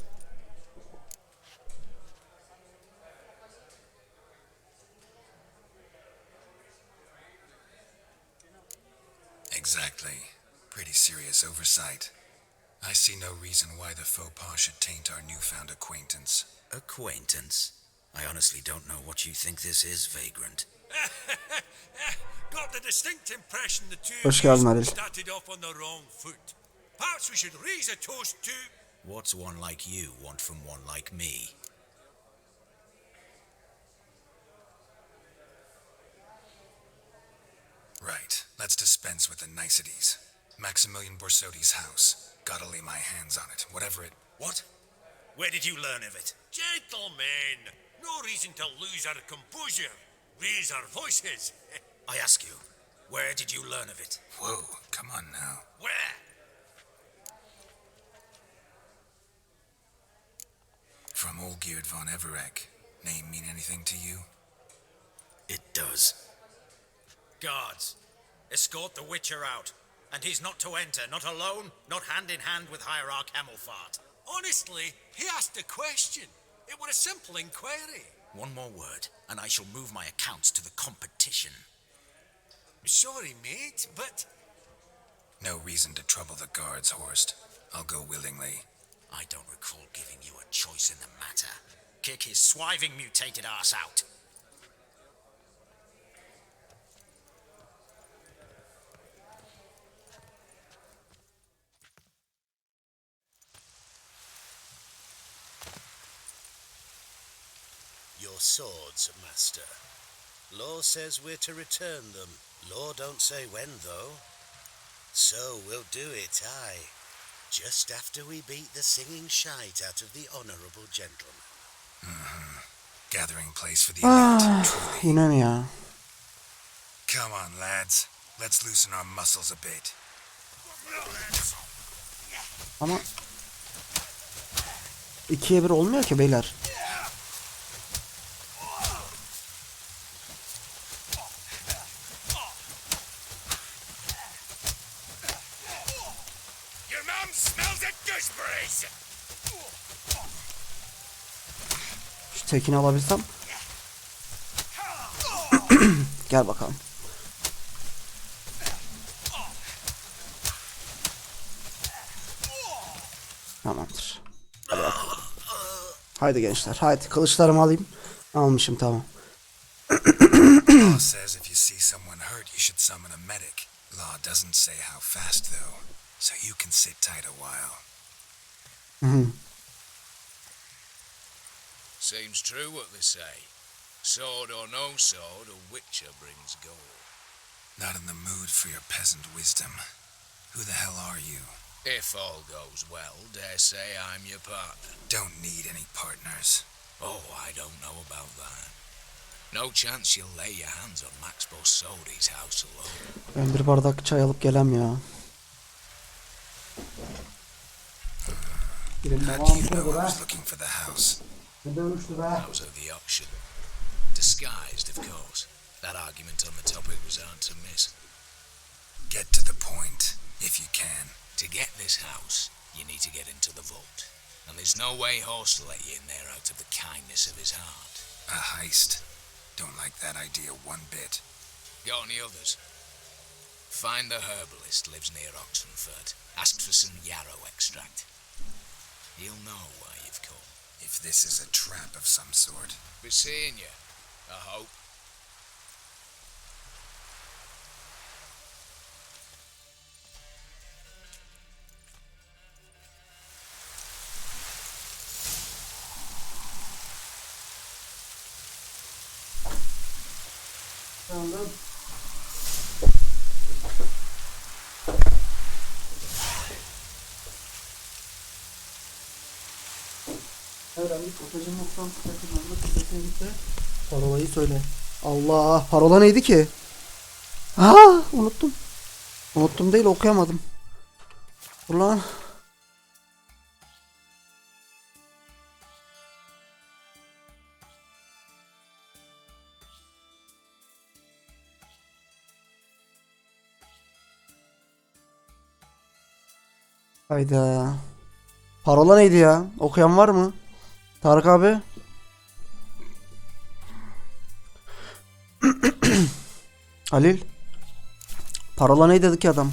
Exactly. Pretty serious oversight. I see no reason why the faux pas should taint our newfound acquaintance. Acquaintance? I honestly don't know what you think this is, Vagrant. got the distinct impression the two Hoş geldin Halil. started off on the wrong foot. Perhaps we should raise a toast to... What's one like you want from one like me? Right. Let's dispense with the niceties. Maximilian Borsodi's house. Gotta lay my hands on it, whatever it... What? Where did you learn of it? Gentlemen, no reason to lose our composure. Raise our voices. I ask you, where did you learn of it? Whoa, come on now. Where? From Olgierd von Everek. Name mean anything to you? It does. Guards, escort the Witcher out. And he's not to enter, not alone, not hand in hand with Hierarch Hamelfart. Honestly, he asked a question. It was a simple inquiry. One more word, and I shall move my accounts to the competition. Sorry, mate, but... No reason to trouble the guards, Horst. I'll go willingly. I don't recall giving you a choice in the matter. Kick his swiving mutated ass out. Your swords, master. Law says we're to return them. Law don't say when, though. So we'll do it, aye. Just after we beat the singing shite out of the honourable gentleman. Mm-hmm. Gathering place for the event. Yine mi ya? Come on, lads. Let's loosen our muscles a bit. Ama 2'ye 1 olmuyor ki beyler. smells of gooseberries. Şu tekini alabilsem. Gel bakalım. Tamamdır. Hadi bakalım. Haydi gençler, haydi kılıçlarımı alayım. Almışım, tamam. Law says if you see someone hurt, you should summon a medic. Law doesn't say how fast though, so you can sit tight a while. Seems true what they say. Sword or no sword, a witcher brings gold. Not in the mood for your peasant wisdom. Who the hell are you? If all goes well, dare say I'm your partner. Don't need any partners. Oh, I don't know about that. No chance you'll lay your hands on Max Bossodi's house alone. Ben bir bardak çay alıp gelem ya. How do you know I was looking for the house? Those are the option. Disguised, of course. That argument on the topic was hard to miss. Get to the point, if you can. To get this house, you need to get into the vault. And there's no way Horst will let you in there out of the kindness of his heart. A heist? Don't like that idea one bit. Got any others? Find the herbalist, lives near Oxenford. Ask for some yarrow extract. He'll know why you've come. If this is a trap of some sort. Be seeing you, I hope. Parolayı söyle. Allah, parola neydi ki? Aa, unuttum. Unuttum değil, okuyamadım. Ulan. Hayda. Parola neydi ya? Okuyan var mı? Tarık abi. Halil. Parola neydi dedi ki adam?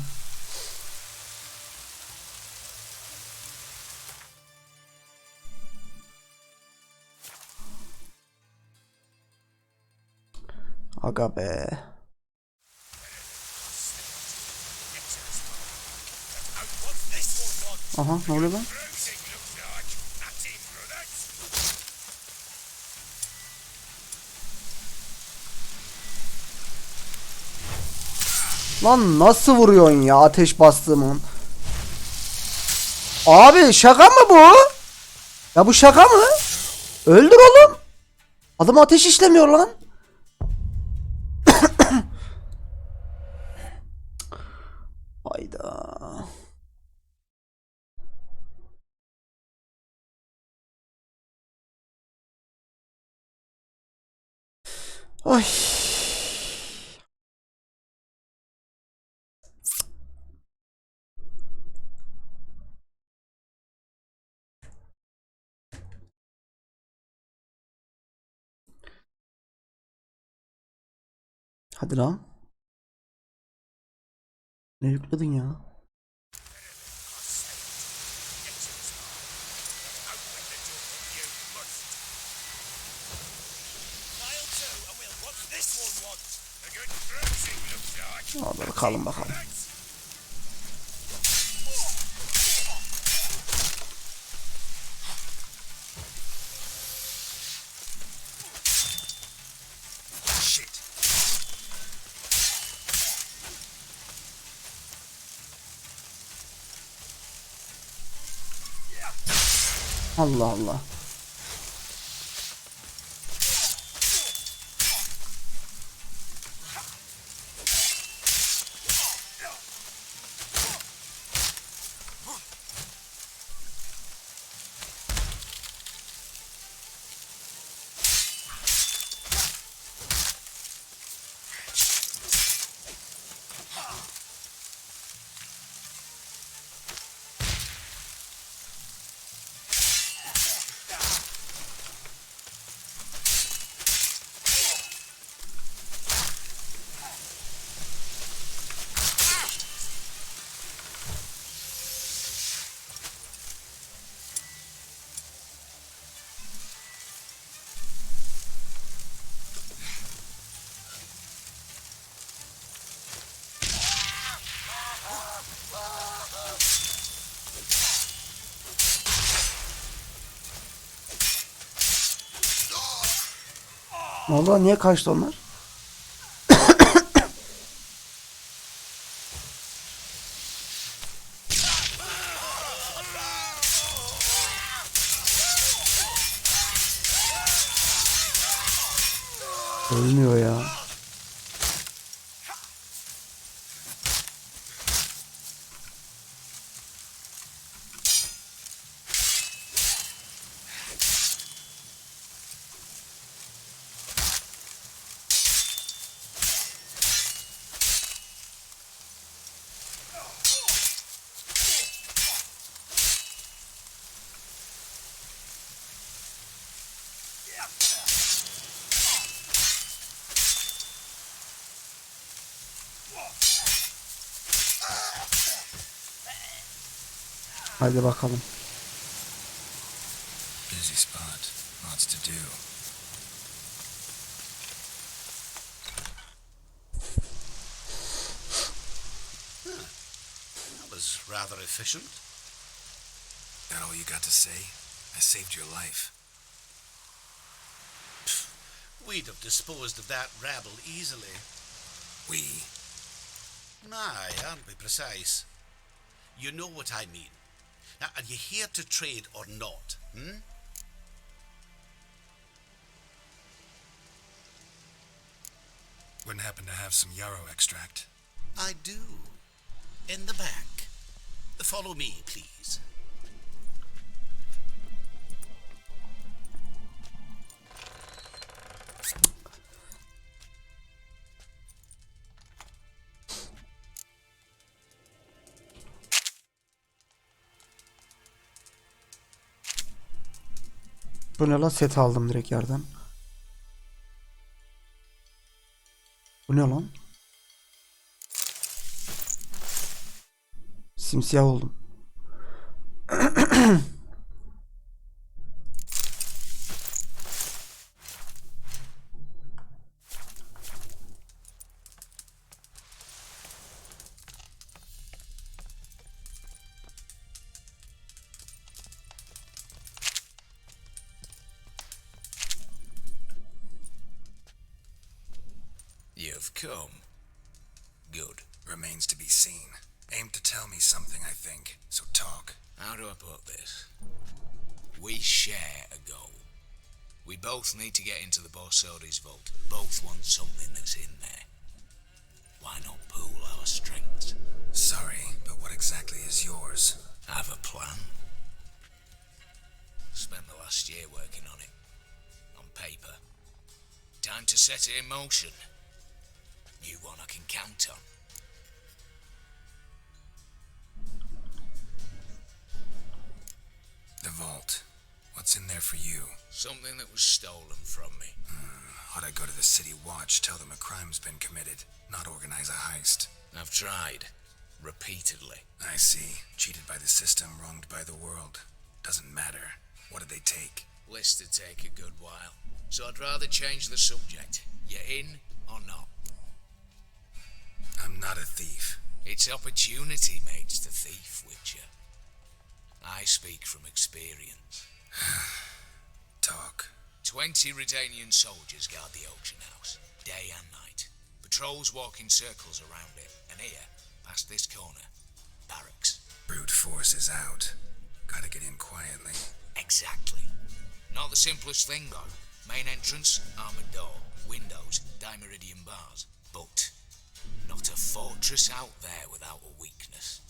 Aga be. Aha, ne oluyor lan? Lan nasıl vuruyorsun ya ateş bastığımın? Abi şaka mı bu? Ya bu şaka mı? Öldür oğlum. Adam ateş işlemiyor lan. Hayda. Ay. Hadi lan. Ne yükledin ya? Hadi bakalım bakalım. Allah Allah. Allah, niye kaçtı onlar? Ölmüyor ya. Hadi bakalım. Busy spot. Lots to do. That was rather efficient. That all you got to say? I saved your life. We'd have disposed of that rabble easily. We? Aye, aren't we precise? You know what I mean. Now, are you here to trade or not? Wouldn't happen to have some yarrow extract. I do. In the back. Follow me, please. Bu ne lan, set aldım direkt yerden. Bu ne lan? Simsiyah oldum. You've come. Good. Remains to be seen. Aim to tell me something, I think. So talk. How do I put this? We share a goal. We both need to get into the Borsodi's vault. Both want something that's in there. Why not pool our strengths? Sorry, but what exactly is yours? Have a plan. Spent the last year working on it. On paper. Time to set it in motion. You one I can count on. The vault. What's in there for you? Something that was stolen from me. Ought I go to the city watch, tell them a crime's been committed, not organize a heist? I've tried. Repeatedly. I see. Cheated by the system, wronged by the world. Doesn't matter. What did they take? List'd take a good while. So I'd rather change the subject. You in or not? I'm not a thief. It's opportunity makes the thief, Witcher. I speak from experience. Talk. 20 Redanian soldiers guard the auction house, day and night. Patrols walk in circles around it, and here, past this corner, barracks. Brute force is out. Gotta get in quietly. Exactly. Not the simplest thing, though. Main entrance, armored door, windows, dimeridian bars. But not a fortress out there without a weakness.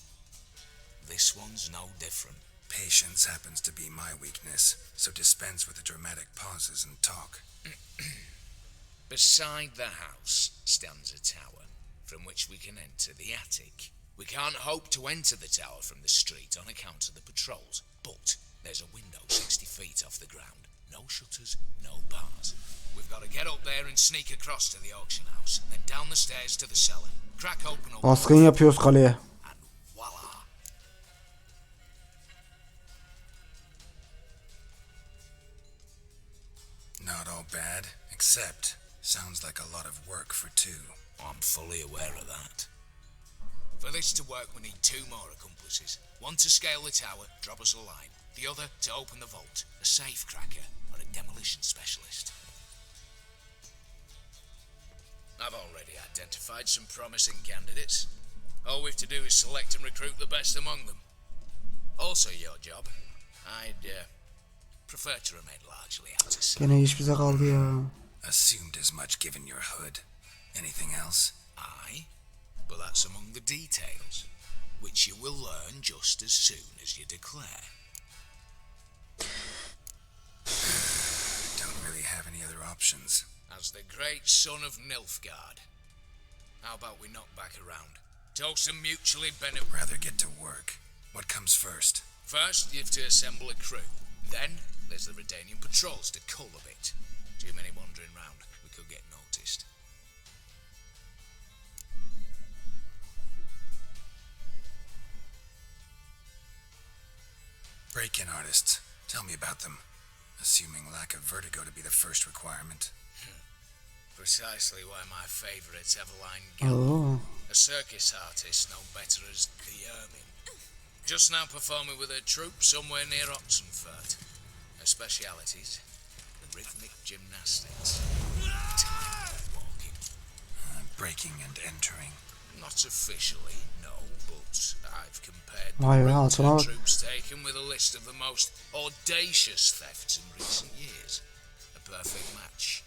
This one's no different. Patience happens to be my weakness, so dispense with the dramatic pauses and talk. Beside the house stands a tower, from which we can enter the attic. We can't hope to enter the tower from the street on account of the patrols, but there's a window 60 feet off the ground. No shutters, no bars. We've got to get up there and sneak across to the auction house, then down the stairs to the cellar. Crack open a Baskın yapıyoruz kaleye. voila. Not all bad, except sounds like a lot of work for two. I'm fully aware of that. For this to work, we need 2 more accomplices. One to scale the tower, drop us a line. The other to open the vault, a safe cracker or a demolition specialist. I've already identified some promising candidates. All we've to do is select and recruit the best among them. Also your job. I'd prefer to remain largely out of sight. Gene iş bize kaldı ya. Assumed as much given your hood. Anything else? Aye, but that's among the details, which you will learn just as soon as you declare. Don't really have any other options. As the great son of Nilfgaard, how about we knock back around? Toast and mutually benefit. Rather get to work. What comes first? First, you've to assemble a crew. Then, there's the Redanian patrols to cull a bit. Too many wandering round, we could get noticed. Break-in artists. Tell me about them. Assuming lack of vertigo to be the first requirement. Precisely why my favourite's Eveline Oh. a circus artist known better as the Ermine. Just now performing with her troupe somewhere near Oxenfurt. Her specialities, the rhythmic gymnastics, walking. Breaking and entering. Not officially, no, but I've compared Vay be, the route altına her bak. troops taken with a list of the most audacious thefts in recent years. A perfect match.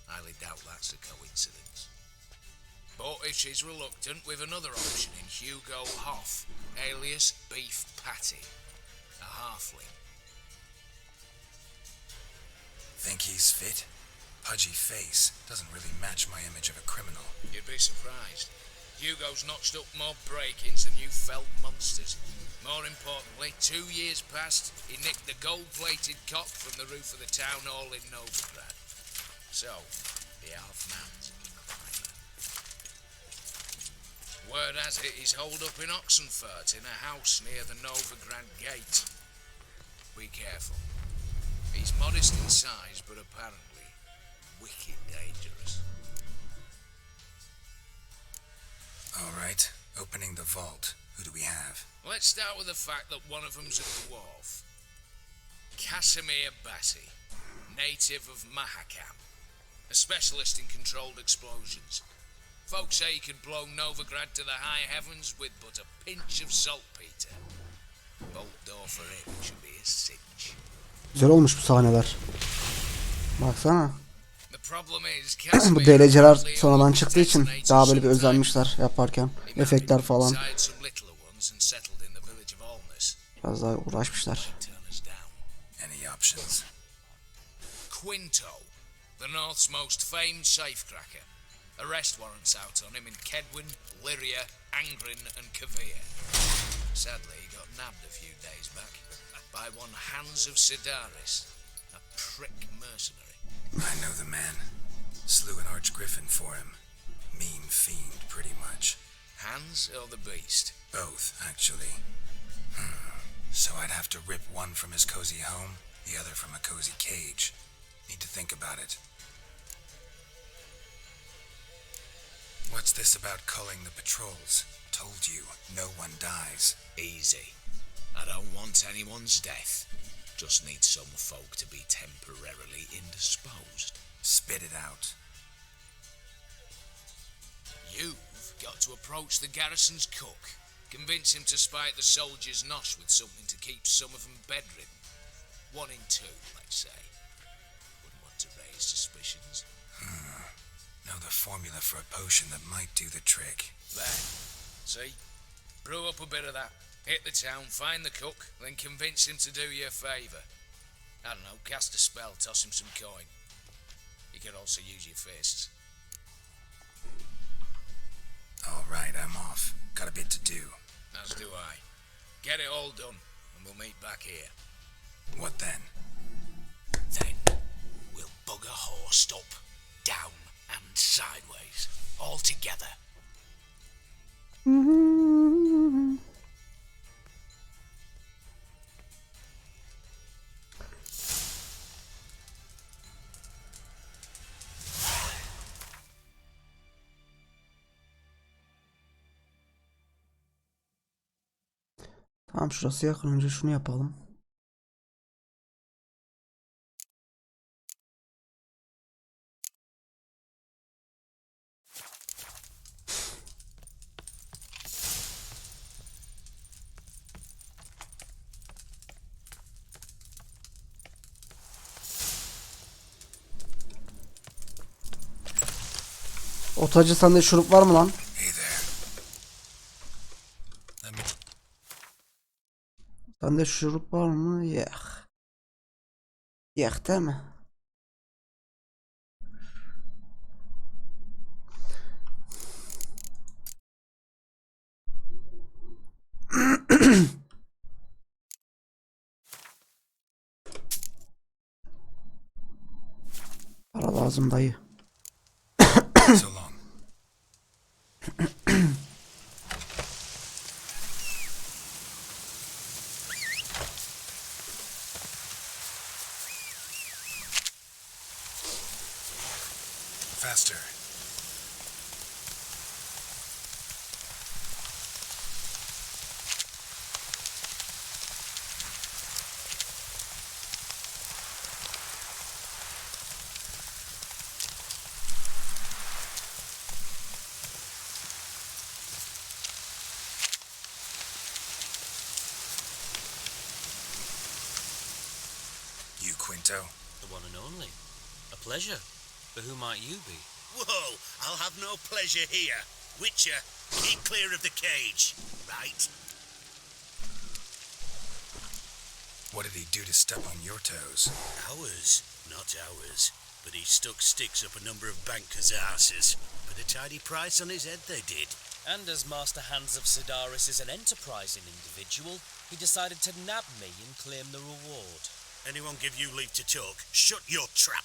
Highly doubt that's a coincidence. But if she's reluctant, we've another option in Hugo Hoff, alias Beef Patty, a halfling. Think he's fit? Pudgy face. Doesn't really match my image of a criminal. You'd be surprised. Hugo's notched up more break-ins than you felt monsters. More importantly, 2 years past, he nicked the gold-plated cock from the roof of the town hall in Novigrad. So, the half-man's a climber. Word has it he's holed up in Oxenfurt in a house near the Novigrad gate. Be careful. He's modest in size, but apparently wicked dangerous. All right, opening the vault. Who do we have? Let's start with the fact that one of them's a dwarf. Casimir Batty, native of Mahakam. A specialist in controlled explosions. Folks say he could blow Novigrad to the high heavens with but a pinch of saltpeter. Bolt door for him should be a cinch. Güzel olmuş bu sahneler. Baksana. The problem is Bu Casimir DLC'ler sonradan çıktığı için daha böyle bir özenmişler yaparken. Efektler falan. Biraz daha uğraşmışlar. Any options? Quinto, the North's most famed safecracker. Arrest warrants out on him in Kedwin, Lyria, Angrin and Kavir. Sadly, he got nabbed a few days back by one Hans of Sidaris, a prick mercenary. I know the man. Slew an archgriffin for him. Mean fiend, pretty much. Hans or the beast? Both, actually. So I'd have to rip one from his cozy home, the other from a cozy cage. Need to think about it. What's this about culling the patrols? Told you, no one dies. Easy. I don't want anyone's death. Just need some folk to be temporarily indisposed. Spit it out. You've got to approach the garrison's cook. Convince him to spite the soldiers' nosh with something to keep some of them bedridden. 1 in 2, let's say. Wouldn't want to raise suspicions. Know the formula for a potion that might do the trick. There. See? Brew up a bit of that. Hit the town, find the cook, then convince him to do you a favour. I don't know, cast a spell, toss him some coin. You can also use your fists. All right, I'm off. Got a bit to do. As do I. Get it all done, and we'll meet back here. What then? Then we'll bugger horsed up, down and sideways, all together. Tamam, şurası yakın, önce şunu yapalım. Otacı, sende şurup var mı lan? Sende şurup var mı? Yok. Yok değil mi? Para lazım dayı. So long. Faster. You, Quinto? The one and only. A pleasure. But who might you be? Whoa, I'll have no pleasure here. Witcher, keep clear of the cage, right? What did he do to step on your toes? Ours, not ours. But he stuck sticks up a number of bankers' asses. Put a tidy price on his head, they did. And as Master Hans of Sidaris is an enterprising individual, he decided to nab me and claim the reward. Anyone give you leave to talk? Shut your trap.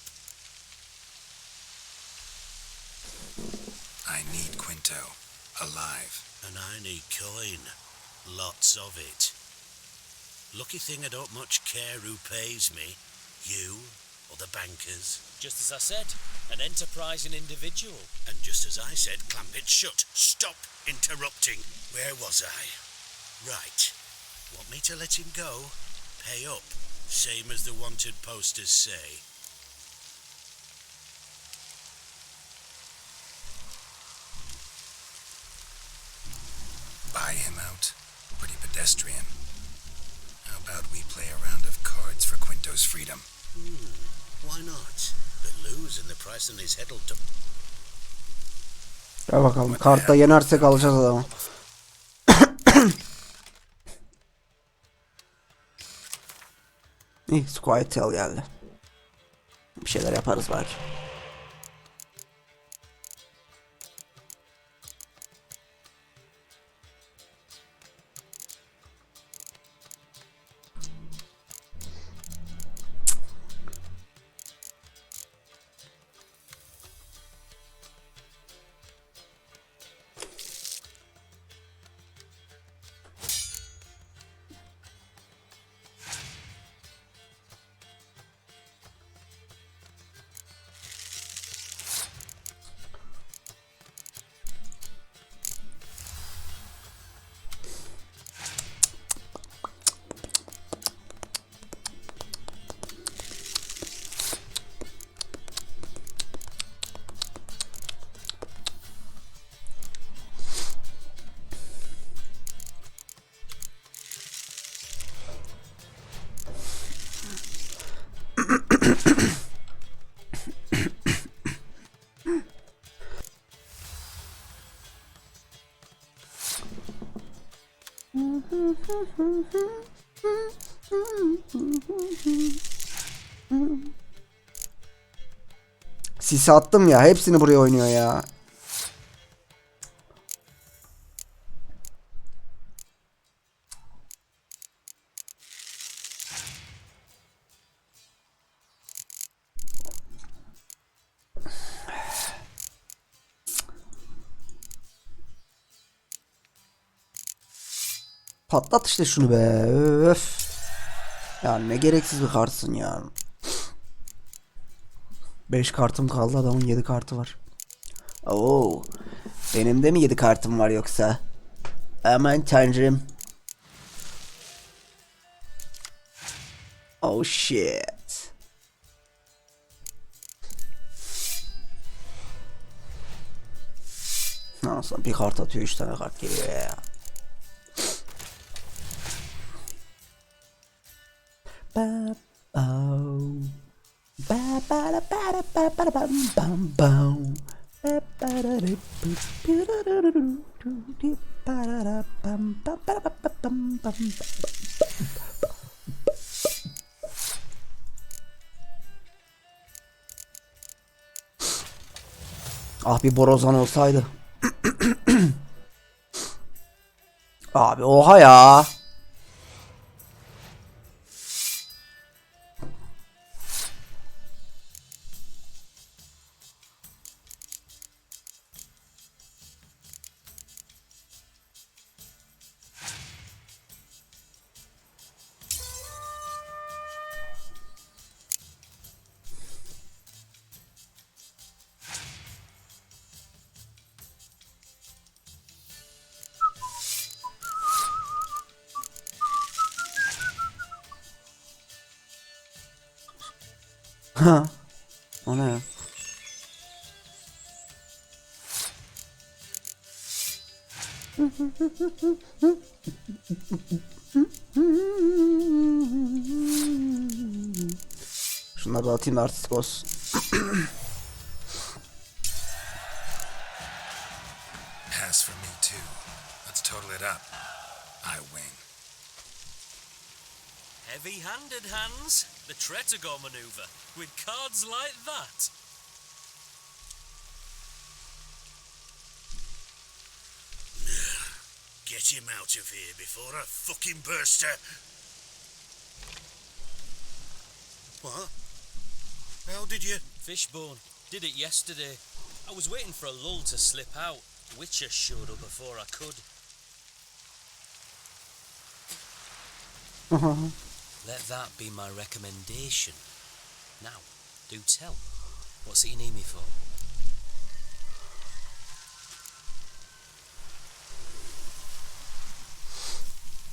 I need Quinto. Alive. And I need coin. Lots of it. Lucky thing I don't much care who pays me. You or the bankers. Just as I said, an enterprising individual. And just as I said, clamp it shut. Stop interrupting. Where was I? Right. Want me to let him go? Pay up. Same as the wanted posters say. Buy him out. Pretty pedestrian. How about we play a round of cards for Quinto's freedom? Why not? But lose and the price on his head'll double. Gel bakalım. Kartta yenersek alacağız adamı. İyi, Squire Tail geldi. Bir şeyler yaparız belki. Sisi attım ya. Hepsini buraya oynuyor ya. Patlat işte şunu be. Öf. Yani ne gereksiz bir kartsın ya. 5 kartım kaldı, adamın 7 kartı var. Oo. Benim de mi 7 kartım var yoksa? Aman tanrım. Oh shit. Nasıl bir kart atıyor, 3 tane kart geliyor ya. Ah, bir borazan olsaydı. Abi oha ya. Ha. O ne ya? Şunları da atayım da artistik olsun. Pass for me too. Let's total it up. I win. Heavy-handed, Hans. The Tretago maneuver. With cards like that. Get him out of here before I fucking burst her. What? How did you? Fishbone. Did it yesterday. I was waiting for a lull to slip out. Witcher showed up before I could. Let that be my recommendation. Now, do tell. What's it you need me for?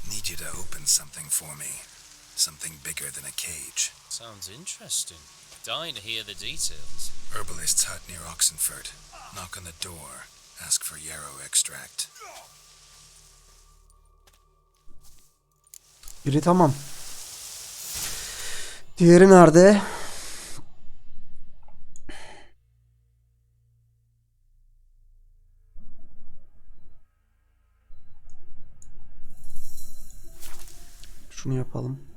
Need you to open something for me. Something bigger than a cage. Sounds interesting. Dying to hear the details. Herbalist's hut near Oxenford. Knock on the door. Ask for yarrow extract. Biri tamam. Diğeri nerede? Şunu yapalım.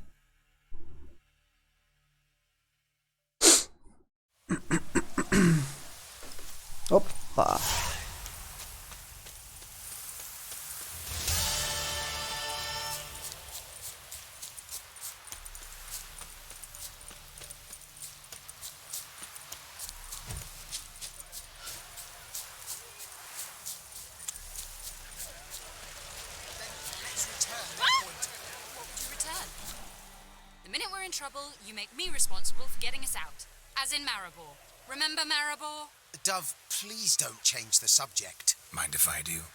Hoppa. Trouble, you make me responsible for getting us out. As in Maribor. Remember Maribor? Dove, please don't change the subject. Mind if I do?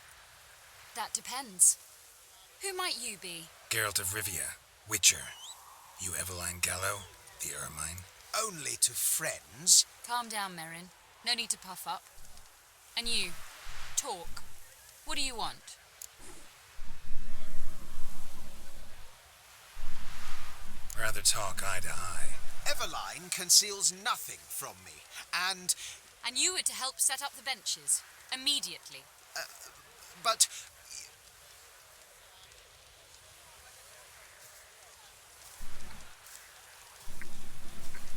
That depends. Who might you be? Geralt of Rivia, Witcher. You Eveline Gallo, the Ermine? Only to friends. Calm down, Merrin. No need to puff up. And you, talk. What do you want? Rather talk eye to eye. Eveline conceals nothing from me, and... And you were to help set up the benches. Immediately. But...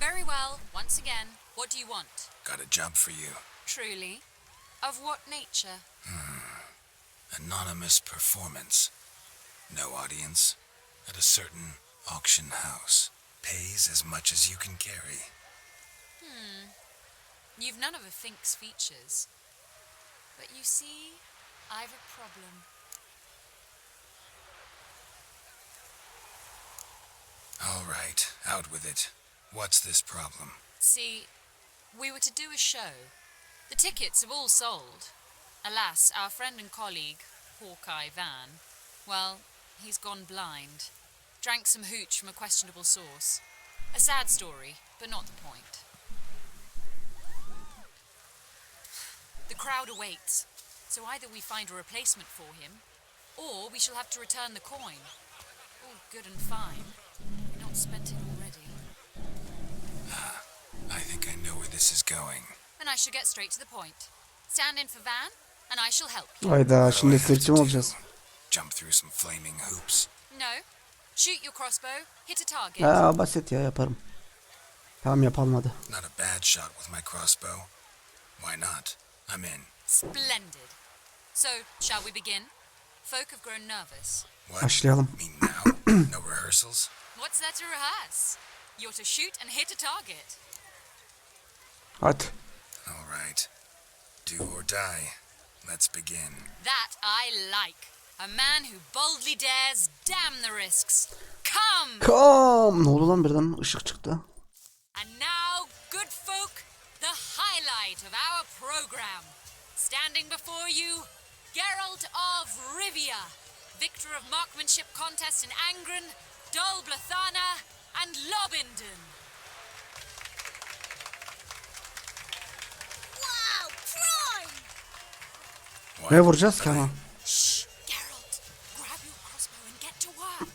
Very well. Once again, what do you want? Got a job for you. Truly? Of what nature? Anonymous performance. No audience. At a certain auction house. Pays as much as you can carry. You've none of a Fink's features. But you see, I've a problem. All right, out with it. What's this problem? See, we were to do a show. The tickets have all sold. Alas, our friend and colleague, Hawkeye Van, well, he's gone blind. Drank some hooch from a questionable source. A sad story, but not the point. The crowd awaits, so either we find a replacement for him, or we shall have to return the coin. All good and fine. Not spent it already. I think I know where this is going. And I shall get straight to the point. Stand in for Van, and I shall help you. Hayda, şimdi destekçi mi olacağız? Jump through some flaming hoops. No. Shoot your crossbow, hit a target. Ha, basit ya, yaparım. Tamam, yapalım hadi. Not a bad shot with my crossbow. Why not? I'm in. Splendid. So, shall we begin? Folk have grown nervous. What? Başlayalım. Me now? No rehearsals? What's there to rehearse? You're to shoot and hit a target. Hadi. All right. Do or die. Let's begin. That I like. A man who boldly dares, damn the risks. Come! Kom. Ne oldu lan, birden ışık çıktı. And now, good folk, the highlight of our program. Standing before you, Geralt of Rivia, victor of marksmanship contest in Angren, Dol Blathana, and Lobinden. Wow, prime! Ne vuracağız ki ama? Shh, Geralt, grab your crossbow and get to work.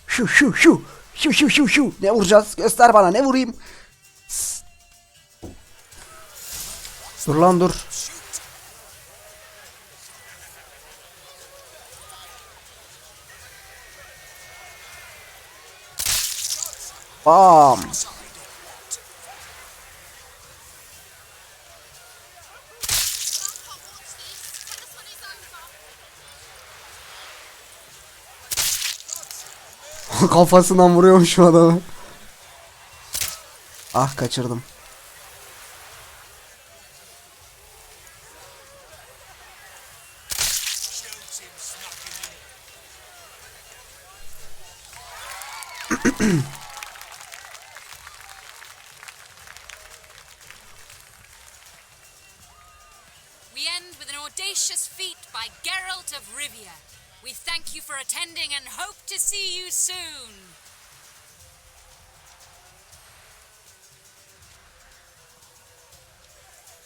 Şu şu şu. Şu şu şu şu. Ne vuracağız? Göster bana, ne vurayım? Dur lan dur. Bam. Kafasından vuruyormuşum adamı. Ah, kaçırdım. We end with an audacious feat by Geralt of Rivia. We thank you for attending and hope to see you soon.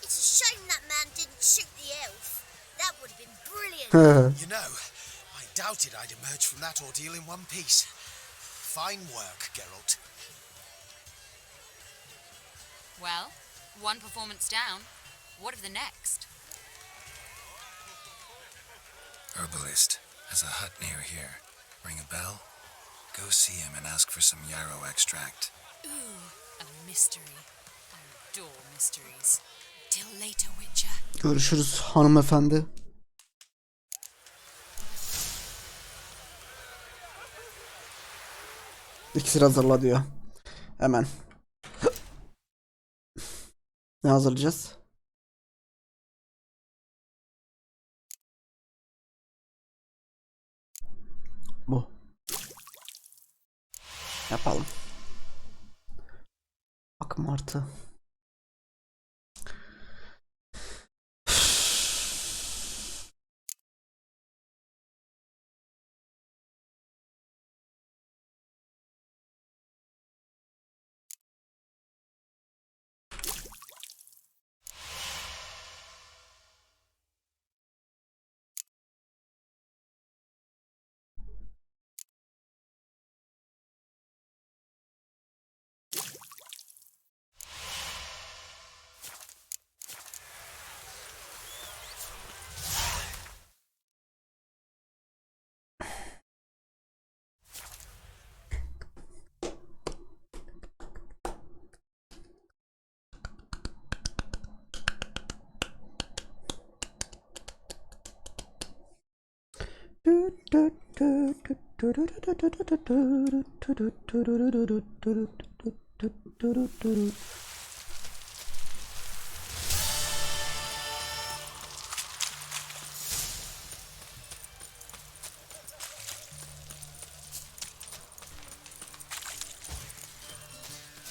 It's a shame that man didn't shoot the elf. That would have been brilliant. You know, I doubted I'd emerge from that ordeal in one piece. Fine work, Geralt. Well, one performance down. What of the next? Herbalist has a hut near here. Ring a bell? Go see him and ask for some yarrow extract. Ooh, a mystery. I adore mysteries. Till later, Witcher. Görüşürüz hanımefendi. İksir hazırla diyor. Hemen. Ne hazırlayacağız? Bu. Yapalım. Akım artı.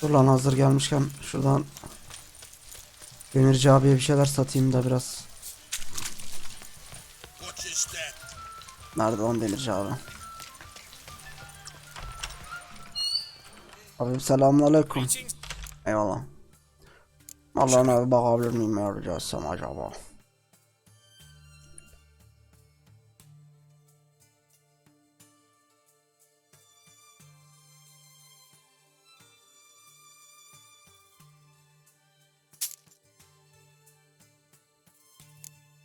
Dur lan, hazır gelmişken şuradan Demirci abiye bir şeyler satayım da biraz. Nerede lan Demirci abi? Abim selamünaleyküm. Eyvallah. Allah'ın abi, bakabilir miyim ya, rica etsem acaba?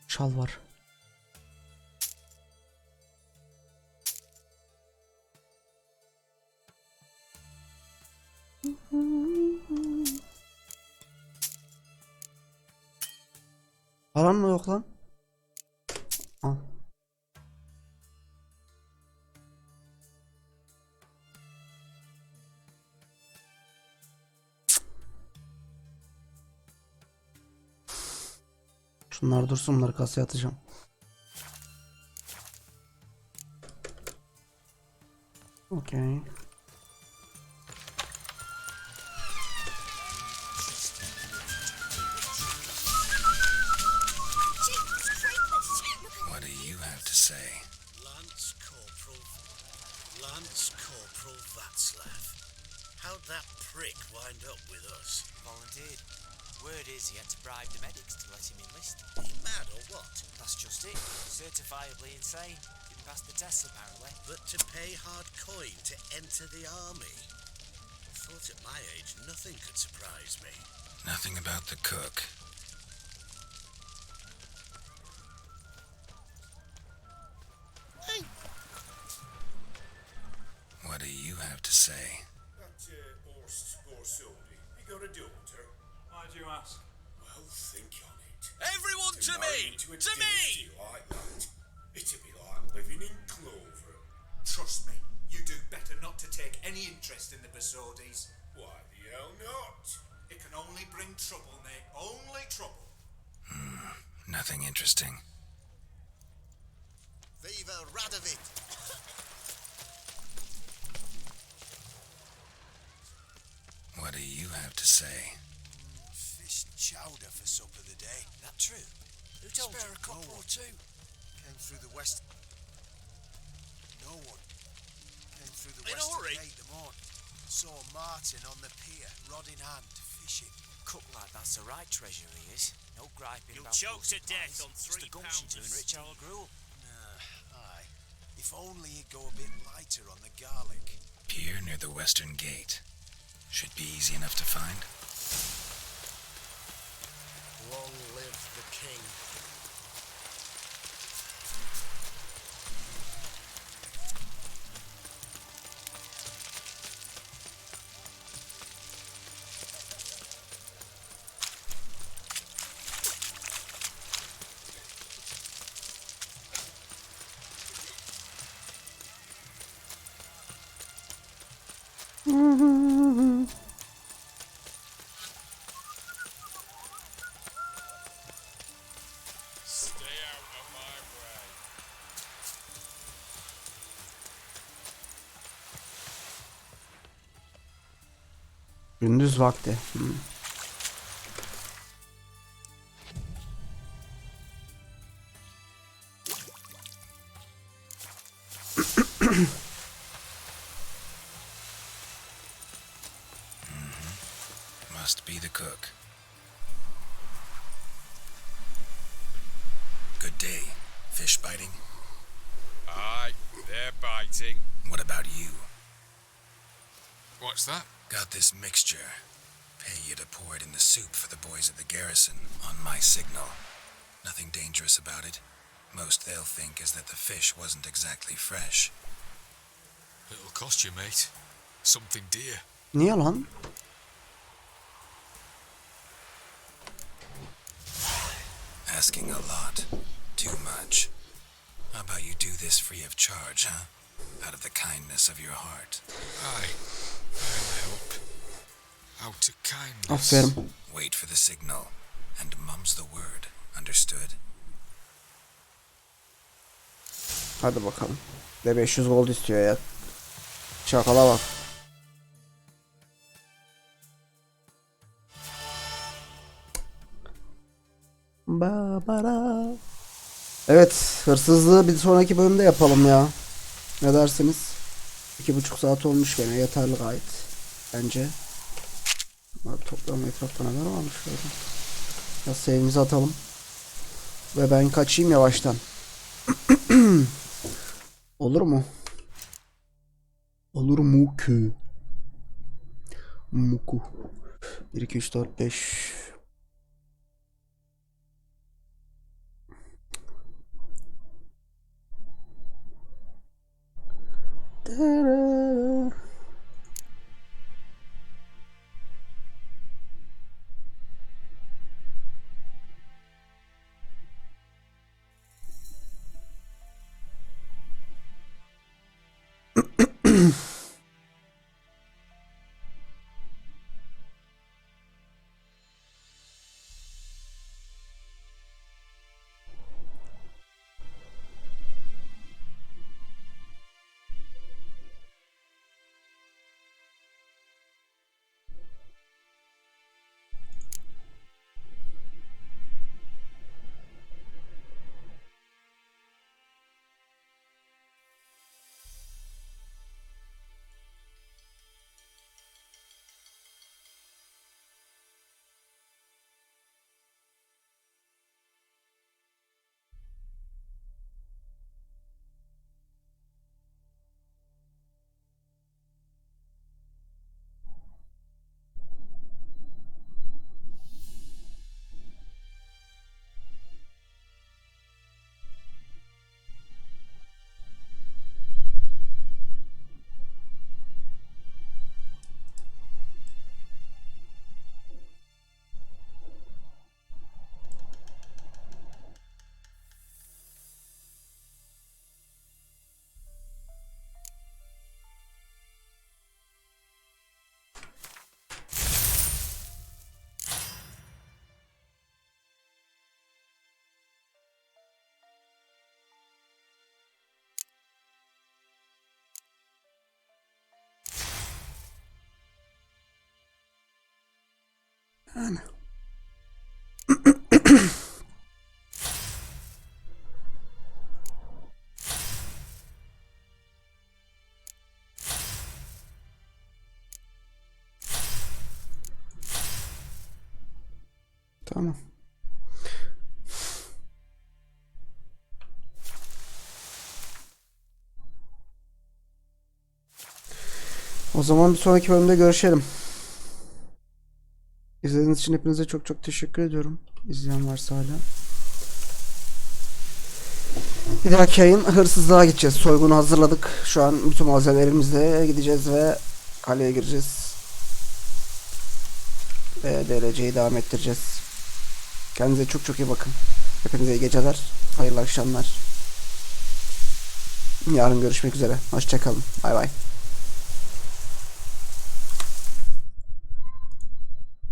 Şal var. Paran mı yok lan? Al. Şunlar dursun, bunları kasaya atacağım. Okay. What do you have to say? Lance Corporal Václav. How'd that prick wind up with us? Volunteered. Word is he had to bribe the medics to let him enlist. He mad or what? That's just it. Certifiably insane. Didn't pass the tests apparently. But to pay hard coin to enter the army? Thought at my age nothing could surprise me. Nothing about the cook. What do you have to say? You got a daughter? Why'd you ask? Well, think on it. Everyone to me! To me! Like that, it'd be like living in clover. Trust me, you do better not to take any interest in the Basodis. Why the hell not? It can only bring trouble, mate. Only trouble. Nothing interesting. Viva Radovid! What do you have to say? Fish chowder for supper today. That true? Who told Spare you? a couple or two. Came through the west. No one. Came through the In a western hurry? gate the morning. Saw Martin on the pier, rod in hand, fishing. Cook like that's the right treasure he is. No griping You'll about choke to supplies. death on Just 3 the gumption pounds to of enrich our steam. gruel. Aye. If only he'd go a bit lighter on the garlic. Pier near the western gate. Should be easy enough to find. Long live the king. Stay out of my way. Gündüz vakti. Must be the cook. Good day. Fish biting? Aye, they're biting. What about you? What's that? Got this mixture. Pay you to pour it in the soup for the boys at the garrison on my signal. Nothing dangerous about it. Most they'll think is that the fish wasn't exactly fresh. It'll cost you, mate. Something dear. Niye lan? Asking a lot. Too much. How about you do this free of charge, huh? Out of the kindness of your heart. Aye, I'll help. Out of kindness. Aferin. Wait for the signal, and mum's the word. Understood? Hadi bakalım. De 500 gold istiyor ya. Çakala bak. Babara. Evet, hırsızlığı bir sonraki bölümde yapalım ya. Ne dersiniz? 2,5 saat olmuş gene, yeterli gayet. Bence. Toplama etrafta neler varmış böyle. Biraz save'imizi atalım. Ve ben kaçayım yavaştan. Olur mu? Olur mu ki? Muku. 1, 2, 3, 4, 5. Yani. Tamam. O zaman bir sonraki bölümde görüşelim. İzlediğiniz için hepinize çok çok teşekkür ediyorum. İzleyen varsa hala. Bir dahaki yayın hırsızlığa gideceğiz. Soygunu hazırladık. Şu an bütün malzemelerimizle gideceğiz ve kaleye gireceğiz. Ve DLC'yi devam ettireceğiz. Kendinize çok çok iyi bakın. Hepinize iyi geceler. Hayırlı akşamlar. Yarın görüşmek üzere. Hoşça kalın. Bay bay.